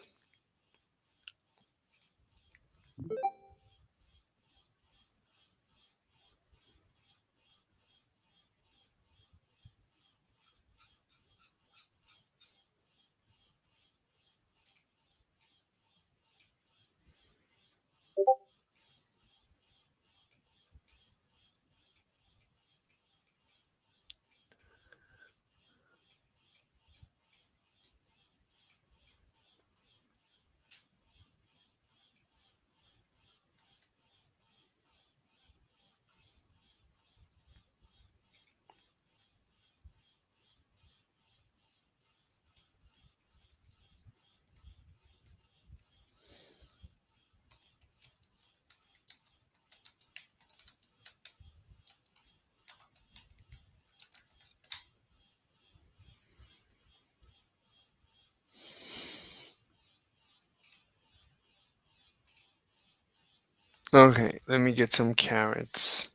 Okay, let me get some carrots.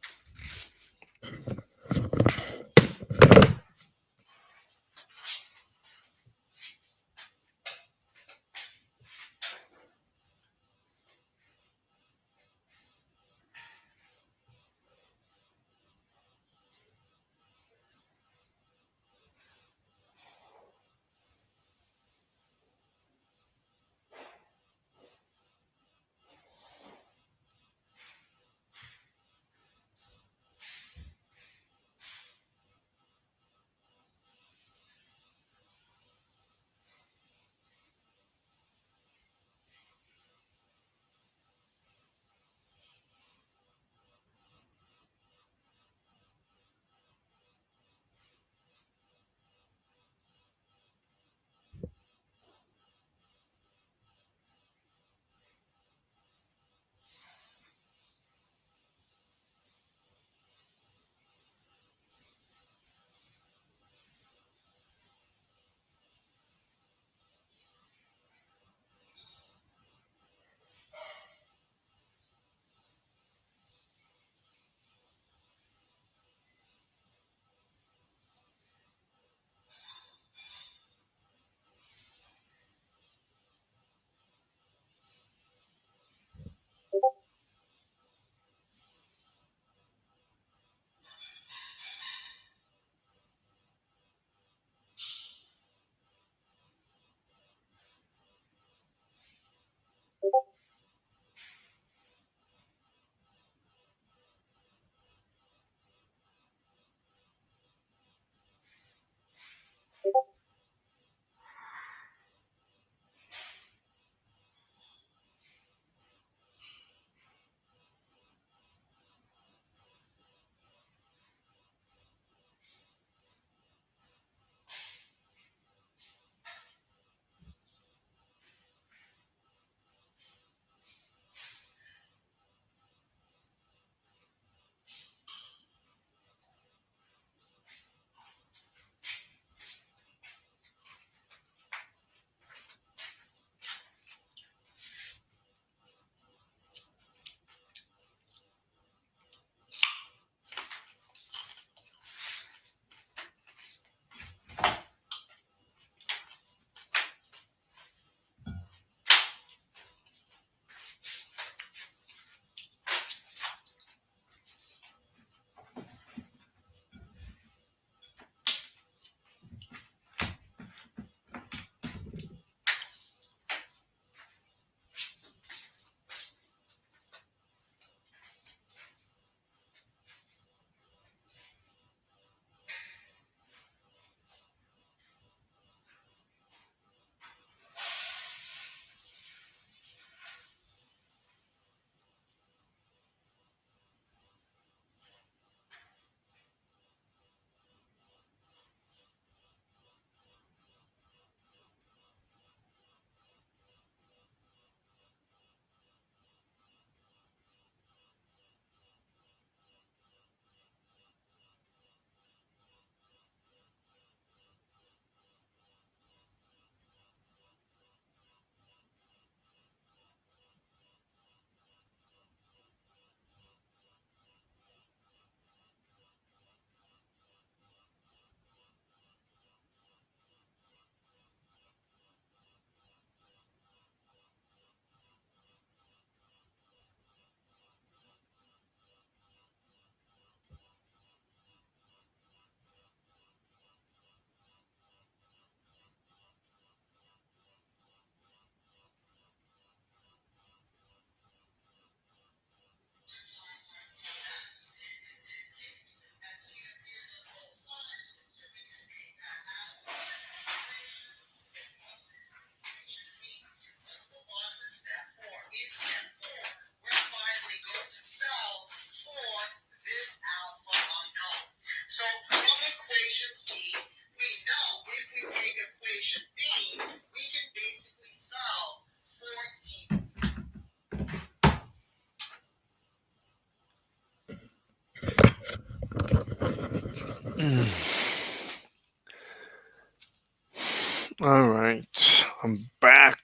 All right, I'm back.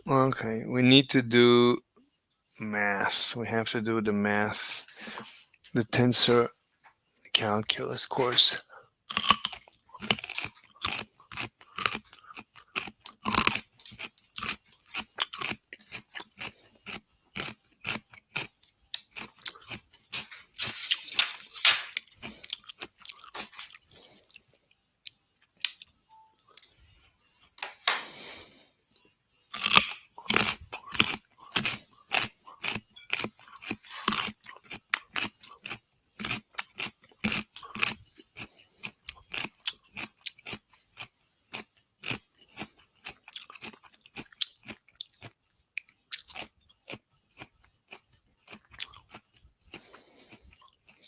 Okay, we need to do math. We have to do the math, the tensor calculus course.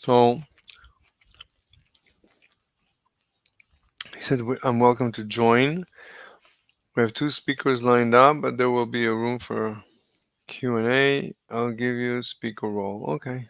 So he said, I'm welcome to join. We have 2 speakers lined up, but there will be a room for Q&A. I'll give you speaker role. Okay.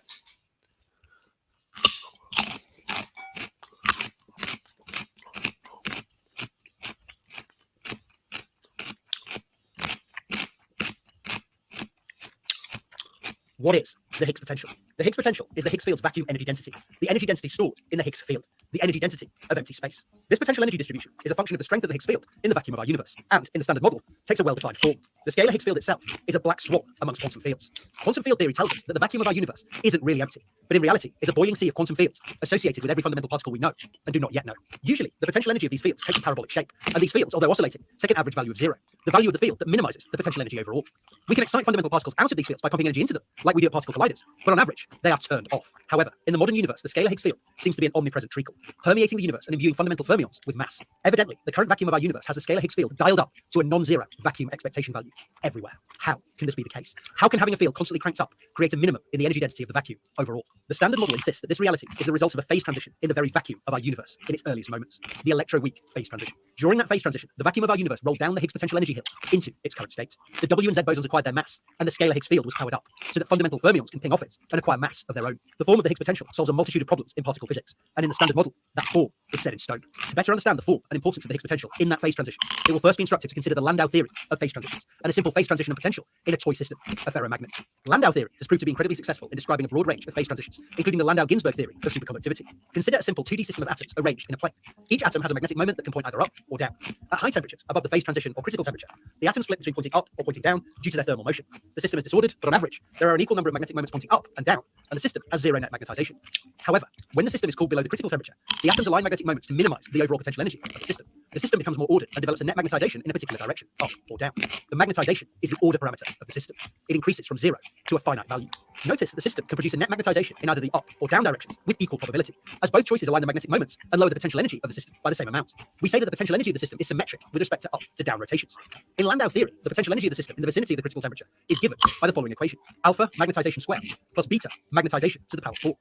What is the Higgs potential? The Higgs potential is the Higgs field's vacuum energy density, the energy density stored in the Higgs field, the energy density of empty space. This potential energy distribution is a function of the strength of the Higgs field in the vacuum of our universe, and in the standard model, takes a well-defined form. The scalar Higgs field itself is a black swan amongst quantum fields. Quantum field theory tells us that the vacuum of our universe isn't really empty, but in reality is a boiling sea of quantum fields associated with every fundamental particle we know and do not yet know. Usually, the potential energy of these fields takes a parabolic shape, and these fields, although oscillating, take an average value of 0, the value of the field that minimizes the potential energy overall. We can excite fundamental particles out of these fields by pumping energy into them, like we do at particle colliders, but on average, they are turned off. However, in the modern universe, the scalar Higgs field seems to be an omnipresent treacle, permeating the universe and imbuing fundamental fermions with mass. Evidently, the current vacuum of our universe has the scalar Higgs field dialed up to a non-zero vacuum expectation value everywhere. How can this be the case? How can having a field constantly cranked up create a minimum in the energy density of the vacuum overall? The standard model insists that this reality is the result of a phase transition in the very vacuum of our universe in its earliest moments, the electroweak phase transition. During that phase transition, the vacuum of our universe rolled down the Higgs potential energy hill into its current state. The W and Z bosons acquired their mass, and the scalar Higgs field was powered up, so that fundamental fermions can ping off it and acquire mass of their own. The form of the Higgs potential solves a multitude of problems in particle physics, and in the standard model, that form is set in stone. To better understand the form and importance of the Higgs potential in that phase transition, it will first be instructive to consider the Landau theory of phase transitions, and a simple phase transition of potential in a toy system of ferromagnets. Landau theory has proved to be incredibly successful in describing a broad range of phase transitions, including the Landau-Ginzburg theory of superconductivity. Consider a simple 2D system of atoms arranged in a plane. Each atom has a magnetic moment that can point either up or down. At high temperatures, above the phase transition or critical temperature, the atoms flip between pointing up or pointing down due to their thermal motion. The system is disordered, but on average, there are an equal number of magnetic moments pointing up and down, and the system has zero net magnetization. However, when the system is cooled below the critical temperature, the atoms align magnetic moments to minimize the overall potential energy of the system. The system becomes more ordered and develops a net magnetization in a particular direction, up or down. The magnetization is the order parameter of the system. It increases from 0 to a finite value. Notice that the system can produce a net magnetization in either the up or down directions with equal probability, as both choices align the magnetic moments and lower the potential energy of the system by the same amount. We say that the potential energy of the system is symmetric with respect to up to down rotations. In Landau theory, the potential energy of the system in the vicinity of the critical temperature is given by the following equation: alpha magnetization squared plus beta magnetization to the power 4.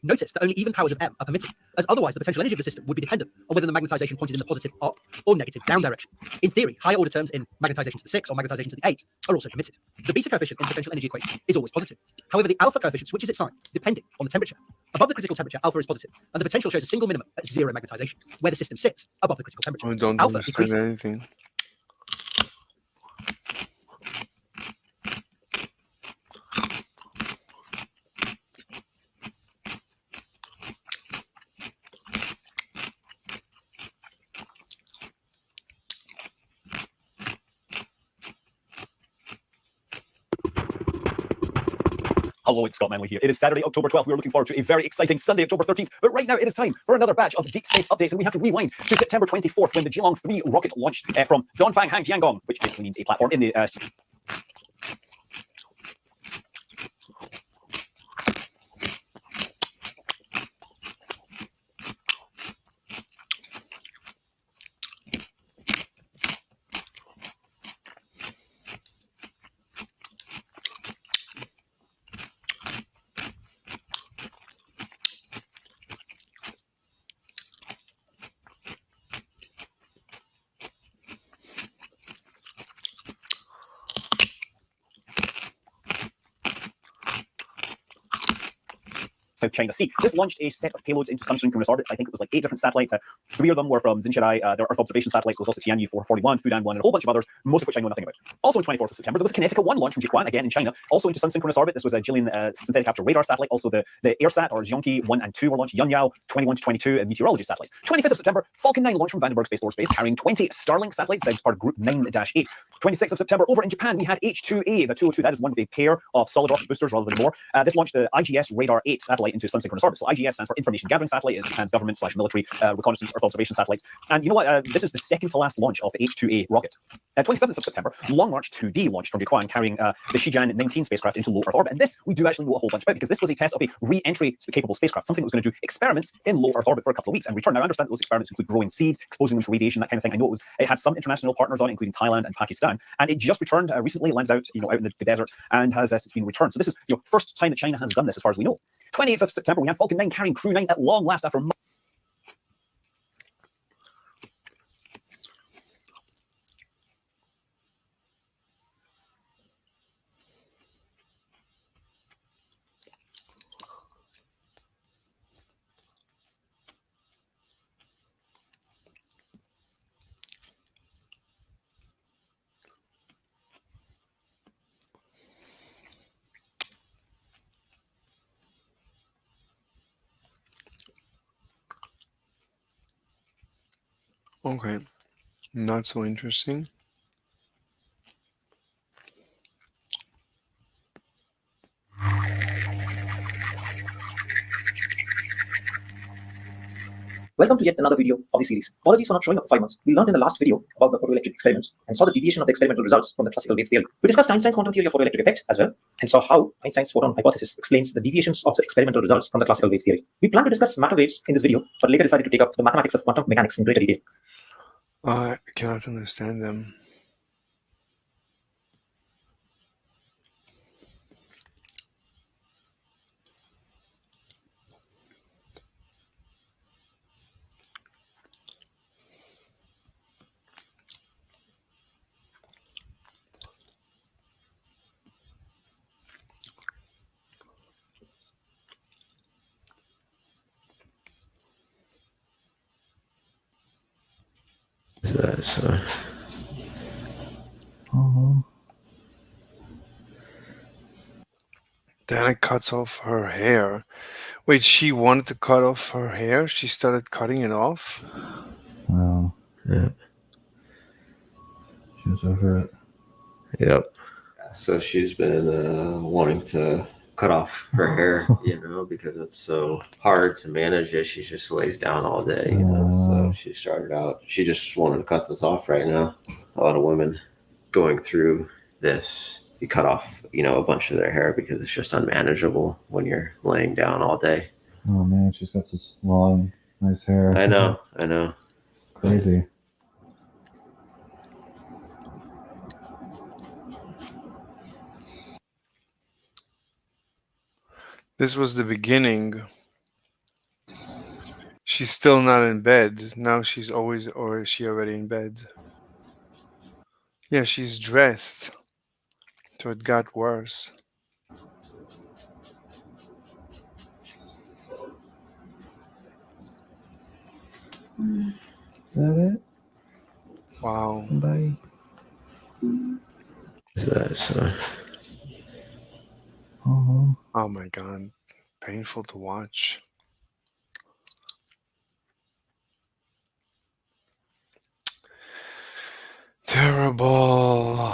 Notice that only even powers of m are permitted, as otherwise the potential energy of the system would be dependent on whether the magnetization pointed in the positive up or negative down direction. In theory, higher order terms in magnetization to the 6 or magnetization to the 8 are also permitted. The beta coefficient in the potential energy equation is always positive. However, the alpha coefficient switches its sign depending on the temperature. Above the critical temperature, alpha is positive, and the potential shows a single minimum at 0 magnetization, where the system sits above the critical temperature. I don't Alpha understand decreases. anything. Hello, it's Scott Manley here. It is Saturday, October 12th. We are looking forward to a very exciting Sunday, October 13th. But right now, it is time for another batch of deep space updates, and we have to rewind to September 24th when the Geelong 3 rocket launched from Dongfang Hang Tiangong, which basically means a platform in the South China Sea. This launched a set of payloads into some synchronous orbits. I think it was like 8 different satellites. 3 of them were from Xinjiang, their Earth observation satellites. There was also Tianyu 441, Fudan 1, and a whole bunch of others, most of which I know nothing about. Also on 24th of September, there was Kinetica 1 launch from Jiuquan, again in China, also into sun synchronous orbit. This was a Jilin synthetic capture radar satellite. Also the AirSat, or Zhongqi 1 and 2 were launched. Yunyao 21 to 22, and meteorology satellites. 25th of September, Falcon 9 launched from Vandenberg Space Force Base, carrying 20 Starlink satellites as part of Group 9-8. 26th of September, over in Japan, we had H2A, the 202. That is one with a pair of solid rocket boosters rather than more. This launched the IGS Radar 8 satellite into sun synchronous orbit. So IGS stands for Information Gathering Satellite. It's Japan's government/military reconnaissance Earth observation satellites. And you know what? This is the second to last launch of the H2A rocket. 27th of September, Long March 2D launched from Jiuquan, carrying the Shijian 19 spacecraft into low Earth orbit. And this we do actually know a whole bunch about, because this was a test of a re-entry capable spacecraft, something that was going to do experiments in low Earth orbit for a couple of weeks and return. Now, I understand that those experiments include growing seeds, exposing them to radiation, that kind of thing. I know it had some international partners on it, including Thailand and Pakistan, and it just returned recently, landed out out in the desert, and has it's been returned. So this is first time that China has done this, as far as we know. 28th of September, we had Falcon 9 carrying Crew 9 at long last after months. Okay, not so interesting. Welcome to yet another video of the series. Apologies for not showing up for 5 months. We learned in the last video about the photoelectric experiments and saw the deviation of the experimental results from the classical wave theory. We discussed Einstein's quantum theory of photoelectric effect as well, and saw how Einstein's photon hypothesis explains the deviations of the experimental results from the classical wave theory. We plan to discuss matter waves in this video, but later decided to take up the mathematics of quantum mechanics in greater detail. I cannot understand them. So. Then it cuts off her hair. Wait, she wanted to cut off her hair? She started cutting it off? Oh, yeah. She was over it. Yep. So she's been wanting to cut off her hair, because it's so hard to manage it. She just lays down all day, So she started out, she just wanted to cut this off right now. A lot of women going through this, you cut off, a bunch of their hair because it's just unmanageable when you're laying down all day. Oh man, she's got such long, nice hair. I know. Crazy. This was the beginning. She's still not in bed. Now she's always, or is she already in bed? Yeah, she's dressed. So it got worse. Is that it? Wow. Bye. So. Oh my God. Painful to watch. Terrible.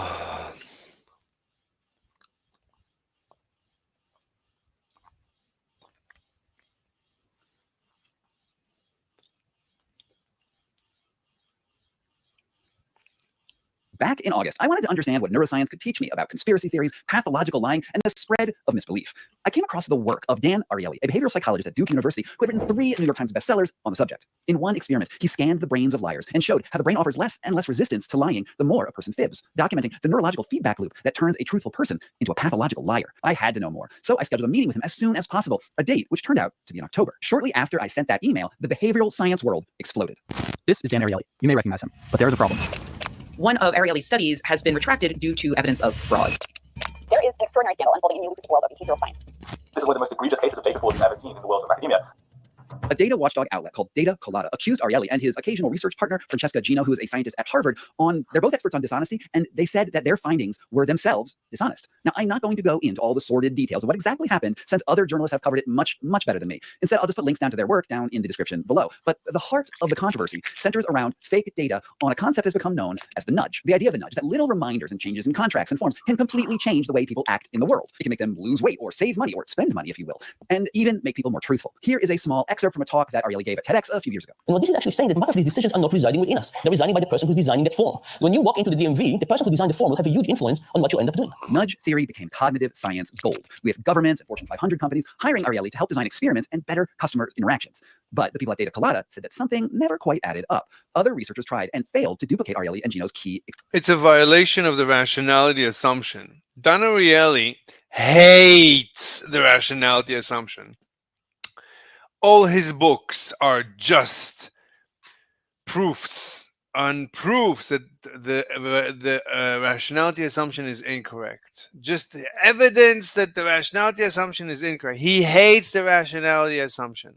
Back in August, I wanted to understand what neuroscience could teach me about conspiracy theories, pathological lying, and the spread of misbelief. I came across the work of Dan Ariely, a behavioral psychologist at Duke University who had written 3 New York Times bestsellers on the subject. In one experiment, he scanned the brains of liars and showed how the brain offers less and less resistance to lying the more a person fibs, documenting the neurological feedback loop that turns a truthful person into a pathological liar. I had to know more, so I scheduled a meeting with him as soon as possible, a date which turned out to be in October. Shortly after I sent that email, the behavioral science world exploded. This is Dan Ariely. You may recognize him, but there is a problem. One of Ariely's studies has been retracted due to evidence of fraud. There is an extraordinary scandal unfolding in the behavioral science. This is one of the most egregious cases of data fraud you've ever seen in the world of academia. A data watchdog outlet called Data Colada accused Ariely and his occasional research partner, Francesca Gino, who is a scientist at Harvard, they're both experts on dishonesty, and they said that their findings were themselves dishonest. Now, I'm not going to go into all the sordid details of what exactly happened, since other journalists have covered it much, much better than me. Instead, I'll just put links down to their work down in the description below. But the heart of the controversy centers around fake data on a concept that's become known as the nudge. The idea of the nudge, that little reminders and changes in contracts and forms can completely change the way people act in the world. It can make them lose weight or save money or spend money, if you will, and even make people more truthful. Here is a small excerpt from a talk that Ariely gave at TEDx a few years ago. And what this is actually saying that much of these decisions are not residing within us. They're residing by the person who's designing that form. When you walk into the DMV, the person who designed the form will have a huge influence on what you end up doing. Nudge theory became cognitive science gold, with governments and Fortune 500 companies hiring Ariely to help design experiments and better customer interactions. But the people at Data Colada said that something never quite added up. Other researchers tried and failed to duplicate Ariely and Gino's key. It's a violation of the rationality assumption. Don Ariely hates the rationality assumption. All his books are just proofs on proofs that the rationality assumption is incorrect. Just the evidence that the rationality assumption is incorrect. He hates the rationality assumption.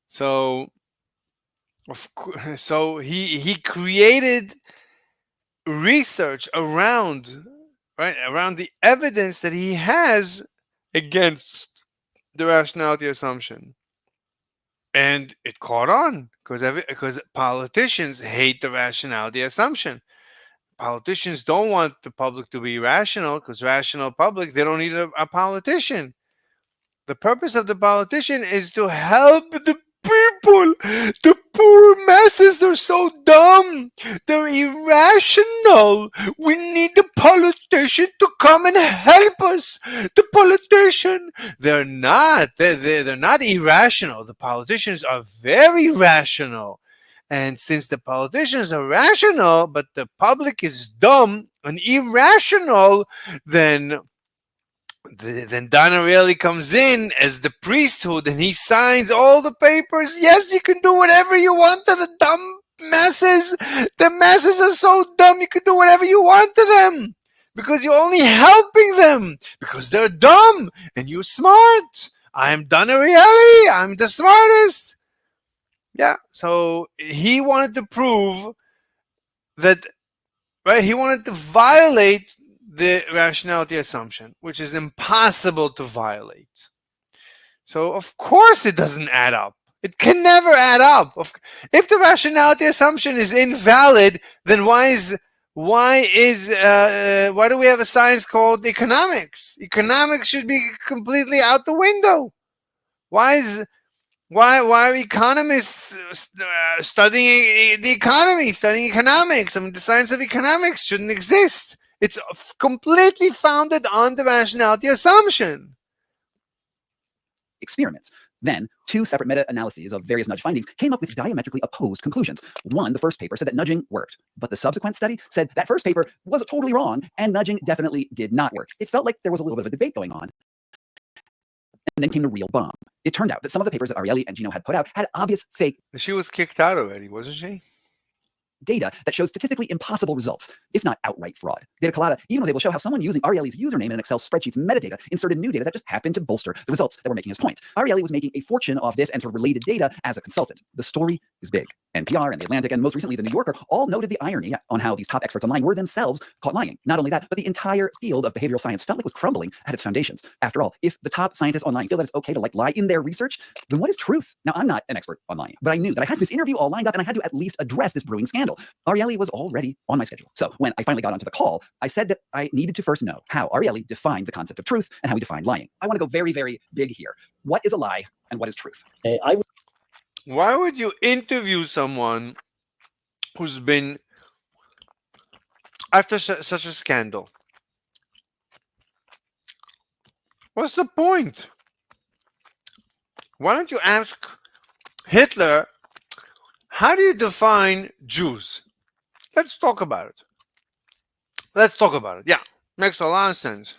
So, he created research around the evidence that he has against the rationality assumption, and it caught on because politicians hate the rationality assumption. Politicians don't want the public to be rational, because rational public, they don't need a politician. The purpose of the politician is to help the people. The poor masses, they're so dumb. They're irrational. We need the politician to come and help us. The politician, they're not irrational. The politicians are very rational. And since the politicians are rational, but the public is dumb and irrational, then Don Ariely comes in as the priesthood, and he signs all the papers. Yes, you can do whatever you want to the dumb masses. The masses are so dumb, you can do whatever you want to them, because you're only helping them, because they're dumb and you're smart. I'm Don Ariely. I'm the smartest. Yeah, so he wanted to prove that, right? He wanted to violate the rationality assumption, which is impossible to violate. So of course it doesn't add up. It can never add up. If the rationality assumption is invalid, then why do we have a science called economics? Economics should be completely out the window. Why are economists studying the economy, studying economics? I mean, the science of economics shouldn't exist. It's completely founded on the rationality assumption. Experiments. Then, two separate meta-analyses of various nudge findings came up with diametrically opposed conclusions. One, the first paper, said that nudging worked, but the subsequent study said that first paper was totally wrong and nudging definitely did not work. It felt like there was a little bit of a debate going on. And then came the real bomb. It turned out that some of the papers that Ariely and Gino had put out had obvious fake. She was kicked out already, wasn't she? Data that showed statistically impossible results, if not outright fraud. Data Colada even was able to show how someone using Ariely's username in an Excel spreadsheet's metadata inserted new data that just happened to bolster the results that were making his point. Ariely was making a fortune off this and sort of related data as a consultant. The story is big. NPR and The Atlantic and most recently The New Yorker all noted the irony on how these top experts online were themselves caught lying. Not only that, but the entire field of behavioral science felt like it was crumbling at its foundations. After all, if the top scientists online feel that it's okay to lie in their research, then what is truth? Now, I'm not an expert on lying, but I knew that I had this interview all lined up and I had to at least address this brewing scandal. Ariely was already on my schedule. So when I finally got onto the call, I said that I needed to first know how Ariely defined the concept of truth and how he defined lying. I want to go very, very big here. What is a lie and what is truth? Why would you interview someone who's been, after such a scandal? What's the point? Why don't you ask Hitler, how do you define Jews? Let's talk about it. Yeah, makes a lot of sense.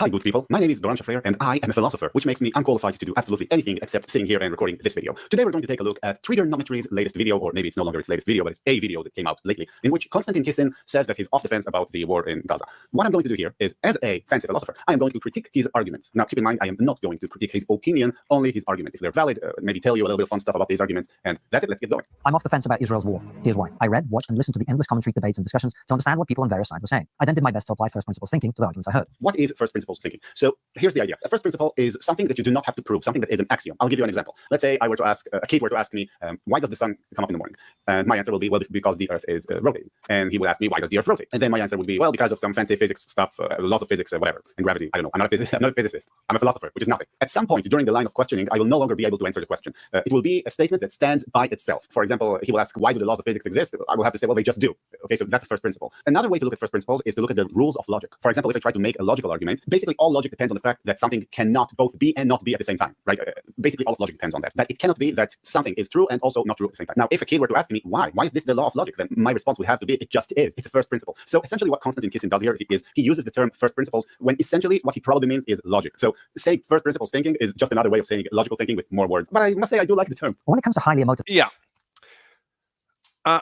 Hi, good people. My name is Doran Shafrir, and I am a philosopher, which makes me unqualified to do absolutely anything except sitting here and recording this video. Today, we're going to take a look at Trigonometry's latest video, or maybe it's no longer its latest video, but it's a video that came out lately, in which Konstantin Kissin says that he's off the fence about the war in Gaza. What I'm going to do here is, as a fancy philosopher, I am going to critique his arguments. Now, keep in mind, I am not going to critique his opinion, only his arguments. If they're valid, maybe tell you a little bit of fun stuff about these arguments, and that's it. Let's get going. I'm off the fence about Israel's war. Here's why. I read, watched, and listened to the endless commentary, debates, and discussions to understand what people on various sides were saying. I then did my best to apply first principles thinking to the arguments I heard. What is first principles thinking? So here's the idea. A first principle is something that you do not have to prove, something that is an axiom. I'll give you an example. Let's say I were to ask, a kid were to ask me, why does the sun come up in the morning? And my answer will be, well, because the earth is rotating. And he would ask me, why does the earth rotate? And then my answer would be, well, because of some fancy physics stuff, laws of physics, whatever, and gravity. I don't know. I'm not a physicist. I'm a philosopher, which is nothing. At some point during the line of questioning, I will no longer be able to answer the question. It will be a statement that stands by itself. For example, he will ask, why do the laws of physics exist? I will have to say, well, they just do. Okay, so that's the first principle. Another way to look at first principles is to look at the rules of logic. For example, if I try to make a logical argument, basically all logic depends on the fact that something cannot both be and not be at the same time, right? Basically, all of logic depends on that. That it cannot be that something is true and also not true at the same time. Now, if a kid were to ask me, why is this the law of logic? Then my response would have to be, it just is. It's a first principle. So essentially what Konstantin Kissin does here is he uses the term first principles when essentially what he probably means is logic. So saying first principles thinking is just another way of saying logical thinking with more words. But I must say, I do like the term. When it comes to highly emotive... Yeah.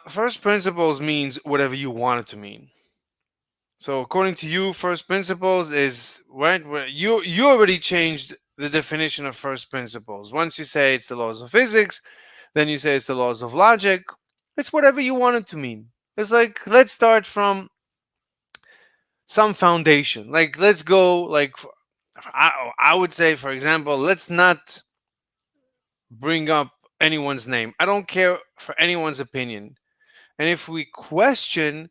First principles means whatever you want it to mean. So according to you, first principles is right. You already changed the definition of first principles. Once you say it's the laws of physics, then you say it's the laws of logic. It's whatever you want it to mean. It's like, let's start from some foundation. Like, let's go, like, I would say, for example, let's not bring up anyone's name. I don't care for anyone's opinion. And if we question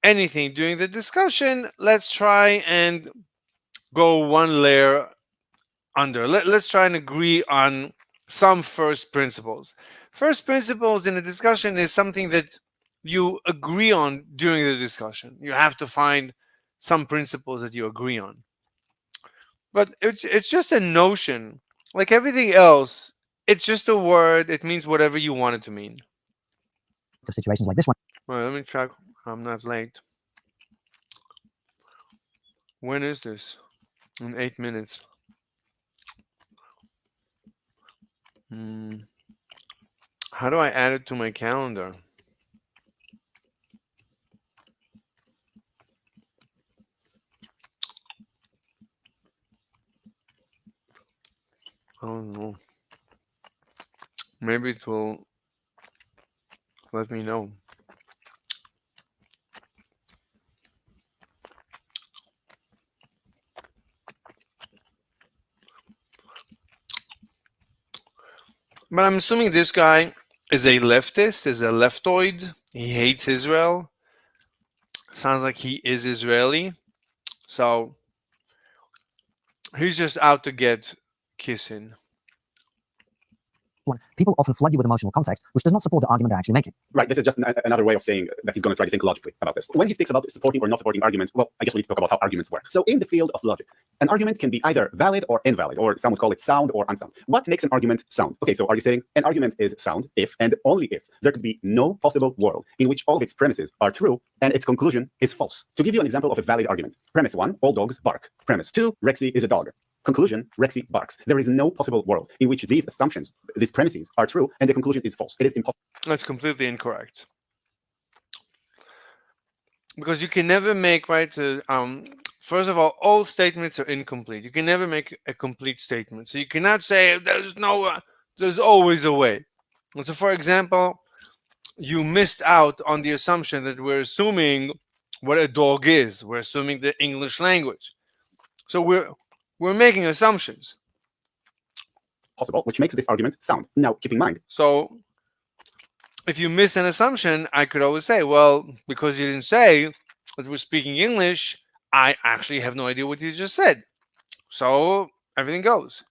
anything during the discussion, let's try and go one layer under. Let's try and agree on some first principles. First principles in a discussion is something that you agree on during the discussion. You have to find some principles that you agree on. But it's just a notion. Like everything else, it's just a word. It means whatever you want it to mean. Situations like this one. Well, let me check. I'm not late. When is this? In 8 minutes. How do I add it to my calendar? I don't know. Maybe it will let me know. But I'm assuming this guy is a leftist, is a leftoid. He hates Israel. Sounds like he is Israeli. So he's just out to get Kissin. People often flood you with emotional context, which does not support the argument they're actually making. Right, this is just another way of saying that he's going to try to think logically about this. When he speaks about supporting or not supporting arguments, well, I guess we need to talk about how arguments work. So in the field of logic, an argument can be either valid or invalid, or some would call it sound or unsound. What makes an argument sound? Okay, so are you saying an argument is sound if and only if there could be no possible world in which all of its premises are true and its conclusion is false? To give you an example of a valid argument, premise 1, all dogs bark. Premise 2, Rexy is a dog. Conclusion, Rexy barks. There is no possible world in which these assumptions, these premises are true and the conclusion is false. It is impossible. That's completely incorrect. Because you can never make, right, first of all statements are incomplete. You can never make a complete statement. So you cannot say there's always a way. And so for example, you missed out on the assumption that we're assuming what a dog is. We're assuming the English language. So we're making assumptions. Possible, which makes this argument sound. Now, keep in mind. So if you miss an assumption, I could always say, well, because you didn't say that we're speaking English, I actually have no idea what you just said. So everything goes.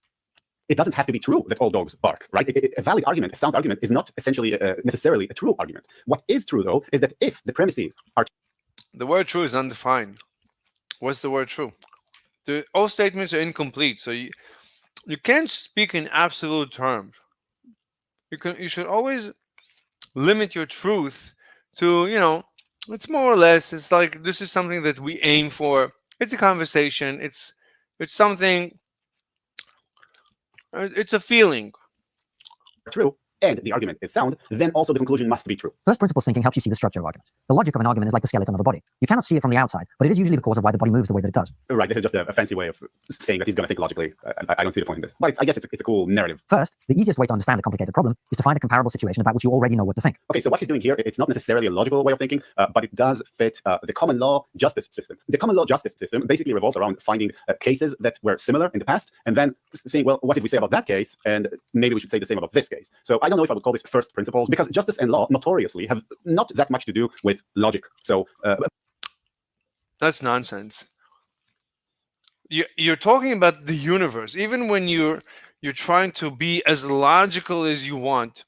It doesn't have to be true that all dogs bark, right? A valid argument, a sound argument is not essentially necessarily a true argument. What is true, though, is that if the premises are... The word true is undefined. What's the word true? All statements are incomplete, so you can't speak in absolute terms. You should always limit your truth to, it's more or less, it's like this is something that we aim for. It's a conversation. It's It's something. It's a feeling. True, and the argument is sound, then also the conclusion must be true. First principles thinking helps you see the structure of arguments. The logic of an argument is like the skeleton of a body. You cannot see it from the outside, but it is usually the cause of why the body moves the way that it does. Right, this is just a fancy way of saying that he's going to think logically. I don't see the point in this. But I guess it's a cool narrative. First, the easiest way to understand a complicated problem is to find a comparable situation about which you already know what to think. Okay, so what he's doing here, it's not necessarily a logical way of thinking, but it does fit the common law justice system. The common law justice system basically revolves around finding cases that were similar in the past, and then saying, well, what did we say about that case? And maybe we should say the same about this case. So I don't know if I would call this first principles, because justice and law notoriously have not that much to do with logic. So that's nonsense. You're talking about the universe. Even when you're trying to be as logical as you want,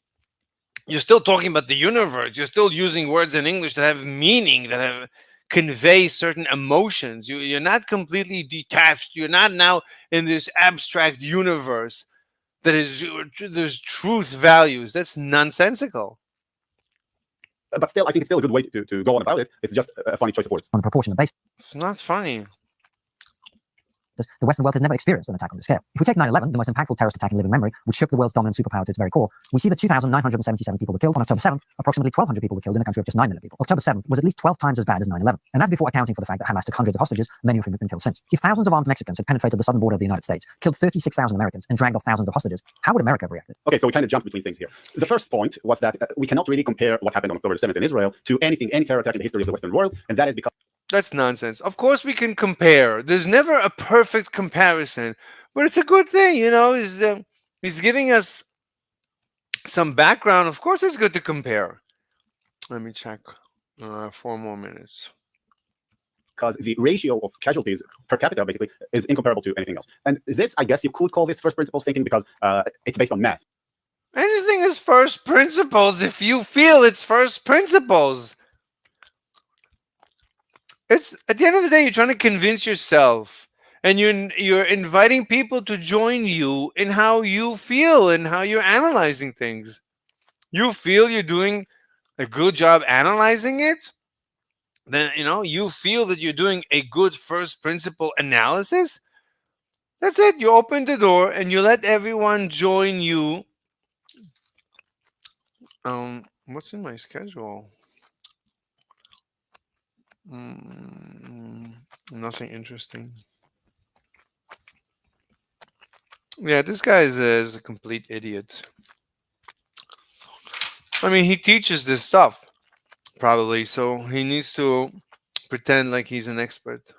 you're still talking about the universe. You're still using words in English that have meaning, that convey certain emotions. You're not completely detached. You're not now in this abstract universe that is, there's truth values. That's nonsensical. But still, I think it's still a good way to go on about it. It's just a funny choice of words. On a proportionate basis. It's not funny. The Western world has never experienced an attack on this scale. If we take 9/11, the most impactful terrorist attack in living memory, which shook the world's dominant superpower to its very core, we see that 2,977 people were killed. On October 7th, approximately 1,200 people were killed in a country of just 9 million people. October 7th was at least 12 times as bad as 9/11, and that's before accounting for the fact that Hamas took hundreds of hostages, many of whom have been killed since. If thousands of armed Mexicans had penetrated the southern border of the United States, killed 36,000 Americans, and dragged off thousands of hostages, how would America have reacted? Okay, so we kind of jumped between things here. The first point was that we cannot really compare what happened on October 7th in Israel to any terror attack in the history of the Western world, and that is because... That's nonsense. Of course we can compare. There's never a perfect comparison, but it's a good thing, you know. He's giving us some background. Of course it's good to compare. Let me check. 4 more minutes. Because the ratio of casualties per capita basically is incomparable to anything else. And this, I guess you could call this first principles thinking, because it's based on math. Anything is first principles if you feel it's first principles. It's at the end of the day, you're trying to convince yourself, and you're inviting people to join you in how you feel and how you're analyzing things. You feel you're doing a good job analyzing it, then you feel that you're doing a good first principle analysis. That's it. You open the door and you let everyone join you. What's in my schedule? Nothing interesting. Yeah, this guy is a complete idiot. I mean, he teaches this stuff, probably, so he needs to pretend like he's an expert.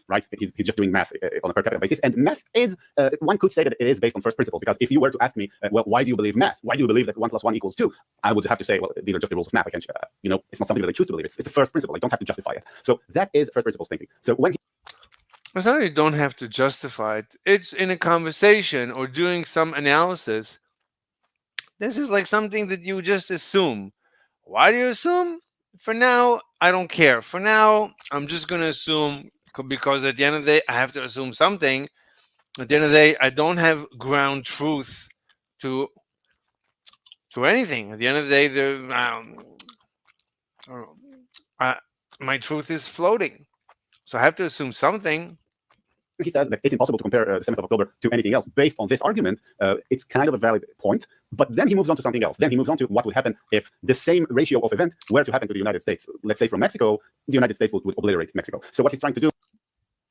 Right? He's just doing math on a per capita basis. And math is, one could say that it is based on first principles, because if you were to ask me, well, why do you believe math? Why do you believe that 1 + 1 = 2? I would have to say, well, these are just the rules of math. I can't, it's not something that I choose to believe. It's a first principle. I don't have to justify it. So that is first principles thinking. So when it's not that you don't have to justify it. It's in a conversation or doing some analysis. This is like something that you just assume. Why do you assume? For now, I don't care. For now, I'm just going to assume, because at the end of the day, I have to assume something. At the end of the day, I don't have ground truth to anything. At the end of the day, my truth is floating. So I have to assume something. He says that it's impossible to compare the 7th of October to anything else. Based on this argument, it's kind of a valid point. But then he moves on to something else. Then he moves on to what would happen if the same ratio of event were to happen to the United States. Let's say from Mexico, the United States would obliterate Mexico. So what he's trying to do...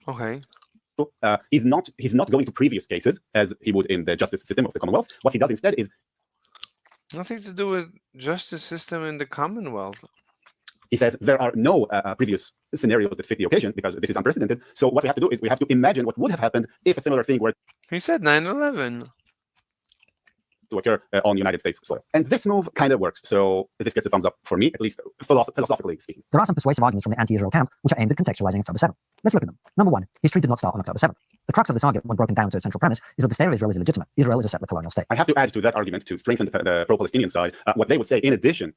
Okay. He's not going to previous cases as he would in the justice system of the Commonwealth. What he does instead is... Nothing to do with justice system in the Commonwealth. He says there are no previous scenarios that fit the occasion, because this is unprecedented. So what we have to do is we have to imagine what would have happened if a similar thing were... He said 9/11. To occur on United States soil. And this move kind of works. So this gets a thumbs up for me, at least philosophically speaking. There are some persuasive arguments from the anti-Israel camp which are aimed at contextualizing October 7th. Let's look at them. Number 1, history did not start on October 7th. The crux of this argument, when broken down to its central premise, is that the state of Israel is illegitimate. Israel is a settler colonial state. I have to add to that argument to strengthen the pro-Palestinian side. What they would say, in addition,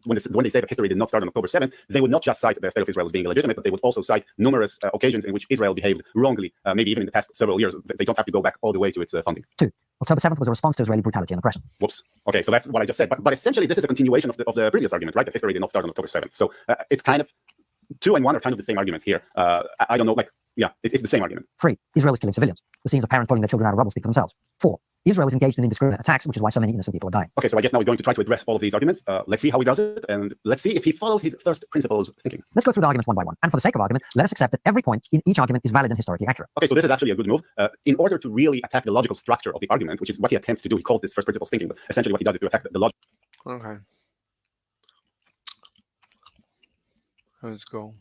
when they say that history did not start on October 7th, they would not just cite the state of Israel as being illegitimate, but they would also cite numerous occasions in which Israel behaved wrongly, maybe even in the past several years. They don't have to go back all the way to its founding. 2. October 7th was a response to Israeli brutality and oppression. Whoops. Okay, so that's what I just said. But essentially, this is a continuation of the previous argument, right? That history did not start on October 7th. So it's kind of 2 and 1 are kind of the same arguments here. I don't know, like, yeah, it's the same argument. 3. Israel is killing civilians. The scenes of parents pulling their children out of rubble speak for themselves. 4. Israel is engaged in indiscriminate attacks, which is why so many innocent people are dying. Okay, so I guess now we're going to try to address all of these arguments. Let's see how he does it, and let's see if he follows his first principles thinking. Let's go through the arguments one by one. And for the sake of argument, let us accept that every point in each argument is valid and historically accurate. Okay, so this is actually a good move. In order to really attack the logical structure of the argument, which is what he attempts to do, he calls this first principles thinking, but essentially what he does is to attack the logic. Okay. Let's go.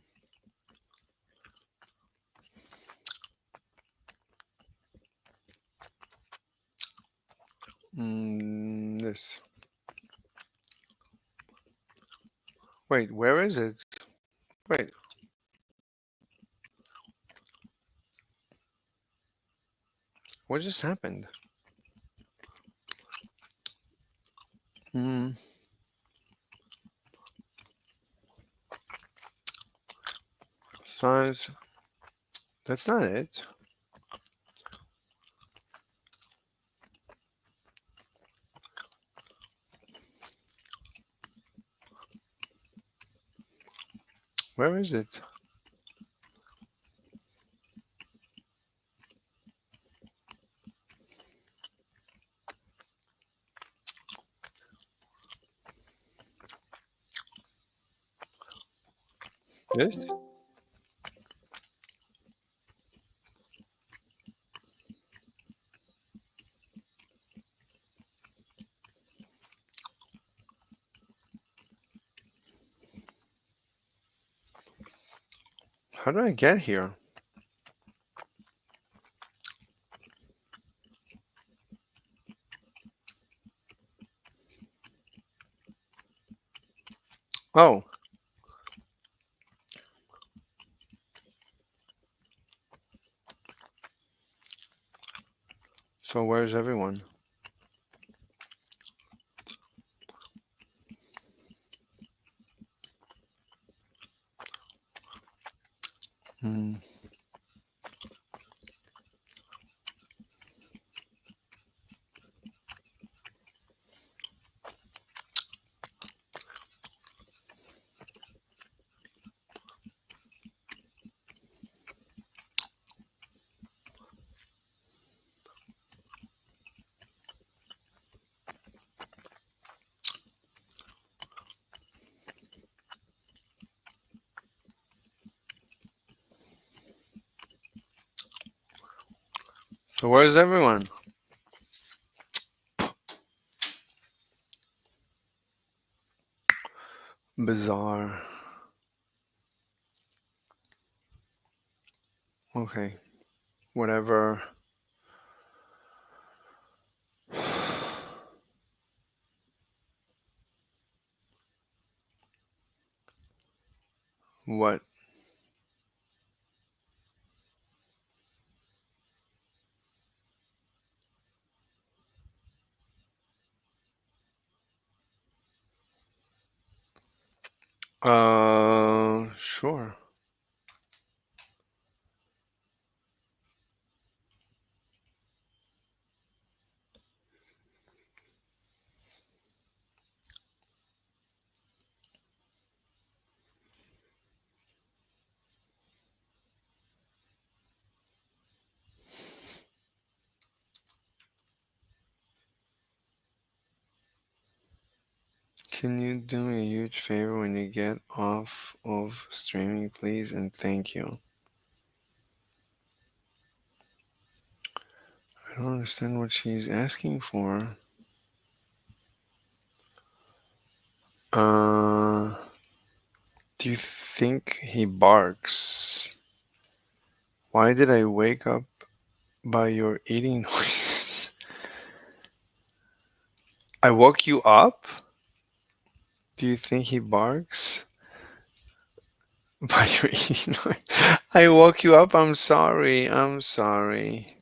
This. Wait, where is it? Wait. What just happened? Size. That's not it. Where is it? This? How did I get here? Oh. So where's everyone? So where's everyone? Bizarre. Okay. Whatever. What? Sure. Can you do me a huge favor when you get off of streaming, please? And thank you. I don't understand what she's asking for. Do you think he barks? Why did I wake up by your eating noises? I woke you up? Do you think he barks? By your eating noise? I woke you up? I'm sorry. I'm sorry.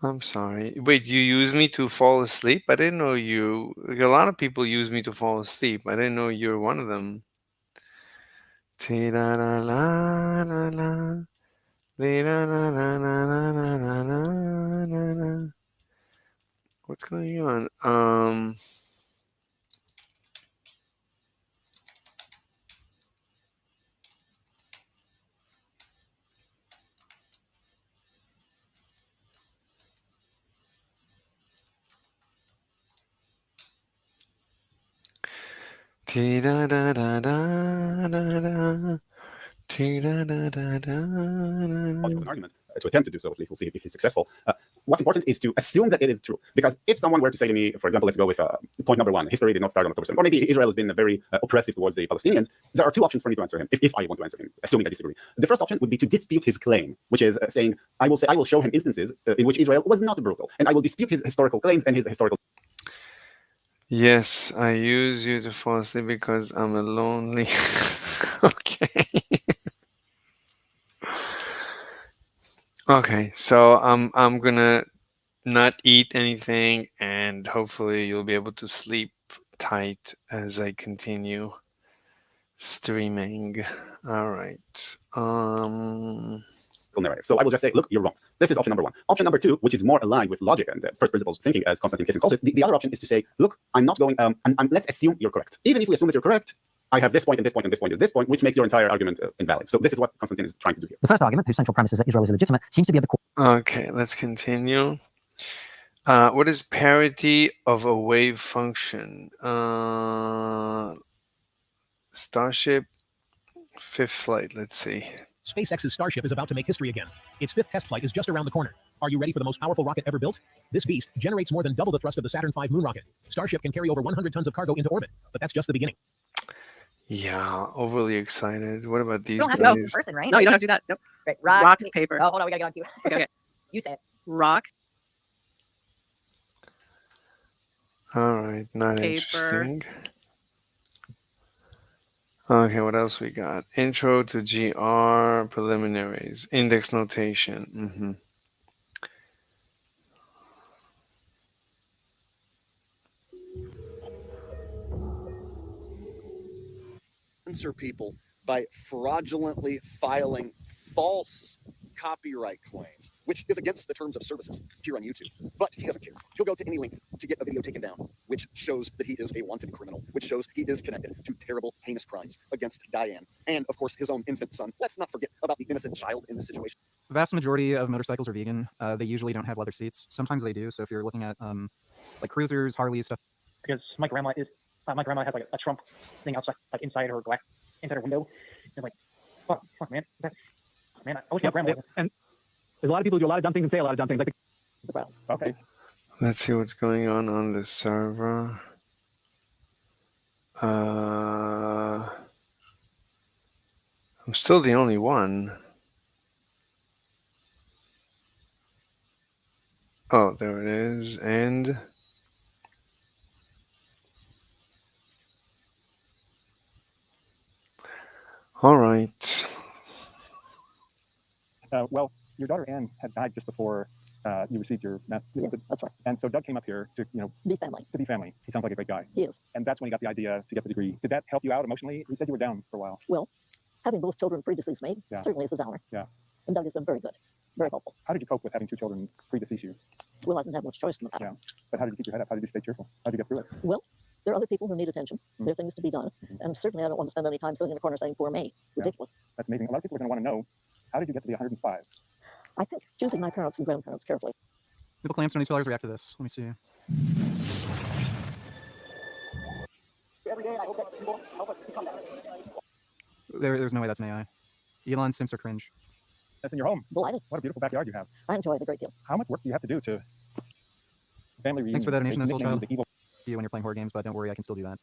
I'm sorry. Wait, you use me to fall asleep? I didn't know you. Like, a lot of people use me to fall asleep. I didn't know you're one of them. What's going on? An argument to attempt to do so. At least we'll see if he's successful. What's important is to assume that it is true. Because if someone were to say to me, for example, let's go with point number 1, history did not start on October 7th, or maybe Israel has been very oppressive towards the Palestinians, there are 2 options for me to answer him, if I want to answer him, assuming I disagree. The first option would be to dispute his claim, which is saying, I will show him instances in which Israel was not brutal, and I will dispute his historical claims and his historical... Yes, I use you to fall asleep because I'm a lonely... Okay. Okay, so I'm gonna not eat anything, and hopefully you'll be able to sleep tight as I continue streaming. All right. narrative. So I will just say, look, you're wrong. This is option number 1. Option number 2, which is more aligned with logic and first principles thinking, as Konstantin Kisin calls it. The other option is to say, look, I'm not going. Let's assume you're correct. Even if we assume that you're correct, I have this point and this point and this point and this point, which makes your entire argument invalid. So this is what Konstantin is trying to do here. The first argument, whose central premise is that Israel is illegitimate, seems to be at the core. Okay, let's continue. What is parity of a wave function? Starship, 5th flight, let's see. SpaceX's Starship is about to make history again. Its 5th test flight is just around the corner. Are you ready for the most powerful rocket ever built? This beast generates more than double the thrust of the Saturn V moon rocket. Starship can carry over 100 tons of cargo into orbit, but that's just the beginning. Yeah, overly excited. What about these You don't have guys? to go person, right? No, you don't have to do that. Nope. Right. Rock, paper. Oh, hold on, we gotta get on cue. Okay. You say it. Rock, All right, not paper. interesting. Okay, what else we got? Intro to GR, preliminaries, index notation. Censor people by fraudulently filing false copyright claims, which is against the terms of services here on YouTube. But he doesn't care. He'll go to any length to get a video taken down, which shows that he is a wanted criminal, which shows he is connected to terrible, heinous crimes against Diane and, of course, his own infant son. Let's not forget about the innocent child in this situation. The vast majority of motorcycles are vegan. They usually don't have leather seats. Sometimes they do. So if you're looking at like cruisers, Harleys, stuff. Because my grandma has like a Trump thing outside, like inside her window. And like, fuck, man. Man, I wish my grandma. And there's a lot of people who do a lot of dumb things and say a lot of dumb things. Like, okay. Let's see what's going on the server. I'm still the only one. Oh, there it is. And all right. Well, your daughter Anne had died just before you received your master's. Yes, that's right. And so Doug came up here to, be family. To be family. He sounds like a great guy. He is. And that's when he got the idea to get the degree. Did that help you out emotionally? You said you were down for a while. Well, having both children predecease me Yeah. certainly is a downer. Yeah. And Doug has been very good, very helpful. How did you cope with having 2 children predecease you? Well, I didn't have much choice in the matter. Yeah. But how did you keep your head up? How did you stay cheerful? How did you get through it? Well, there are other people who need attention. There are things to be done. And certainly I don't want to spend any time sitting in the corner saying, poor me. Ridiculous. That's amazing. A lot of people are going to want to know, how did you get to the 105? I think choosing my parents and grandparents carefully. People claim 72 react to this. Let me see. Every day, I hope that people help us become better. There's no way that's an AI. Elon Sims are cringe. That's in your home. Delighted. What a beautiful backyard you have. I enjoy it a great deal. How much work do you have to do to family reunion? Thanks for that donation, Soul Child. You when you're playing horror games, but don't worry, I can still do that.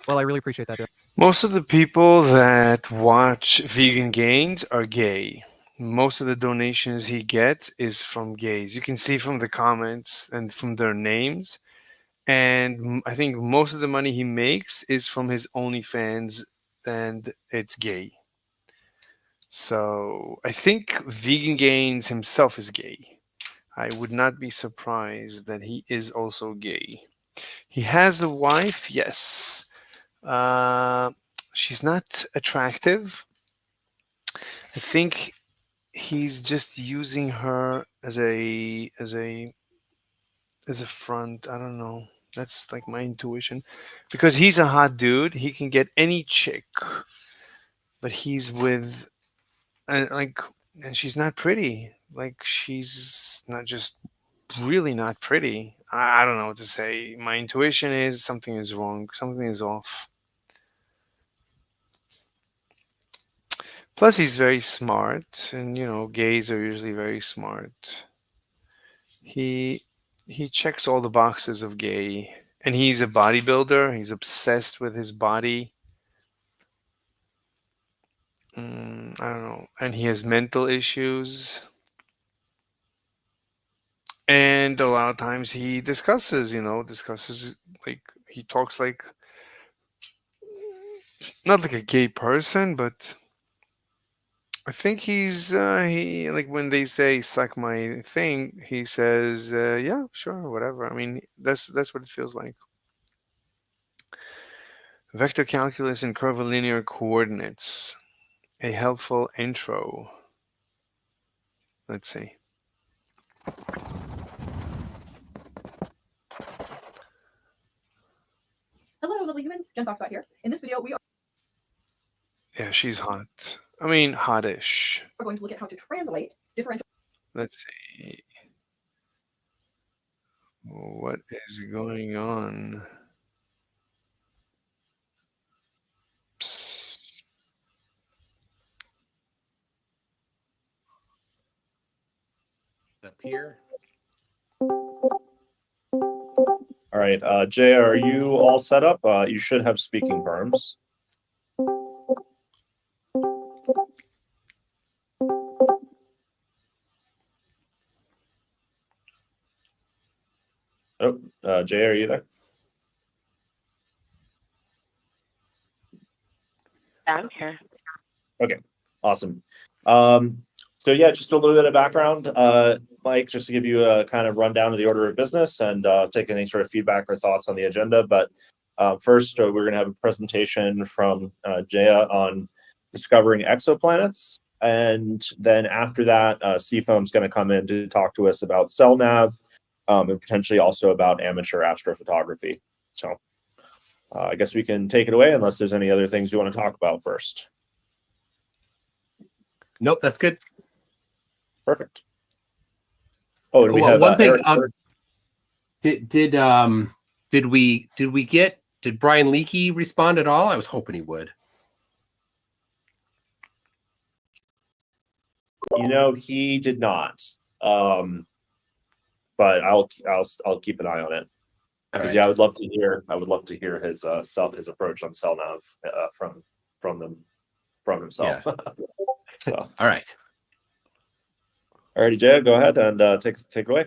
Well, I really appreciate that. Most of the people that watch Vegan Gains are gay. Most of the donations he gets is from gays. You can see from the comments and from their names. And I think most of the money he makes is from his OnlyFans, and it's gay. So I think Vegan Gains himself is gay. I would not be surprised that he is also gay. He has a wife, yes. She's not attractive. I think he's just using her as a front. I don't know. That's like my intuition. Because he's a hot dude, he can get any chick. But he's with and she's not pretty. Like, she's not just really not pretty. I don't know what to say. My intuition is something is wrong. Something is off. Plus, he's very smart, and gays are usually very smart. He checks all the boxes of gay, and he's a bodybuilder. He's obsessed with his body. I don't know, and he has mental issues. And a lot of times he discusses like he talks like not like a gay person, but I think he like when they say suck my thing, he says yeah, sure, whatever. I mean, that's what it feels like. Vector calculus and curvilinear coordinates. A helpful intro. Let's see. Hello, lovely humans. Jen Foxbot here. In this video, we are Yeah, she's hot. I mean, hottish. going to look at how to translate differential. Let's see. What is going on? Psst. Up here. All right, Jay, are you all set up? You should have speaking berms. Oh, Jay, are you there? I'm here. Okay, awesome. So yeah, just a little bit of background, Mike, just to give you a kind of rundown of the order of business and take any sort of feedback or thoughts on the agenda. But first, we're going to have a presentation from Jaya on discovering exoplanets. And then after that, Seafoam's going to come in to talk to us about CellNav and potentially also about amateur astrophotography. So I guess we can take it away unless there's any other things you want to talk about first. Nope, that's good. Perfect. Oh, and we have one thing. Eric, Did Brian Leakey respond at all? I was hoping he would. He did not. But I'll keep an eye on it. Because yeah, I would love to hear his his approach on CellNav from himself. Yeah. So all right. Alrighty, Jay, go ahead and take it away.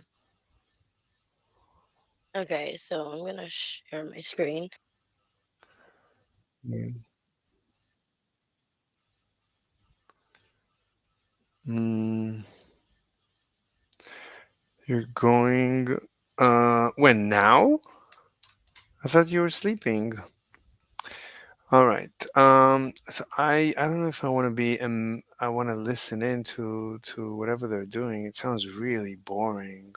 Okay, so I'm gonna share my screen. You're going when now? I thought you were sleeping. All right. So I don't know if I want to be I want to listen in to whatever they're doing. It sounds really boring.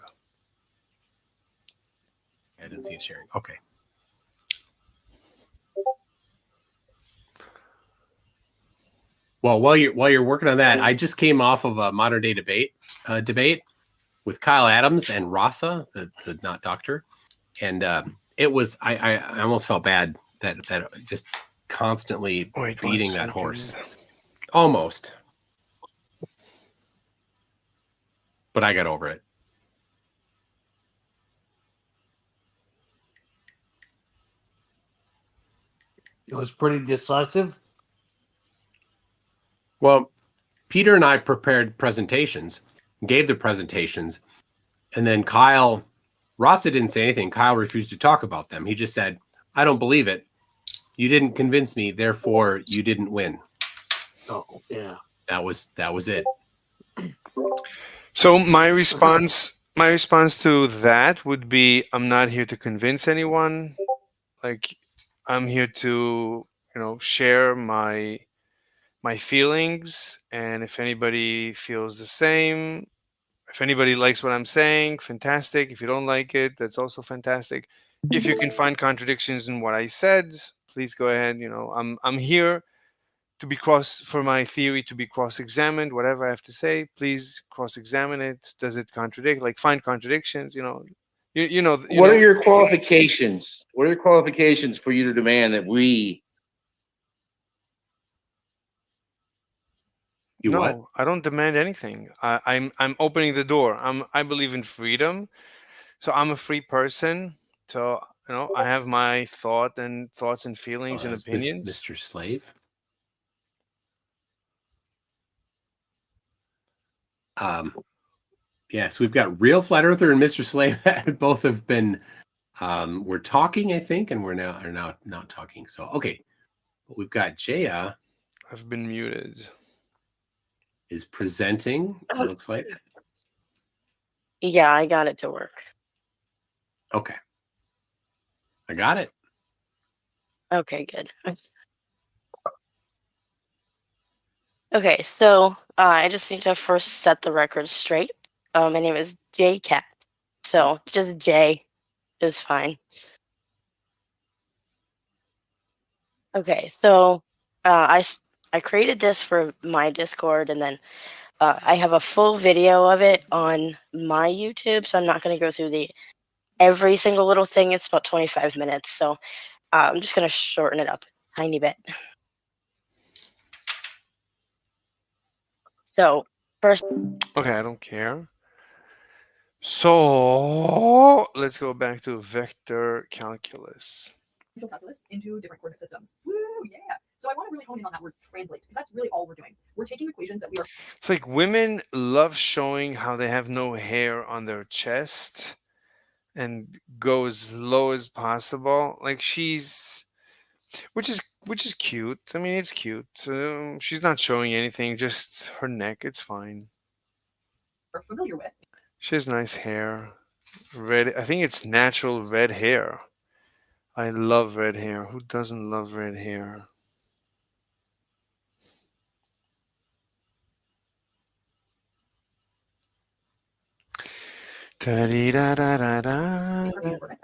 I didn't see it sharing. Okay. Well, while you're working on that, I just came off of a modern day debate with Kyle Adams and Rasa, the not doctor, and it was I almost felt bad that just constantly beating that horse. Almost. But I got over it. It was pretty decisive. Well, Peter and I prepared presentations, gave the presentations, and then Rasa didn't say anything. Kyle refused to talk about them. He just said, I don't believe it. You didn't convince me, therefore you didn't win. Oh, yeah. That was it. So my response to that would be, I'm not here to convince anyone. Like, I'm here to, share my feelings, and if anybody feels the same, if anybody likes what I'm saying, fantastic. If you don't like it, that's also fantastic. If you can find contradictions in what I said, please go ahead. I'm here to be for my theory to be cross-examined. Whatever I have to say, please cross-examine it. Does it contradict? Like, find contradictions. What are your qualifications? What are your qualifications for you to demand that we You no, what? I don't demand anything. I'm opening the door. I believe in freedom, so I'm a free person. So I have my thoughts and feelings and That's opinions. Mr. Slave. Yes, we've got Real Flat Earther and Mr. Slave. Both have been we're talking, I think, and are now not talking. So okay. But we've got Jaya I've been muted. is presenting, it looks like. Yeah, I got it to work. Okay. I got it. Okay, good. Okay, so I just need to first set the record straight. My name is JCat, so just J is fine. Okay, so I created this for my Discord, and then I have a full video of it on my YouTube, so I'm not going to go through every single little thing. It's about 25 minutes, so I'm just going to shorten it up a tiny bit. So first, Okay, I don't care. So let's go back to vector calculus. Calculus into different coordinate systems. Woo, yeah. So I want to really hone in on that word translate, because that's really all we're doing. We're taking equations that we are. It's like women love showing how they have no hair on their chest and go as low as possible. Like which is cute. I mean, it's cute. She's not showing anything, just her neck. It's fine. Are familiar with. She has nice hair. Red. I think it's natural red hair. I love red hair. Who doesn't love red hair? Coordinates,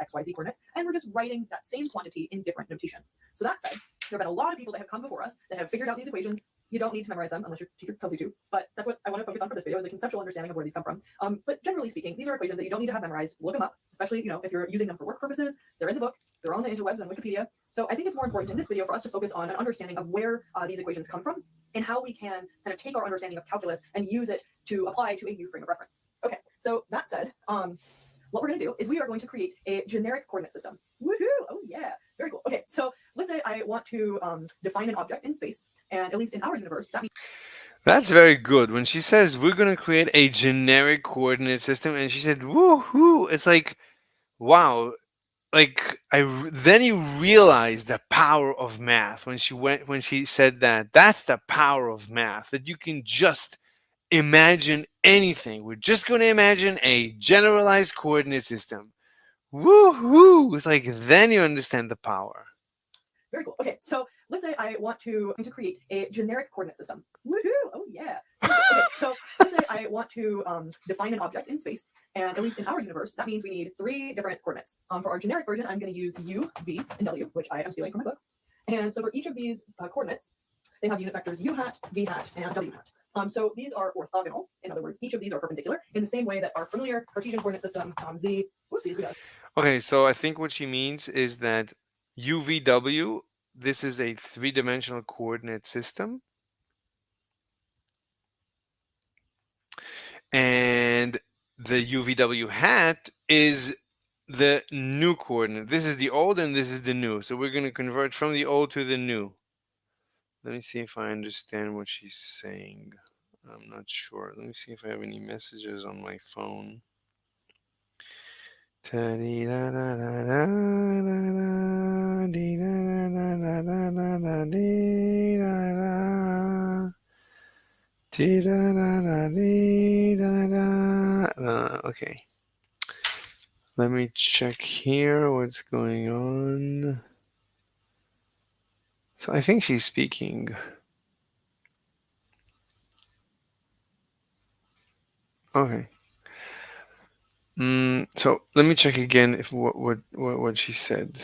X, Y, Z coordinates, and we're just writing that same quantity in different notation. So that said, there have been a lot of people that have come before us that have figured out these equations. You don't need to memorize them unless your teacher tells you to, but that's what I want to focus on for this video, is a conceptual understanding of where these come from. But generally speaking, these are equations that you don't need to have memorized. Look them up, especially if you're using them for work purposes. They're in the book, they're on the interwebs on Wikipedia. So I think it's more important in this video for us to focus on an understanding of where these equations come from and how we can kind of take our understanding of calculus and use it to apply to a new frame of reference. Okay, so that said, what we're going to do is we are going to create a generic coordinate system. Woohoo! Oh yeah, very cool. Okay, so let's say I want to define an object in space, and at least in our universe, that means. That's very good. When she says we're going to create a generic coordinate system, and she said woohoo, it's like, wow. Like then you realize the power of math when she said that. That's the power of math, that you can just imagine anything. We're just going to imagine a generalized coordinate system. Woohoo! It's like then you understand the power. Very cool. Okay, so let's say I want to create a generic coordinate system. Woohoo! Oh yeah. Okay, so let's say I want to define an object in space, and at least in our universe, that means we need 3 different coordinates. For our generic version, I'm going to use u, v, and w, which I am stealing from my book. And so for each of these coordinates, they have unit vectors u hat, v hat, and w hat. So these are orthogonal. In other words, each of these are perpendicular in the same way that our familiar Cartesian coordinate system, z, whoopsies, we got. Okay, so I think what she means is that UVW, this is a 3-dimensional coordinate system. And the UVW hat is the new coordinate. This is the old and this is the new. So we're going to convert from the old to the new. Let me see if I understand what she's saying. I'm not sure. Let me see if I have any messages on my phone. Okay. Let me check here what's going on. So I think she's speaking. Okay. So let me check again if what she said.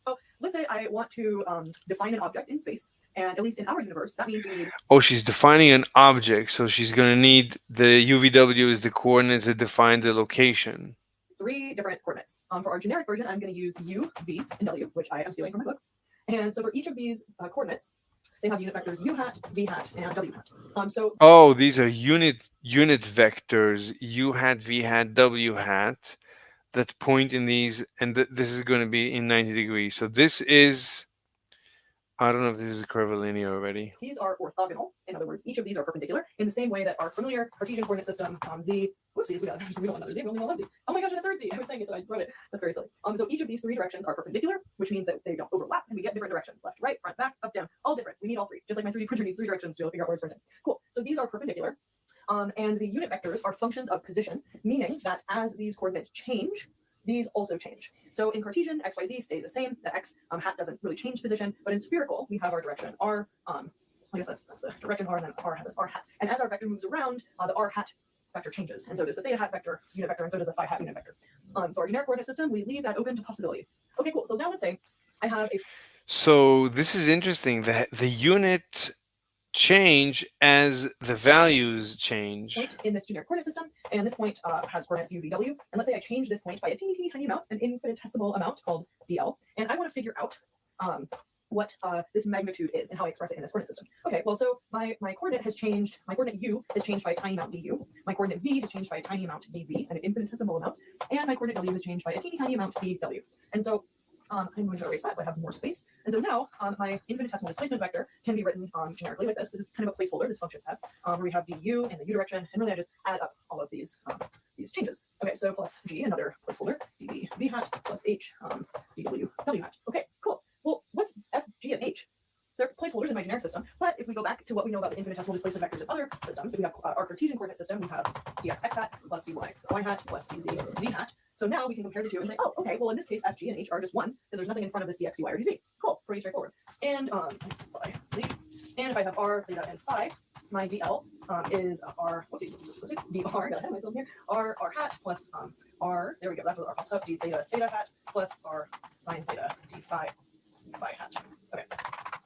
So let's say I want to define an object in space, and at least in our universe, that means we need. Oh, she's defining an object, so she's going to need the UVW is the coordinates that define the location. 3 different coordinates. For our generic version, I'm going to use u, v, and w, which I am stealing from my book. And so for each of these coordinates, they have unit vectors u hat, v hat, and w hat. So Oh, these are unit vectors, u hat, v hat, w hat, that point in these, and this is going to be in 90 degrees. So this is, I don't know if this is curvilinear already. these are orthogonal. In other words, each of these are perpendicular in the same way that our familiar Cartesian coordinate system, z, whoopsies, we don't have another z, we only have one z. Oh my gosh, and a third z. I was saying it, so I wrote it. That's very silly. So each of these three directions are perpendicular, which means that they don't overlap, and we get different directions: left, right, front, back, up, down, all different. We need all three, just like my 3D printer needs three directions to figure out where it's printed. Cool. So these are perpendicular, and the unit vectors are functions of position, meaning that as these coordinates change, these also change. So in Cartesian, x, y, z stay the same. The x hat doesn't really change position, but in spherical, we have our direction r. I guess that's the direction r, and then r has an r hat. And as our vector moves around, the r hat vector changes, and so does the theta hat vector, unit vector, and so does the phi hat unit vector. So our generic coordinate system, we leave that open to possibility. Okay, cool. So now let's say I have a. So this is interesting. The unit change as the values change. Point in this generic coordinate system, and this point has coordinates u, v, w. And let's say I change this point by a tiny amount, an infinitesimal amount called dl, and I want to figure out what this magnitude is and how I express it in this coordinate system. Okay, well, so my coordinate has changed. My coordinate u has changed by a tiny amount du. My coordinate v has changed by a tiny amount dv, an infinitesimal amount, and my coordinate w has changed by a tiny amount dw. And so I'm going to erase that so I have more space. And so now my infinitesimal displacement vector can be written generically like this. This is kind of a placeholder, this function f, where we have du in the u direction, and really I just add up all of these changes. Okay, so plus g, another placeholder, dv v hat, plus h, dw w hat. Okay, cool. Well, what's f, g, and h? They're placeholders in my generic system, but if we go back to what we know about the infinitesimal displacement vectors in other systems, if we have our Cartesian coordinate system, we have dx x hat plus dy y hat plus dz z hat. So now we can compare the two and say, oh, okay, well, in this case, f, g, and h are just one, because there's nothing in front of this dx, dy, or dz. Cool, pretty straightforward. And x, y, z. And if I have r, theta, and phi, my dl is r, dr, got ahead of myself here, r hat plus r, there we go, that's what r pops up, d theta, theta hat, plus r sine theta, d phi hat. Okay,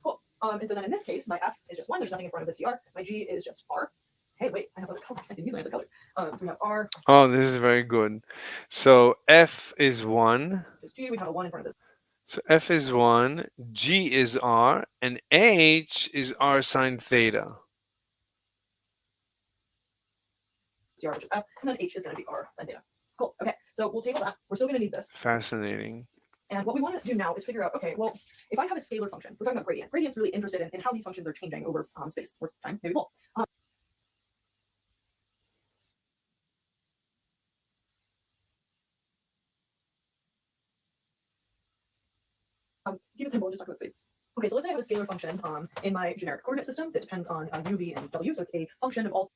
cool. And so then in this case, my f is just one, there's nothing in front of this dr, my g is just r. Hey, wait, I have other colors, I can use my other colors. So we have r. Oh, this is very good. So f is 1. G, we have a 1 in front of this. So f is 1, g is r, and h is r sine theta. Dr, which is f, and then h is going to be r sine theta. Cool, okay, so we'll table that. We're still going to need this. Fascinating. And what we want to do now is figure out, okay, well, if I have a scalar function, we're talking about gradient. Gradient's really interested in how these functions are changing over space or time, maybe both. Keep it simple, just talk about space. Okay, so let's say I have a scalar function in my generic coordinate system that depends on u, v, and w, so it's a function of all.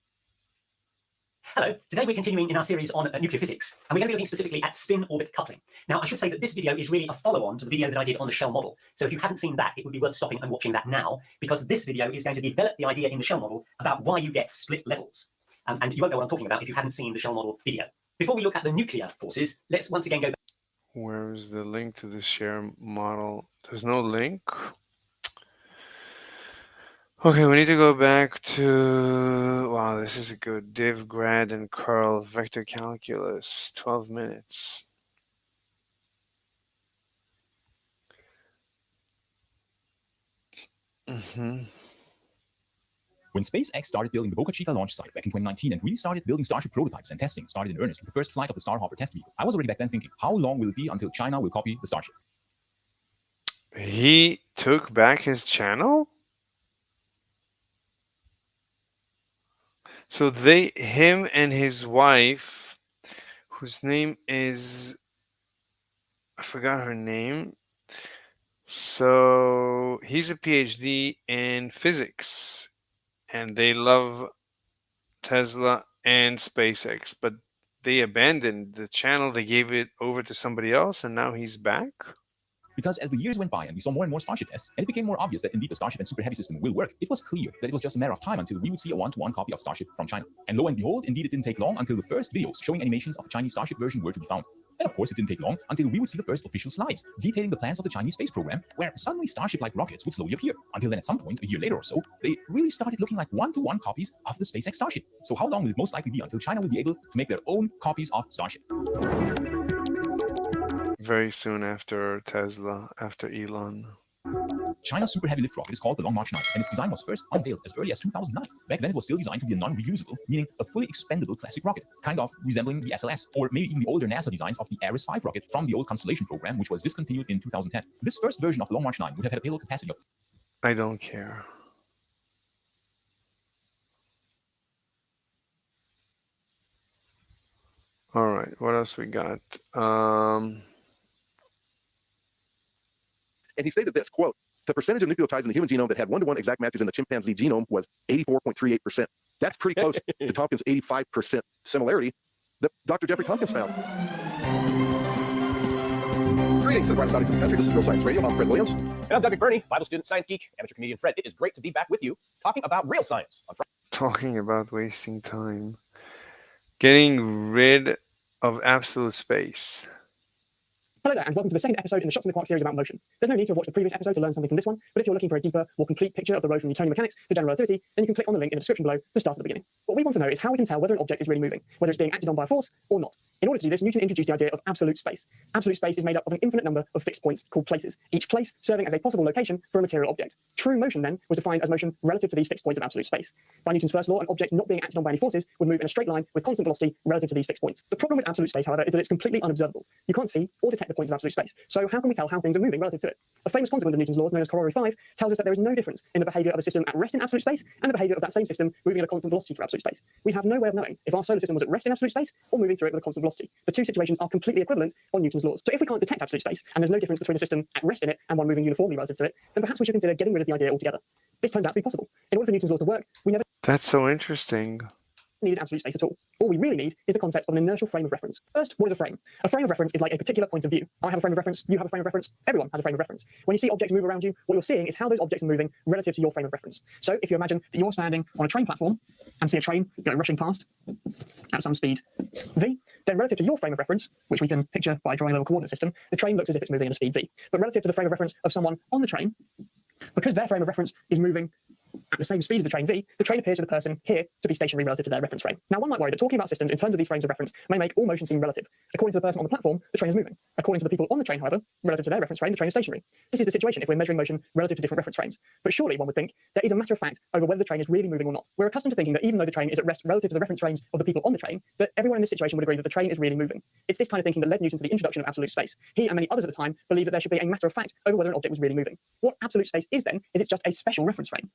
Hello, today we're continuing in our series on nuclear physics, and we're going to be looking specifically at spin-orbit coupling. Now, I should say that this video is really a follow-on to the video that I did on the shell model. So if you haven't seen that, it would be worth stopping and watching that now, because this video is going to develop the idea in the shell model about why you get split levels. And you won't know what I'm talking about if you haven't seen the shell model video. Before we look at the nuclear forces, let's once again go back. Where is the link to the share model? There's no link. Okay, we need to go back to, wow, this is a good div, grad, and curl vector calculus, 12 minutes. When SpaceX started building the Boca Chica launch site back in 2019 and really started building Starship prototypes and testing started in earnest with the first flight of the Starhopper test vehicle, I was already back then thinking, how long will it be until China will copy the Starship? He took back his channel? So him and his wife, whose name is, I forgot her name. So he's a PhD in physics, and they love Tesla and SpaceX, but they abandoned the channel. They gave it over to somebody else, and now he's back. Because as the years went by and we saw more and more Starship tests, and it became more obvious that indeed the Starship and Super Heavy system will work, it was clear that it was just a matter of time until we would see a one-to-one copy of Starship from China. And lo and behold, indeed it didn't take long until the first videos showing animations of a Chinese Starship version were to be found. And of course, it didn't take long until we would see the first official slides detailing the plans of the Chinese space program, where suddenly Starship-like rockets would slowly appear. Until then, at some point, a year later or so, they really started looking like one-to-one copies of the SpaceX Starship. So how long will it most likely be until China will be able to make their own copies of Starship? Very soon after Tesla, after Elon. China's super heavy lift rocket is called the Long March 9, and its design was first unveiled as early as 2009. Back then, it was still designed to be a non-reusable, meaning a fully expendable classic rocket, kind of resembling the SLS, or maybe even the older NASA designs of the Ares 5 rocket from the old Constellation program, which was discontinued in 2010. This first version of the Long March 9 would have had a payload capacity of... I don't care. All right, what else we got? And he stated this, quote, the percentage of nucleotides in the human genome that had 1-to-1 exact matches in the chimpanzee genome was 84.38%. That's pretty close to Tompkins' 85% similarity that Dr. Jeffrey Tompkins found. Greetings to the brightest audience in the country. This is Real Science Radio. I'm Fred Williams. And I'm Doug McBurney, Bible student, science geek, amateur comedian Fred. It is great to be back with you, talking about real science on Friday. Talking about wasting time. Getting rid of absolute space. Hello there, and welcome to the second episode in the Shots in the Quark series about motion. There's no need to watch the previous episode to learn something from this one, but if you're looking for a deeper, more complete picture of the road from Newtonian mechanics to general relativity, then you can click on the link in the description below to start at the beginning. What we want to know is how we can tell whether an object is really moving, whether it's being acted on by a force or not. In order to do this, Newton introduced the idea of absolute space. Absolute space is made up of an infinite number of fixed points called places, each place serving as a possible location for a material object. True motion, then, was defined as motion relative to these fixed points of absolute space. By Newton's first law, an object not being acted on by any forces would move in a straight line with constant velocity relative to these fixed points. The problem with absolute space, however, is that it's completely unobservable. You can't see or detect the points of absolute space. So how can we tell how things are moving relative to it? A famous consequence of Newton's laws, known as Corollary 5, tells us that there is no difference in the behavior of a system at rest in absolute space and the behavior of that same system moving at a constant velocity through absolute space. We have no way of knowing if our solar system was at rest in absolute space or moving through it with a constant velocity. The two situations are completely equivalent on Newton's laws. So if we can't detect absolute space and there's no difference between a system at rest in it and one moving uniformly relative to it, then perhaps we should consider getting rid of the idea altogether. This turns out to be possible. In order for Newton's laws to work, we never That's so interesting. need absolute space at all. All we really need is the concept of an inertial frame of reference. First, what is a frame? A frame of reference is like a particular point of view. I have a frame of reference, you have a frame of reference, everyone has a frame of reference. When you see objects move around you, what you're seeing is how those objects are moving relative to your frame of reference. So if you imagine that you're standing on a train platform and see a train go rushing past at some speed v, then relative to your frame of reference, which we can picture by drawing a little coordinate system, the train looks as if it's moving at a speed v. But relative to the frame of reference of someone on the train, because their frame of reference is moving at the same speed as the train v, the train appears to the person here to be stationary relative to their reference frame. Now, one might worry that talking about systems in terms of these frames of reference may make all motion seem relative. According to the person on the platform, the train is moving. According to the people on the train, however, relative to their reference frame, the train is stationary. This is the situation if we're measuring motion relative to different reference frames. But surely, one would think, there is a matter of fact over whether the train is really moving or not. We're accustomed to thinking that even though the train is at rest relative to the reference frames of the people on the train, that everyone in this situation would agree that the train is really moving. It's this kind of thinking that led Newton to the introduction of absolute space. He and many others at the time believed that there should be a matter of fact over whether an object was really moving. What absolute space is then is it's just a special reference frame.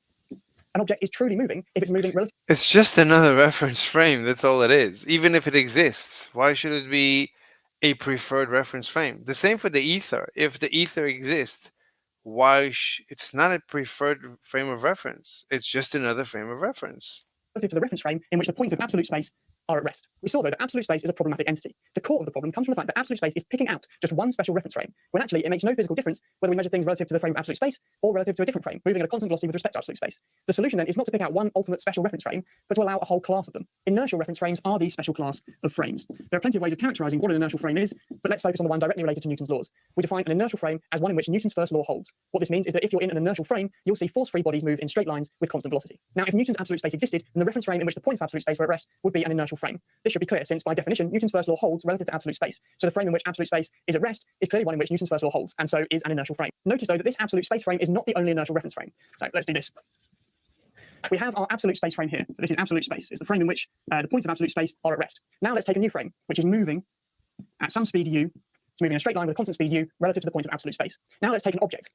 An object is truly moving if it's moving relative. It's just another reference frame. That's all it is. Even if it exists, why should it be a preferred reference frame? The same for the ether. If the ether exists, it's not a preferred frame of reference. It's just another frame of reference. Relative to the reference frame in which the points of absolute space are at rest. We saw, though, that absolute space is a problematic entity. The core of the problem comes from the fact that absolute space is picking out just one special reference frame, when actually it makes no physical difference whether we measure things relative to the frame of absolute space or relative to a different frame, moving at a constant velocity with respect to absolute space. The solution, then, is not to pick out one ultimate special reference frame, but to allow a whole class of them. Inertial reference frames are these special class of frames. There are plenty of ways of characterizing what an inertial frame is, but let's focus on the one directly related to Newton's laws. We define an inertial frame as one in which Newton's first law holds. What this means is that if you're in an inertial frame, you'll see force-free bodies move in straight lines with constant velocity. Now, if Newton's absolute space existed, then the reference frame in which the points of absolute space were at rest would be an inertial frame. This should be clear, since by definition, Newton's first law holds relative to absolute space. So the frame in which absolute space is at rest is clearly one in which Newton's first law holds, and so is an inertial frame. Notice, though, that this absolute space frame is not the only inertial reference frame. So let's do this. We have our absolute space frame here. So this is absolute space. It's the frame in which the points of absolute space are at rest. Now let's take a new frame, which is moving at some speed u. It's moving in a straight line with a constant speed u relative to the points of absolute space. Now let's take an object.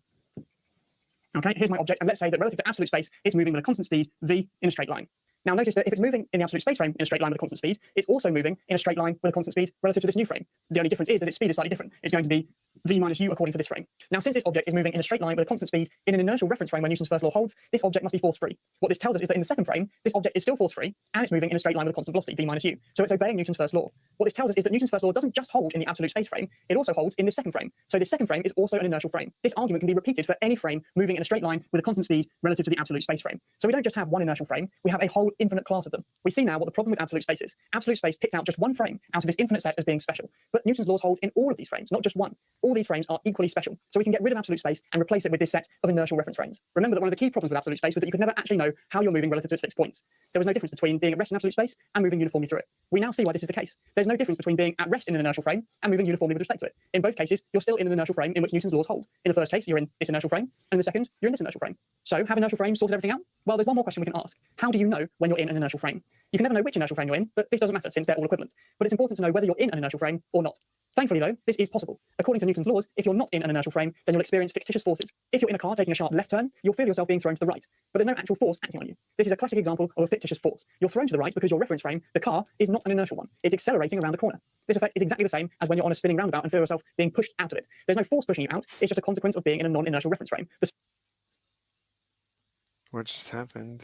Okay, here's my object, and let's say that relative to absolute space, it's moving with a constant speed v in a straight line. Now notice that if it's moving in the absolute space frame in a straight line with a constant speed, it's also moving in a straight line with a constant speed relative to this new frame. The only difference is that its speed is slightly different. It's going to be v minus u according to this frame. Now, since this object is moving in a straight line with a constant speed in an inertial reference frame where Newton's first law holds, this object must be force-free. What this tells us is that in the second frame, this object is still force-free, and it's moving in a straight line with a constant velocity, v minus u. So it's obeying Newton's first law. What this tells us is that Newton's first law doesn't just hold in the absolute space frame, it also holds in this second frame. So this second frame is also an inertial frame. This argument can be repeated for any frame moving in a straight line with a constant speed relative to the absolute space frame. So we don't just have one inertial frame, we have a whole infinite class of them. We see now what the problem with absolute space is. Absolute space picked out just one frame out of this infinite set as being special. But Newton's laws hold in all of these frames, not just one. All these frames are equally special. So we can get rid of absolute space and replace it with this set of inertial reference frames. Remember that one of the key problems with absolute space was that you could never actually know how you're moving relative to its fixed points. There was no difference between being at rest in absolute space and moving uniformly through it. We now see why this is the case. There's there's no difference between being at rest in an inertial frame and moving uniformly with respect to it. In both cases, you're still in an inertial frame in which Newton's laws hold. In the first case, you're in this inertial frame, and in the second, you're in this inertial frame. So, have inertial frames sorted everything out? Well, there's one more question we can ask. How do you know when you're in an inertial frame? You can never know which inertial frame you're in, but this doesn't matter since they're all equivalent. But it's important to know whether you're in an inertial frame or not. Thankfully, though, this is possible. According to Newton's laws, if you're not in an inertial frame, then you'll experience fictitious forces. If you're in a car taking a sharp left turn, you'll feel yourself being thrown to the right, but there's no actual force acting on you. This is a classic example of a fictitious force. You're thrown to the right because your reference frame, the car, is not an inertial one. It's accelerating around a corner. This effect is exactly the same as when you're on a spinning roundabout and feel yourself being pushed out of it. There's no force pushing you out, it's just a consequence of being in a non-inertial reference frame. What just happened?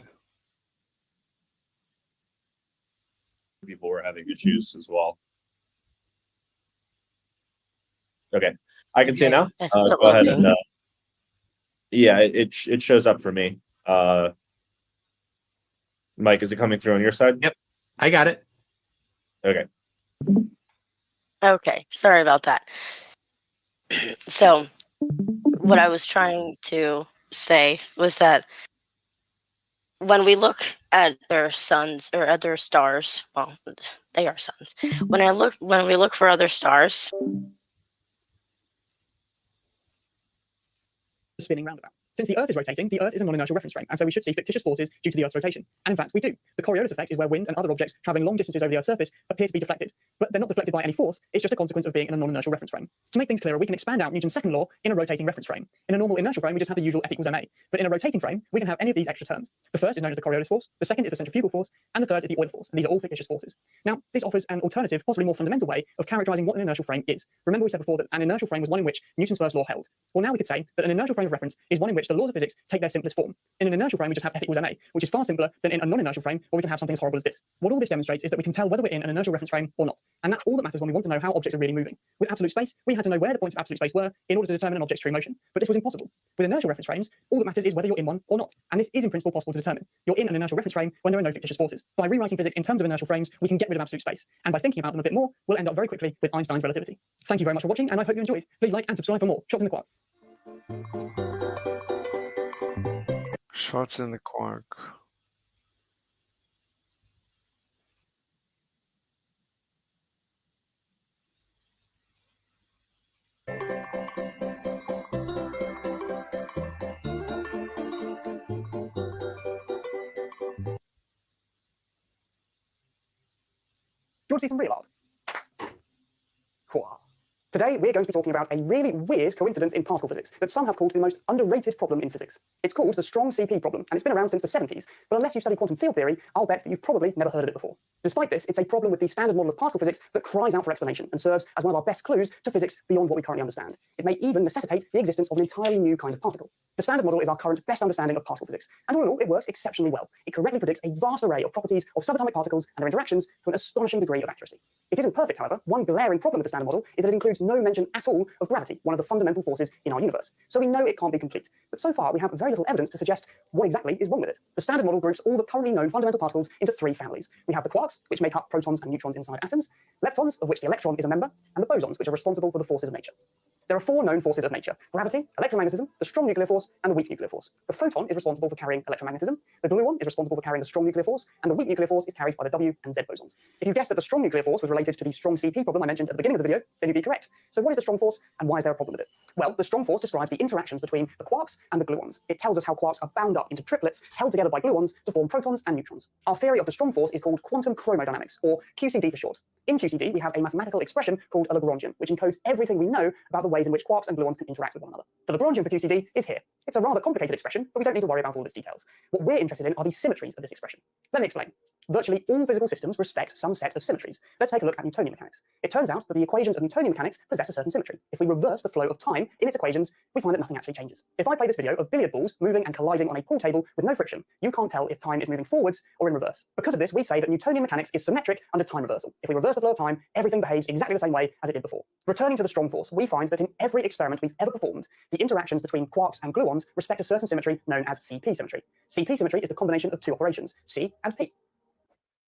People were having issues as well. Okay, I can see it now. Go ahead and yeah, it shows up for me. Mike, is it coming through on your side? Yep, I got it. Okay. Okay, sorry about that. So, what I was trying to say was that when we look at their suns or other stars, well, they are suns. When we look for other stars, spinning roundabout. Since the Earth is rotating, the Earth is a non-inertial reference frame, and so we should see fictitious forces due to the Earth's rotation. And in fact, we do. The Coriolis effect is where wind and other objects traveling long distances over the Earth's surface appear to be deflected. But they're not deflected by any force, it's just a consequence of being in a non-inertial reference frame. To make things clearer, we can expand out Newton's second law in a rotating reference frame. In a normal inertial frame, we just have the usual F equals ma. But in a rotating frame, we can have any of these extra terms. The first is known as the Coriolis force, the second is the centrifugal force, and the third is the Euler force. And these are all fictitious forces. Now, this offers an alternative, possibly more fundamental way of characterizing what an inertial frame is. Remember we said before that an inertial frame was one in which Newton's first law held. Well, now we could say that an inertial frame of reference is one in which the laws of physics take their simplest form. In an inertial frame, we just have F equals ma, which is far simpler than in a non-inertial frame, where we can have something as horrible as this. What all this demonstrates is that we can tell whether we're in an inertial reference frame or not. And that's all that matters when we want to know how objects are really moving. With absolute space, we had to know where the points of absolute space were in order to determine an object's true motion. But this was impossible. With inertial reference frames, all that matters is whether you're in one or not. And this is in principle possible to determine. You're in an inertial reference frame when there are no fictitious forces. By rewriting physics in terms of inertial frames, we can get rid of absolute space. And by thinking about them a bit more, we'll end up very quickly with Einstein's relativity. Thank you very much for watching, and I hope you enjoyed. Please like and subscribe for more. Shots in the Quark. Shots in the Quark. Do you want to see some real art? Hurrah. Today, we're going to be talking about a really weird coincidence in particle physics that some have called the most underrated problem in physics. It's called the strong CP problem, and it's been around since the 70s, but unless you study quantum field theory, I'll bet that you've probably never heard of it before. Despite this, it's a problem with the standard model of particle physics that cries out for explanation and serves as one of our best clues to physics beyond what we currently understand. It may even necessitate the existence of an entirely new kind of particle. The standard model is our current best understanding of particle physics, and all in all, it works exceptionally well. It correctly predicts a vast array of properties of subatomic particles and their interactions to an astonishing degree of accuracy. It isn't perfect, however. One glaring problem with the standard model is that it includes no mention at all of gravity, one of the fundamental forces in our universe. So we know it can't be complete. But so far, we have very little evidence to suggest what exactly is wrong with it. The standard model groups all the currently known fundamental particles into three families. We have the quarks, which make up protons and neutrons inside atoms, leptons, of which the electron is a member, and the bosons, which are responsible for the forces of nature. There are four known forces of nature: gravity, electromagnetism, the strong nuclear force, and the weak nuclear force. The photon is responsible for carrying electromagnetism, the gluon is responsible for carrying the strong nuclear force, and the weak nuclear force is carried by the W and Z bosons. If you guessed that the strong nuclear force was related to the strong CP problem I mentioned at the beginning of the video, then you'd be correct. So what is the strong force, and why is there a problem with it? Well, the strong force describes the interactions between the quarks and the gluons. It tells us how quarks are bound up into triplets held together by gluons to form protons and neutrons. Our theory of the strong force is called quantum chromodynamics, or QCD for short. In QCD, we have a mathematical expression called a Lagrangian, which encodes everything we know about the ways in which quarks and gluons can interact with one another. The Lagrangian for QCD is here. It's a rather complicated expression, but we don't need to worry about all its details. What we're interested in are the symmetries of this expression. Let me explain. Virtually all physical systems respect some set of symmetries. Let's take a look at Newtonian mechanics. It turns out that the equations of Newtonian mechanics possess a certain symmetry. If we reverse the flow of time in its equations, we find that nothing actually changes. If I play this video of billiard balls moving and colliding on a pool table with no friction, you can't tell if time is moving forwards or in reverse. Because of this, we say that Newtonian mechanics is symmetric under time reversal. If we reverse the flow of time, everything behaves exactly the same way as it did before. Returning to the strong force, we find that in every experiment we've ever performed, the interactions between quarks and gluons respect a certain symmetry known as CP symmetry. CP symmetry is the combination of two operations, C and P.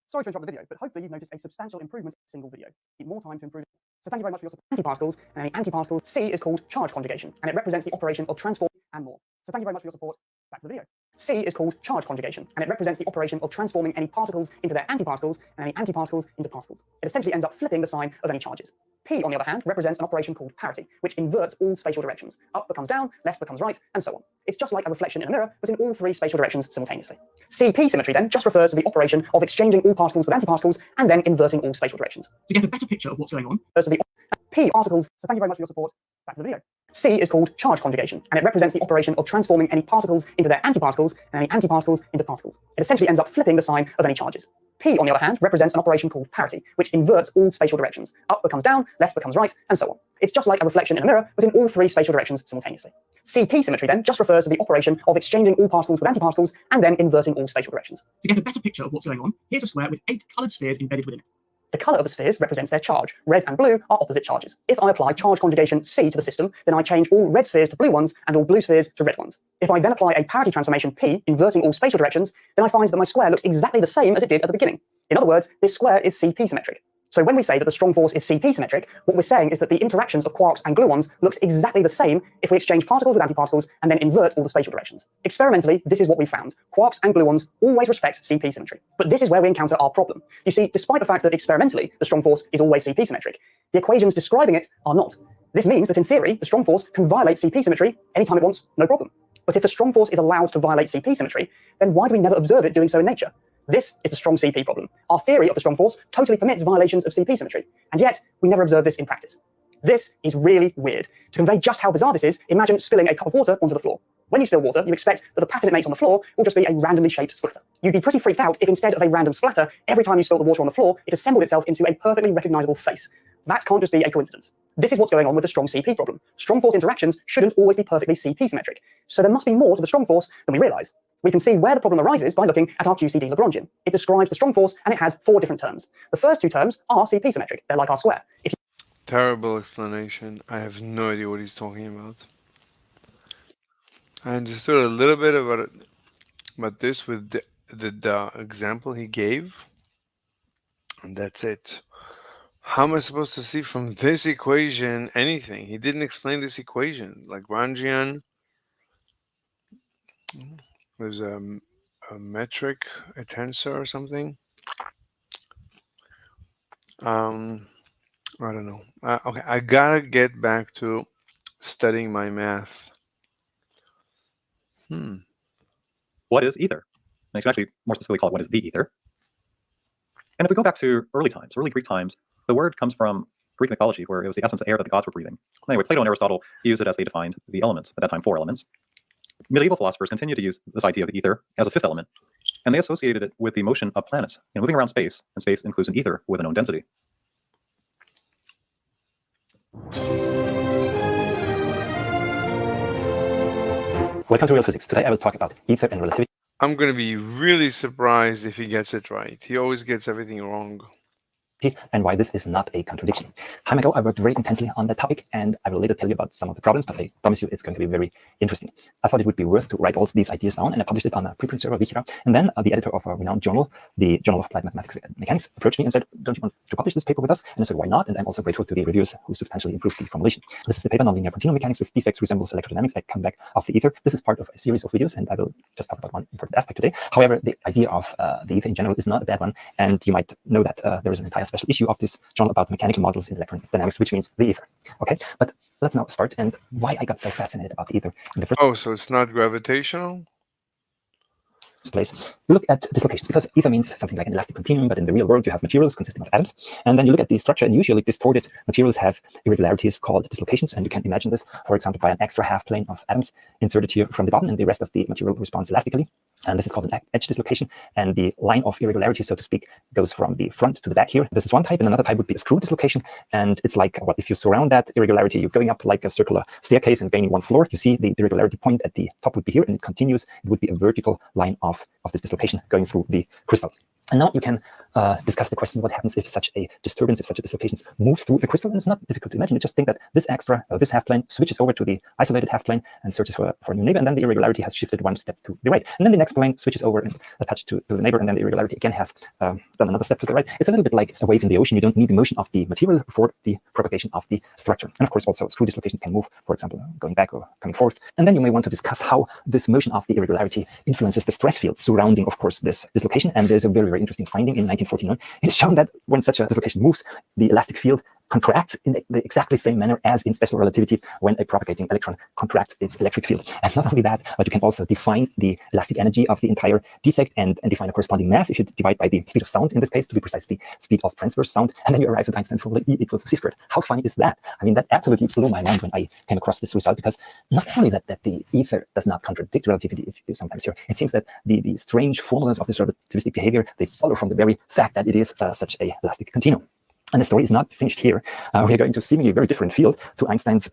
Sorry to interrupt the video, but hopefully you've noticed a substantial improvement in a single video. Keep more time to improve it. So thank you very much for your support. Antiparticles, and an antiparticle C is called charge conjugation, and it represents the operation of transform and more. So thank you very much for your support. Back to the video. C is called charge conjugation, and it represents the operation of transforming any particles into their antiparticles and any antiparticles into particles. It essentially ends up flipping the sign of any charges. P, on the other hand, represents an operation called parity, which inverts all spatial directions. Up becomes down, left becomes right, and so on. It's just like a reflection in a mirror, but in all three spatial directions simultaneously. CP symmetry then just refers to the operation of exchanging all particles with antiparticles and then inverting all spatial directions. To get a better picture of what's going on, refers to the P particles. So thank you very much for your support. Back to the video. C is called charge conjugation, and it represents the operation of transforming any particles into their antiparticles and any antiparticles into particles. It essentially ends up flipping the sign of any charges. P, on the other hand, represents an operation called parity, which inverts all spatial directions. Up becomes down, left becomes right, and so on. It's just like a reflection in a mirror, but in all three spatial directions simultaneously. CP symmetry then just refers to the operation of exchanging all particles with antiparticles and then inverting all spatial directions. To get a better picture of what's going on, here's a square with 8 coloured spheres embedded within it. The colour of the spheres represents their charge. Red and blue are opposite charges. If I apply charge conjugation C to the system, then I change all red spheres to blue ones and all blue spheres to red ones. If I then apply a parity transformation P, inverting all spatial directions, then I find that my square looks exactly the same as it did at the beginning. In other words, this square is CP symmetric. So when we say that the strong force is CP symmetric, what we're saying is that the interactions of quarks and gluons looks exactly the same if we exchange particles with antiparticles and then invert all the spatial directions. Experimentally, this is what we found. Quarks and gluons always respect CP symmetry. But this is where we encounter our problem. You see, despite the fact that experimentally the strong force is always CP symmetric, the equations describing it are not. This means that in theory, the strong force can violate CP symmetry anytime it wants, no problem. But if the strong force is allowed to violate CP symmetry, then why do we never observe it doing so in nature? This is the strong CP problem. Our theory of the strong force totally permits violations of CP symmetry, and yet we never observe this in practice. This is really weird. To convey just how bizarre this is, imagine spilling a cup of water onto the floor. When you spill water, you expect that the pattern it makes on the floor will just be a randomly shaped splatter. You'd be pretty freaked out if instead of a random splatter, every time you spill the water on the floor, it assembled itself into a perfectly recognizable face. That can't just be a coincidence. This is what's going on with the strong CP problem. Strong force interactions shouldn't always be perfectly CP symmetric. So there must be more to the strong force than we realize. We can see where the problem arises by looking at our QCD Lagrangian. It describes the strong force and it has 4 different terms. The first 2 terms are CP symmetric. They're like our square. Terrible explanation. I have no idea what he's talking about. I understood a little bit about it, but this with the example he gave, and that's it. How am I supposed to see from this equation anything? He didn't explain this equation. Lagrangian, there's a metric, a tensor or something. I don't know. Okay, I gotta get back to studying my math. What is ether? And I should actually more specifically call it what is the ether. And if we go back to early times, early Greek times, the word comes from Greek mythology, where it was the essence of air that the gods were breathing. Anyway, Plato and Aristotle used it as they defined the elements, at that time 4 elements. Medieval philosophers continued to use this idea of the ether as a 5th element, and they associated it with the motion of planets moving around space, and space includes an ether with a known density. Welcome to Real Physics. Today I will talk about ether and relativity. I'm going to be really surprised if he gets it right. He always gets everything wrong. And why this is not a contradiction. Time ago, I worked very intensely on that topic, and I will later tell you about some of the problems, but I promise you it's going to be very interesting. I thought it would be worth to write all these ideas down, and I published it on a preprint server, Wikira. And then the editor of a renowned journal, the Journal of Applied Mathematics and Mechanics, approached me and said, don't you want to publish this paper with us? And I said, why not? And I'm also grateful to the reviewers who substantially improved the formulation. This is the paper, Nonlinear continuum mechanics with defects resembles electrodynamics. I come back of the ether. This is part of a series of videos, and I will just talk about one important aspect today. However, the idea of the ether in general is not a bad one, and you might know that there is an entire special issue of this journal about mechanical models in electrodynamics, which means the ether. Okay, but let's now start and why I got so fascinated about the ether in the first so it's not gravitational? place. You look at dislocations, because ether means something like an elastic continuum, but in the real world you have materials consisting of atoms, and then you look at the structure, and usually distorted materials have irregularities called dislocations, and you can imagine this, for example, by an extra half plane of atoms inserted here from the bottom, and the rest of the material responds elastically, and this is called an edge dislocation, and the line of irregularity, so to speak, goes from the front to the back here. This is one type, and another type would be a screw dislocation, and it's like, what if you surround that irregularity, you're going up like a circular staircase and gaining one floor. You see the irregularity point at the top would be here, and it continues. It would be a vertical line of this dislocation going through the crystal. And now you can discuss the question, what happens if such a disturbance, if such a dislocation moves through the crystal? And it's not difficult to imagine. You just think that this this half plane switches over to the isolated half plane and searches for a new neighbor, and then the irregularity has shifted one step to the right. And then the next plane switches over and attached to the neighbor, and then the irregularity again has done another step to the right. It's a little bit like a wave in the ocean. You don't need the motion of the material for the propagation of the structure. And of course, also screw dislocations can move, for example, going back or coming forth. And then you may want to discuss how this motion of the irregularity influences the stress field surrounding, of course, this dislocation. And there's a very, very interesting finding in 1949. It is shown that when such a dislocation moves, the elastic field contracts in the exactly same manner as in special relativity when a propagating electron contracts its electric field. And not only that, but you can also define the elastic energy of the entire defect and define a corresponding mass if you divide by the speed of sound, in this case, to be precise, the speed of transverse sound, and then you arrive at Einstein's formula E equals c squared. How funny is that? I mean, that absolutely blew my mind when I came across this result, because not only that the ether does not contradict relativity, if you sometimes hear, it seems that the strange formulas of this relativistic behavior, they follow from the very fact that it is such a elastic continuum. And the story is not finished here. We are going to seemingly a very different field to Einstein's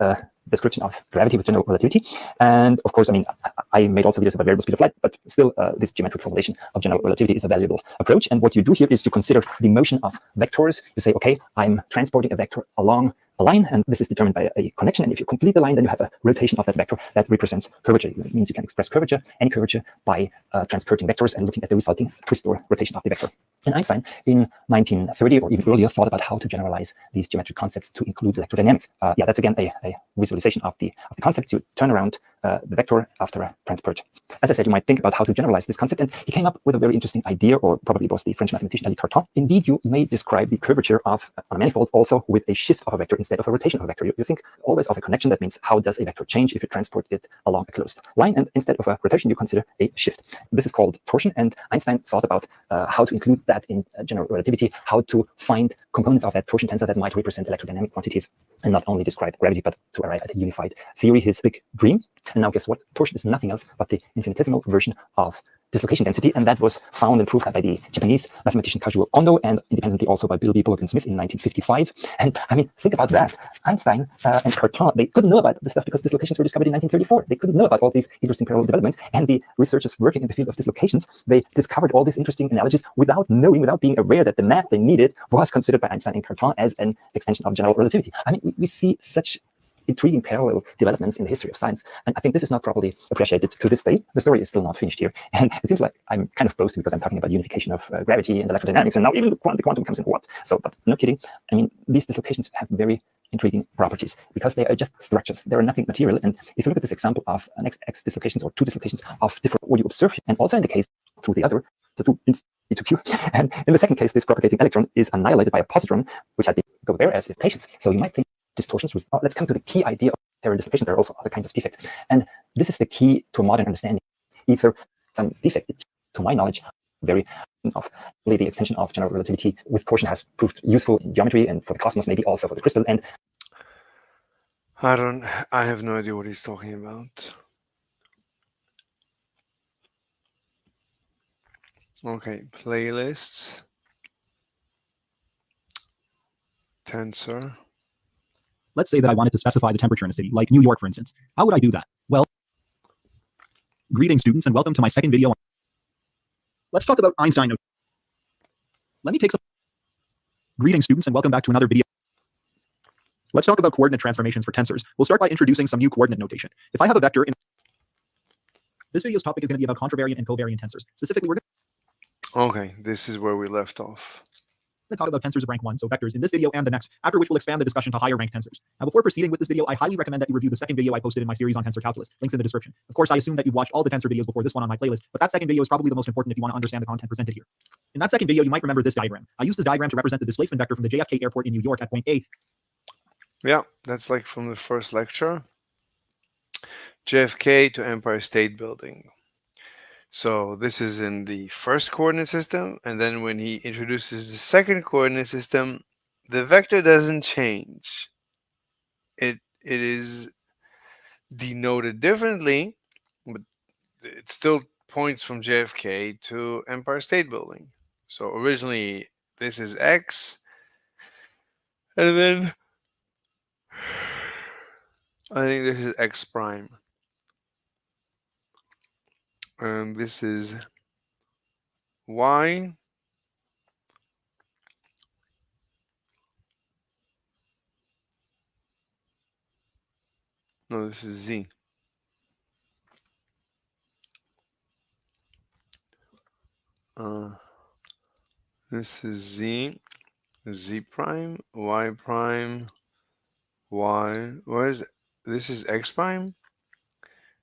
description of gravity with general relativity. And of course, I mean, I made also videos about variable speed of light, but still this geometric formulation of general relativity is a valuable approach. And what you do here is to consider the motion of vectors. You say, okay, I'm transporting a vector along a line, and this is determined by a connection. And if you complete the line, then you have a rotation of that vector that represents curvature. It means you can express curvature, any curvature, by transporting vectors and looking at the resulting twist or rotation of the vector. And Einstein, in 1930 or even earlier, thought about how to generalize these geometric concepts to include electrodynamics. Yeah, that's again a visualization of the concepts. You turn around the vector after a transport. As I said, you might think about how to generalize this concept, and he came up with a very interesting idea, or probably it was the French mathematician Daly Cartan. Indeed, you may describe the curvature of a manifold also with a shift of a vector instead of a rotation of a vector. You think always of a connection. That means, how does a vector change if you transport it along a closed line? And instead of a rotation, you consider a shift. This is called torsion, and Einstein thought about how to include that in general relativity, how to find components of that torsion tensor that might represent electrodynamic quantities, and not only describe gravity, but to arrive at a unified theory, his big dream. And now guess what? Torsion is nothing else but the infinitesimal version of dislocation density, and that was found and proved by the Japanese mathematician Kazuo Kondo, and independently also by Bill B. Bullock and Smith in 1955. And I mean, think about that. Einstein and Cartan, they couldn't know about this stuff because dislocations were discovered in 1934. They couldn't know about all these interesting parallel developments, and the researchers working in the field of dislocations, they discovered all these interesting analogies without knowing, without being aware that the math they needed was considered by Einstein and Cartan as an extension of general relativity. I mean, we see such intriguing parallel developments in the history of science, and I think this is not properly appreciated to this day. The story is still not finished here, and it seems like I'm kind of boasting because I'm talking about unification of gravity and electrodynamics, and now even the quantum comes in what? So, but not kidding. I mean, these dislocations have very intriguing properties because they are just structures. They are nothing material. And if you look at this example of an X dislocations or two dislocations of different, what you observe, and also in the case to the other, so two into Q, and in the second case, this propagating electron is annihilated by a positron, which had the go there as dislocations. So you might think distortions with, let's come to the key idea of stereo dislocation. There are also other kinds of defects, and this is the key to a modern understanding. Either some defect, to my knowledge, very of the extension of general relativity with torsion has proved useful in geometry and for the cosmos, maybe also for the crystal. And I have no idea what he's talking about. Okay, playlists, tensor. Let's say that I wanted to specify the temperature in a city, like New York, for instance. How would I do that? Well, greetings, students, and welcome to my second video. Let's talk about Einstein. Let me take some. Greetings, students, and welcome back to another video. Let's talk about coordinate transformations for tensors. We'll start by introducing some new coordinate notation. If I have a vector in this video's topic is going to be about contravariant and covariant tensors. Specifically, we're Okay, this is where we left off. going to talk about tensors of rank 1, so vectors, in this video and the next, after which we'll expand the discussion to higher rank tensors. Now, before proceeding with this video, I highly recommend that you review the second video I posted in my series on tensor calculus. Links in the description. Of course, I assume that you've watched all the tensor videos before this one on my playlist, but that second video is probably the most important if you want to understand the content presented here. In that second video, you might remember this diagram. I used this diagram to represent the displacement vector from the JFK airport in New York at point A. Yeah, that's like from the first lecture. JFK to Empire State Building. So this is in the first coordinate system, and then when he introduces the second coordinate system, the vector doesn't change. It is denoted differently, but it still points from JFK to Empire State Building. So originally this is X, and then I think this is X prime. And this is Y, No, this is Z. This is Z, Z prime, Y prime, Y. Where is it? This is X prime?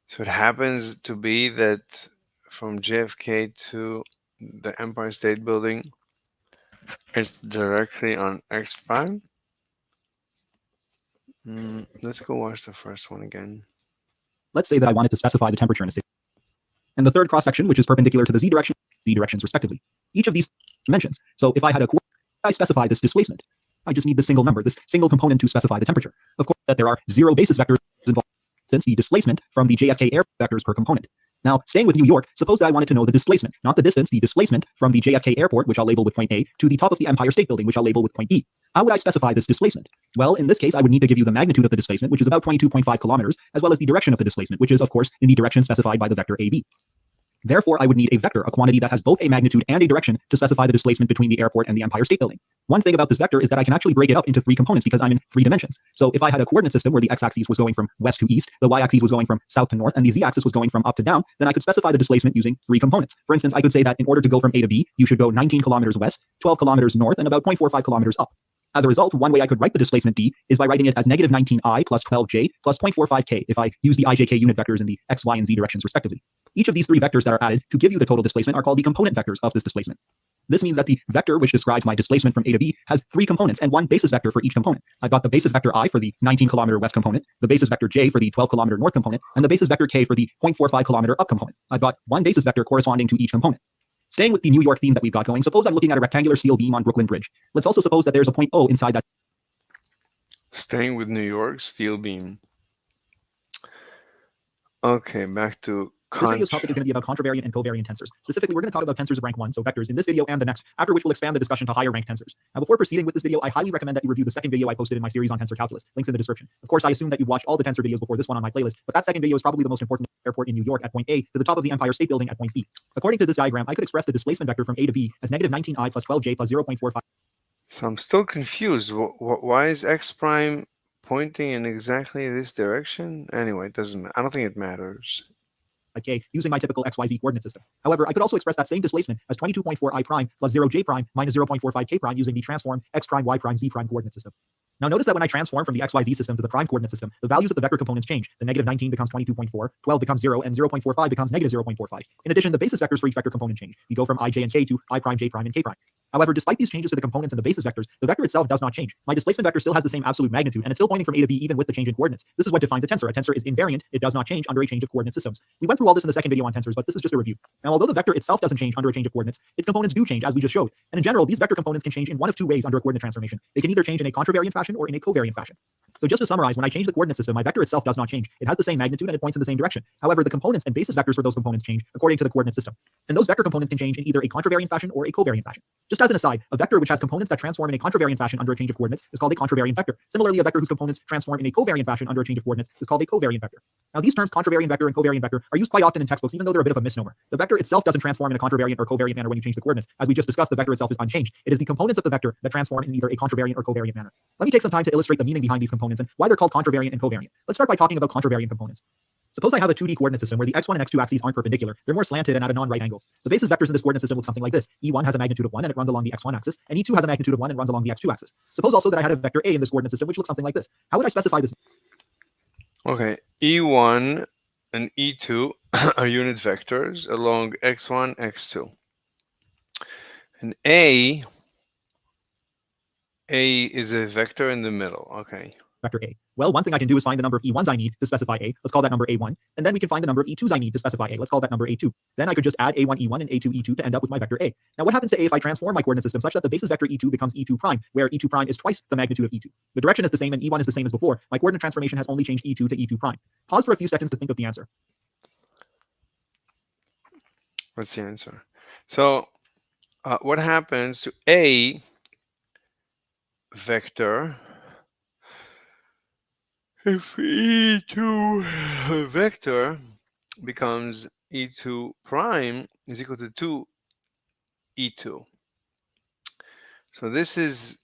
So it happens to be that from JFK to the Empire State Building, it's directly on X prime. Let's go watch the first one again. Let's say that I wanted to specify the temperature in a city. And the third cross-section, which is perpendicular to the z directions respectively. Each of these dimensions. So if I had a coordinate, I specify this displacement. I just need this single number, this single component to specify the temperature. Of course, that there are 0 basis vectors involved, since the displacement from the JFK air vectors per component. Now, staying with New York, suppose that I wanted to know the displacement, not the distance, the displacement from the JFK airport, which I'll label with point A, to the top of the Empire State Building, which I'll label with point B. How would I specify this displacement? Well, in this case, I would need to give you the magnitude of the displacement, which is about 22.5 kilometers, as well as the direction of the displacement, which is, of course, in the direction specified by the vector AB. Therefore, I would need a vector, a quantity that has both a magnitude and a direction to specify the displacement between the airport and the Empire State Building. One thing about this vector is that I can actually break it up into 3 components because I'm in 3 dimensions. So if I had a coordinate system where the x-axis was going from west to east, the y-axis was going from south to north, and the z-axis was going from up to down, then I could specify the displacement using 3 components. For instance, I could say that in order to go from A to B, you should go 19 kilometers west, 12 kilometers north, and about 0.45 kilometers up. As a result, one way I could write the displacement d is by writing it as negative 19I plus 12j plus 0.45k if I use the ijk unit vectors in the x, y, and z directions respectively. Each of these 3 vectors that are added to give you the total displacement are called the component vectors of this displacement. This means that the vector which describes my displacement from A to B has 3 components and 1 basis vector for each component. I've got the basis vector I for the 19 kilometer west component, the basis vector j for the 12 kilometer north component, and the basis vector k for the 0.45 kilometer up component. I've got 1 basis vector corresponding to each component. Staying with the New York theme that we've got going, suppose I'm looking at a rectangular steel beam on Brooklyn Bridge. Let's also suppose that there's a point O inside that. Staying with New York, steel beam. Okay, back to This video's topic is going to be about contravariant and covariant tensors. Specifically, we're going to talk about tensors of rank 1, so vectors, in this video and the next, after which we'll expand the discussion to higher rank tensors. Now, before proceeding with this video, I highly recommend that you review the second video I posted in my series on tensor calculus. Links in the description. Of course, I assume that you've watched all the tensor videos before this one on my playlist, but that second video is probably the most important. Airport in New York at point A to the top of the Empire State Building at point B. According to this diagram, I could express the displacement vector from A to B as negative 19I plus 12j plus 0.45. So I'm still confused. Why is x prime pointing in exactly this direction? Anyway, it doesn't matter. I don't think it matters. K using my typical XYZ coordinate system. However, I could also express that same displacement as 22.4 I prime plus 0j prime minus 0.45 k prime using the transform x prime y prime z prime coordinate system. Now notice that when I transform from the XYZ system to the prime coordinate system, the values of the vector components change. The negative 19 becomes 22.4, 12 becomes 0, and 0.45 becomes negative 0.45. In addition, the basis vectors for each vector component change. We go from I, j, and k to I prime, j prime, and k prime. However, despite these changes to the components and the basis vectors, the vector itself does not change. My displacement vector still has the same absolute magnitude, and it's still pointing from A to B even with the change in coordinates. This is what defines a tensor. A tensor is invariant. It does not change under a change of coordinate systems. We went through all this in the second video on tensors, but this is just a review. Now, although the vector itself doesn't change under a change of coordinates, its components do change, as we just showed. And in general, these vector components can change in one of 2 ways under a coordinate transformation. They can either change in a contravariant fashion or in a covariant fashion. So just to summarize, when I change the coordinate system, my vector itself does not change. It has the same magnitude and it points in the same direction. However, the components and basis vectors for those components change according to the coordinate system. And those vector components can change in either a contravariant fashion or a covariant fashion. Just as an aside, a vector which has components that transform in a contravariant fashion under a change of coordinates is called a contravariant vector. Similarly, a vector whose components transform in a covariant fashion under a change of coordinates is called a covariant vector. Now, these terms, contravariant vector and covariant vector, are used quite often in textbooks, even though they're a bit of a misnomer. The vector itself doesn't transform in a contravariant or covariant manner when you change the coordinates. As we just discussed, the vector itself is unchanged. It is the components of the vector that transform in either a contravariant or covariant manner. Let me take some time to illustrate the meaning behind these components and why they're called contravariant and covariant. Let's start by talking about contravariant components. Suppose I have a 2D coordinate system where the x1 and x2 axes aren't perpendicular. They're more slanted and at a non-right angle. The basis vectors in this coordinate system look something like this. E1 has a magnitude of 1 and it runs along the x1 axis, and E2 has a magnitude of 1 and runs along the x2 axis. Suppose also that I had a vector A in this coordinate system which looks something like this. How would I specify this? Okay, E1 and E2 are unit vectors along x1, x2. And A is a vector in the middle. Okay. Vector A. Well, one thing I can do is find the number of E1s I need to specify A. Let's call that number A1. And then we can find the number of E2s I need to specify A. Let's call that number A2. Then I could just add A1, E1, and A2, E2 to end up with my vector A. Now, what happens to A if I transform my coordinate system such that the basis vector E2 becomes E2 prime, where E2 prime is twice the magnitude of E2? The direction is the same and E1 is the same as before. My coordinate transformation has only changed E2 to E2 prime. Pause for a few seconds to think of the answer. What's the answer? So what happens to A vector if E2 vector becomes E2 prime is equal to 2 E2. So this is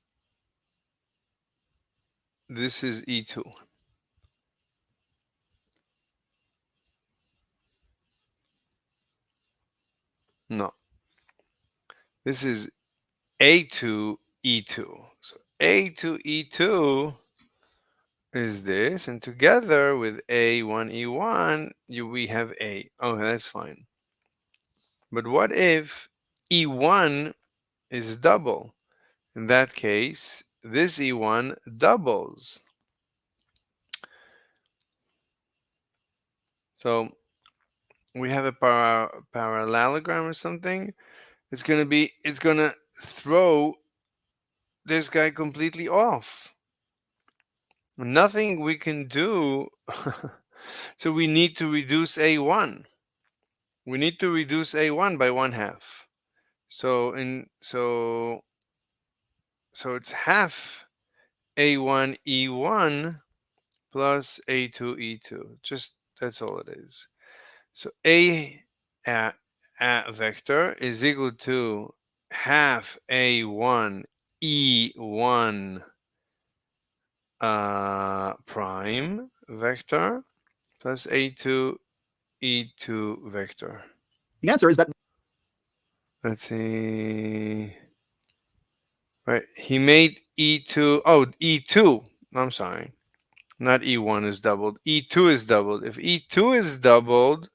E2. No. This is A2, E2. So A2, E2 is this, and together with A1, E1, we have A. Oh, that's fine. But what if E1 is double? In that case, this E1 doubles. So we have a parallelogram or something. It's gonna throw this guy completely off. Nothing we can do. So we need to reduce A1. We need to reduce A1 by 1/2. So it's half A1 E1 plus A2 E2. Just that's all it is. So A vector is equal to half A1 E1 prime vector plus A2 E2 vector. The answer is that. Let's see. Right, he made E2. Oh, E2. I'm sorry. Not E1 is doubled. E2 is doubled. If E2 is doubled,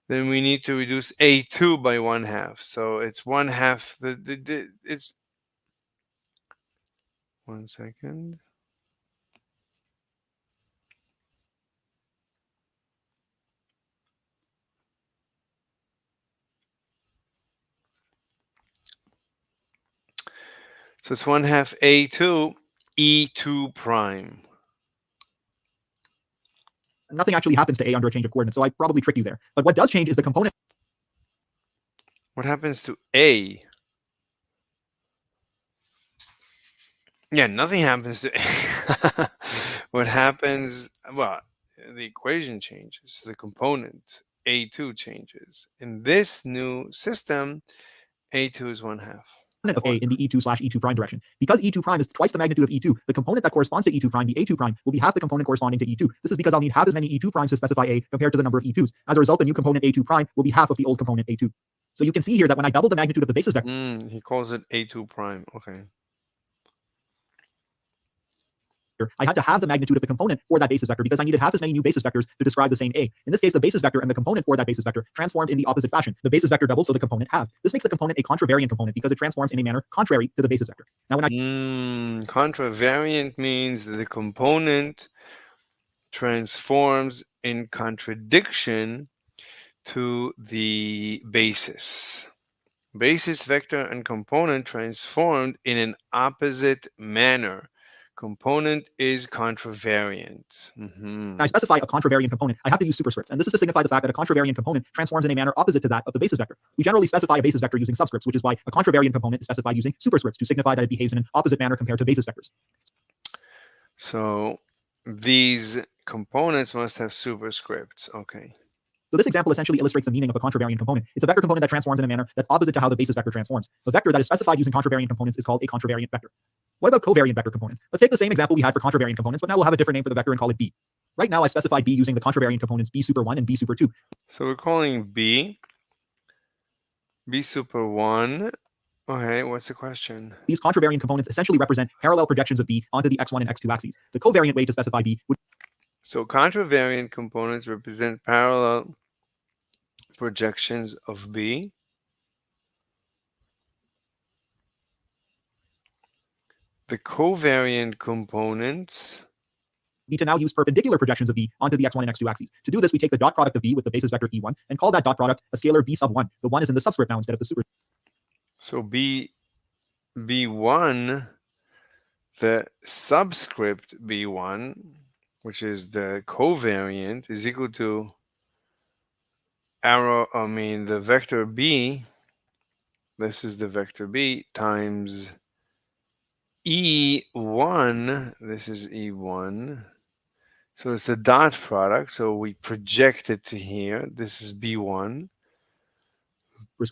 then we need to reduce A2 by 1/2. So it's 1/2. It's 1 second. So it's 1/2 A2 E2 prime. Nothing actually happens to A under a change of coordinates, so I probably tricked you there. But what does change is the component. What happens to A? Yeah, nothing happens to A. What happens, well, the equation changes, the component A2 changes. In this new system, A2 is 1/2. Of A in the E2/E2 prime direction. Because E2 prime is twice the magnitude of E2, the component that corresponds to E2 prime, the A2 prime, will be half the component corresponding to E2. This is because I'll need half as many E2 primes to specify A compared to the number of E2s. As a result, the new component A2 prime will be half of the old component A2. So you can see here that when I double the magnitude of the basis vector, he calls it A2 prime. Okay. I had to have the magnitude of the component for that basis vector because I needed half as many new basis vectors to describe the same A. In this case, the basis vector and the component for that basis vector transformed in the opposite fashion. The basis vector doubled, so the component halved. This makes the component a contravariant component because it transforms in a manner contrary to the basis vector. Now, when I contravariant means that the component transforms in contradiction to the basis. Basis vector and component transformed in an opposite manner. Component is contravariant. I specify a contravariant component, I have to use superscripts, and this is to signify the fact that a contravariant component transforms in a manner opposite to that of the basis vector. We generally specify a basis vector using subscripts, which is why a contravariant component is specified using superscripts to signify that it behaves in an opposite manner compared to basis vectors. So these components must have superscripts. Okay. So this example essentially illustrates the meaning of a contravariant component. It's a vector component that transforms in a manner that's opposite to how the basis vector transforms. A vector that is specified using contravariant components is called a contravariant vector. What about covariant vector components? Let's take the same example we had for contravariant components, but now we'll have a different name for the vector and call it B. Right now I specified B using the contravariant components B super 1 and B super 2. So we're calling B super 1. Okay, what's the question? These contravariant components essentially represent parallel projections of B onto the x1 and x2 axes. The covariant way to specify B would... So contravariant components represent parallel projections of B. The covariant components need to now use perpendicular projections of B onto the x1 and x2 axes. To do this, we take the dot product of B with the basis vector E1 and call that dot product a scalar B sub 1. The 1 is in the subscript now instead of the super. So B1, the subscript B1, which is the covariant, is equal to the vector B, this is the vector B, times E1, this is E1. So it's the dot product, so we project it to here. This is B1.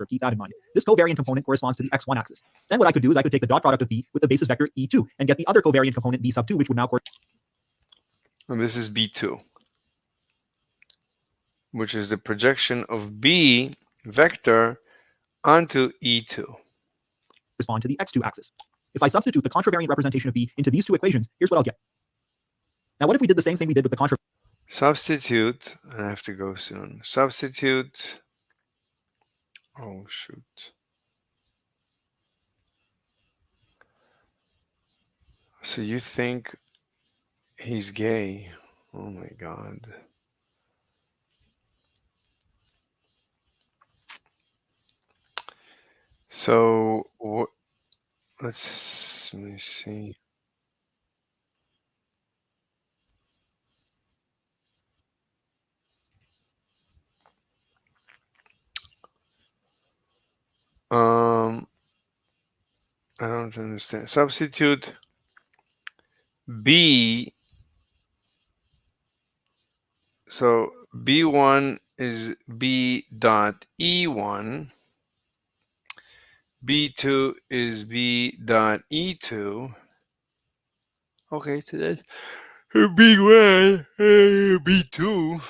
Keep that in mind. This covariant component corresponds to the x1 axis. Then what I could do is I could take the dot product of B with the basis vector E2 and get the other covariant component B sub 2, which would now correspond. And this is B2, which is the projection of B vector onto E2. Respond to the x2 axis. If I substitute the contravariant representation of B into these two equations, here's what I'll get. Now, what if we did the same thing we did with the contravariant? Substitute, I have to go soon. Substitute, oh shoot. So you think he's gay? Oh my God. So what? Let me see. I don't understand. Substitute B. So B1 is B dot E1. B2 is B dot E2. Okay, so that's B1, B2.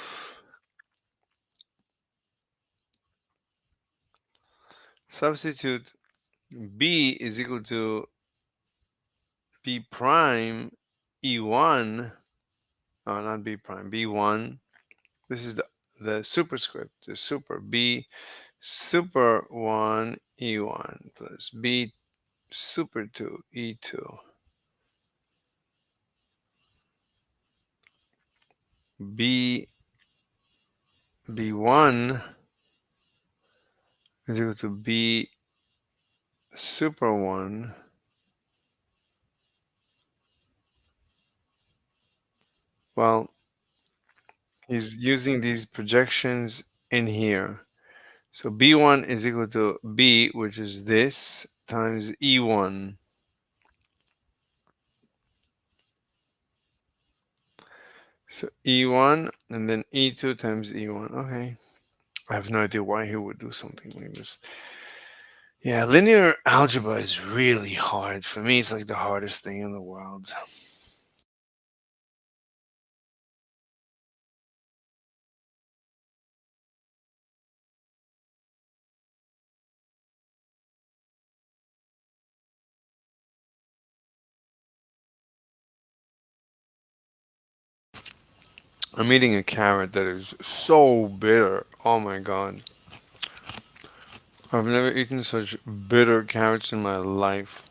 Substitute B is equal to B prime E1. Oh, not B prime, B1. This is the superscript, the super B super 1 E1 plus B super 2 E2. B1 is equal to B super 1 well, he's using these projections in here. So B1 is equal to B, which is this, times E1. So E1 and then E2 times E1. Okay. I have no idea why he would do something like this. Yeah, linear algebra is really hard. For me, it's like the hardest thing in the world. I'm eating a carrot that is so bitter. Oh my God. I've never eaten such bitter carrots in my life.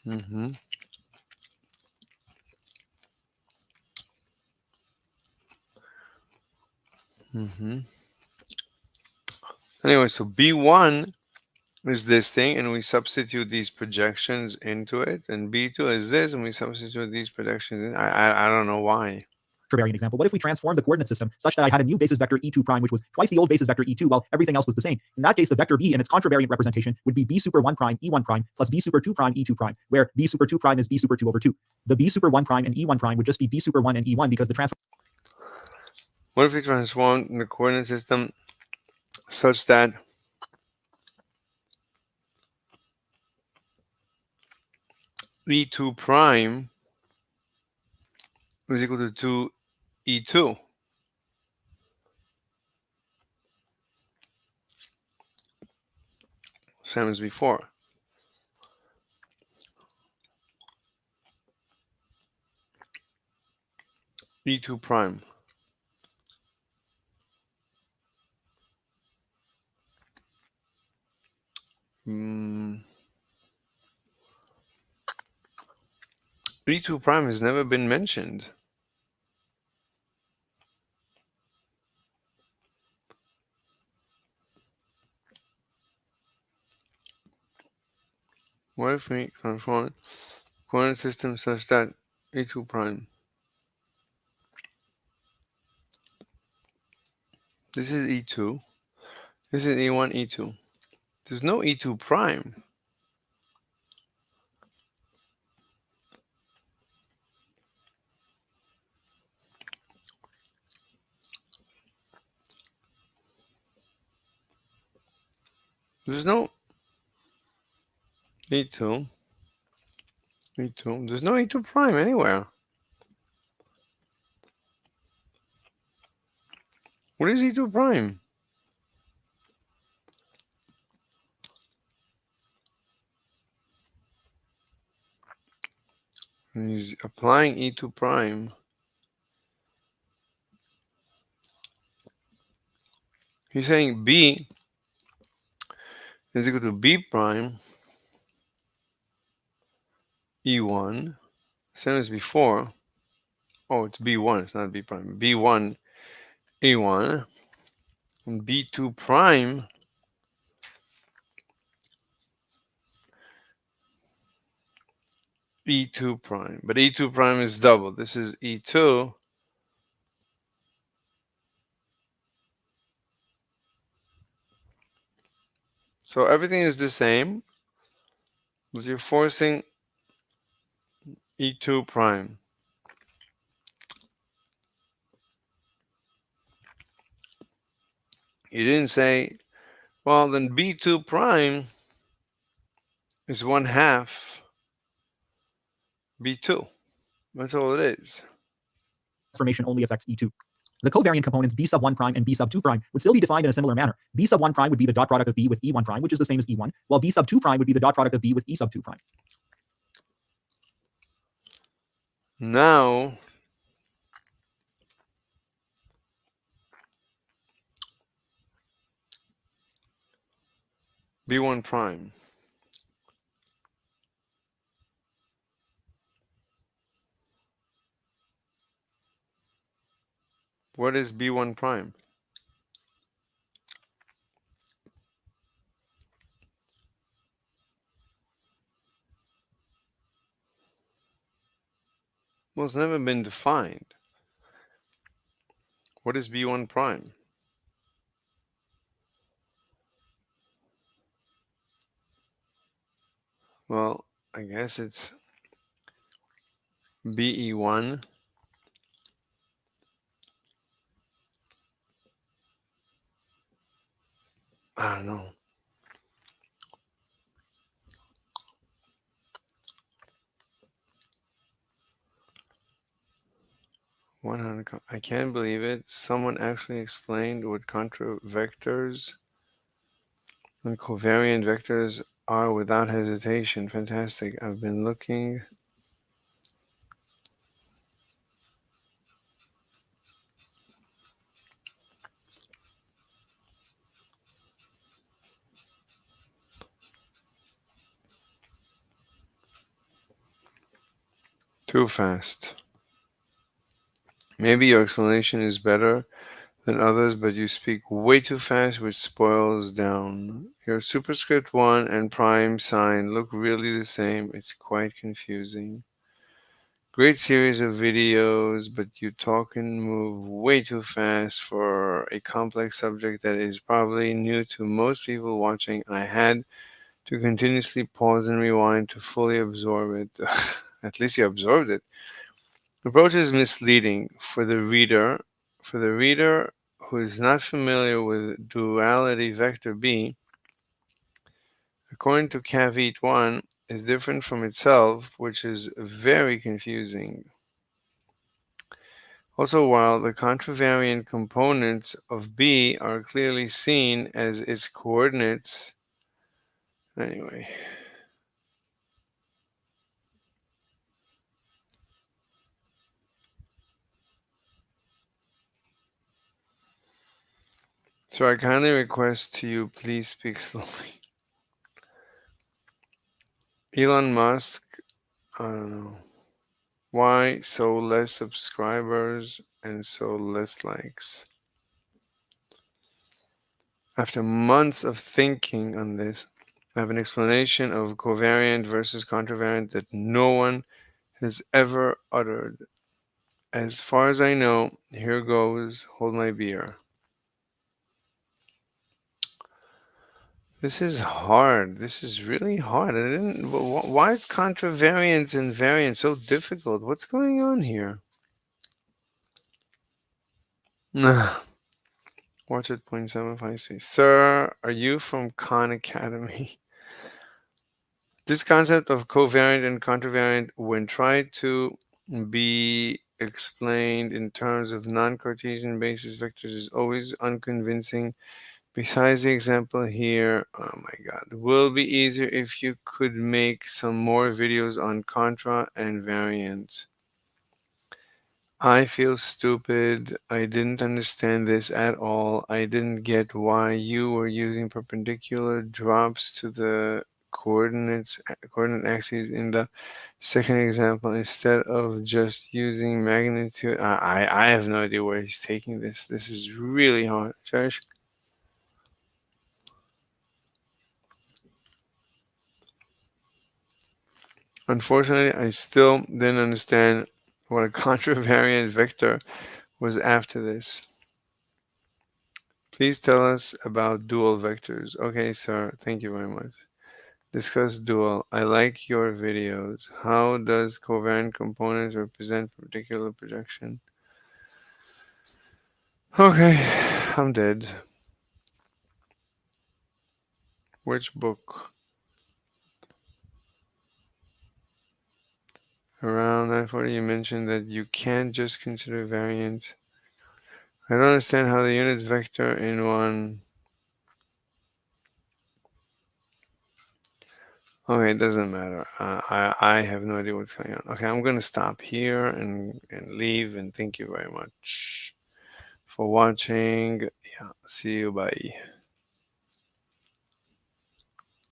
Mm-hmm. Mm-hmm. Anyway, so B1 is this thing, and we substitute these projections into it, and B2 is this, and we substitute these projections in. I don't know why. Contravariant example. What if we transformed the coordinate system such that I had a new basis vector E2 prime, which was twice the old basis vector E2, while everything else was the same? In that case, the vector B and its contravariant representation would be B super 1 prime E1 prime plus B super 2 prime E2 prime, where B super 2 prime is B super 2 over 2. The B super 1 prime and E1 prime would just be B super 1 and E1 because the transform. What if we transform the coordinate system such that E2 prime is equal to 2 E2? Same as before. E2 prime. E2 prime has never been mentioned. What if we transform coordinate system such that E2 prime? This is E2. This is E1, E2. There's no E2 prime. There's no E2. E2. There's no E2 prime anywhere. What is E2 prime? And he's applying E2 prime. He's saying B is equal to B prime E1, same as before. Oh, it's B1, it's not B prime. B1 E1 and B2 prime E2 prime. But E2 prime is double. This is E2. So everything is the same, but you're forcing E2 prime. You didn't say, well, then B2 prime is 1/2 B2. That's all it is. Transformation only affects E2. The covariant components B sub 1 prime and B sub 2 prime would still be defined in a similar manner. B sub 1 prime would be the dot product of B with E1 prime, which is the same as E1, while B sub 2 prime would be the dot product of B with E sub 2 prime. Now, B1 prime. What is B1 prime? Well, it's never been defined. What is B1 prime? Well, I guess it's BE1 I don't know. I can't believe it. Someone actually explained what contravectors and covariant vectors are without hesitation. Fantastic. I've been looking. Too fast. Maybe your explanation is better than others, but you speak way too fast, which spoils down. Your superscript 1 and prime sign look really the same. It's quite confusing. Great series of videos, but you talk and move way too fast for a complex subject that is probably new to most people watching. I had to continuously pause and rewind to fully absorb it. At least you absorbed it. The approach is misleading for the reader. For the reader who is not familiar with duality vector B, according to caveat 1, is different from itself, which is very confusing. Also, while the contravariant components of B are clearly seen as its coordinates, anyway. So I kindly request to you, please speak slowly. Elon Musk, I don't know. Why so less subscribers and so less likes? After months of thinking on this, I have an explanation of covariant versus contravariant that no one has ever uttered. As far as I know, here goes, hold my beer. This is hard. This is really hard. Why is contravariant and variant so difficult? What's going on here? Watch it, 0.75 Sir, are you from Khan Academy? This concept of covariant and contravariant, when tried to be explained in terms of non-Cartesian basis vectors is always unconvincing. Besides the example here, oh my god, will be easier if you could make some more videos on contra and variance. I feel stupid. I didn't understand this at all. I didn't get why you were using perpendicular drops to the coordinate axes in the second example instead of just using magnitude. I have no idea where he's taking this. This is really hard. Josh? Unfortunately, I still didn't understand what a contravariant vector was after this. Please tell us about dual vectors. Okay, sir. Thank you very much. Discuss dual. I like your videos. How does covariant components represent particular projection? Okay, I'm dead. Which book? Around 940, you mentioned that you can't just consider variant. I don't understand how the unit vector in one. Okay, it doesn't matter. I have no idea what's going on. Okay, I'm going to stop here and leave. And thank you very much for watching. Yeah, see you. Bye.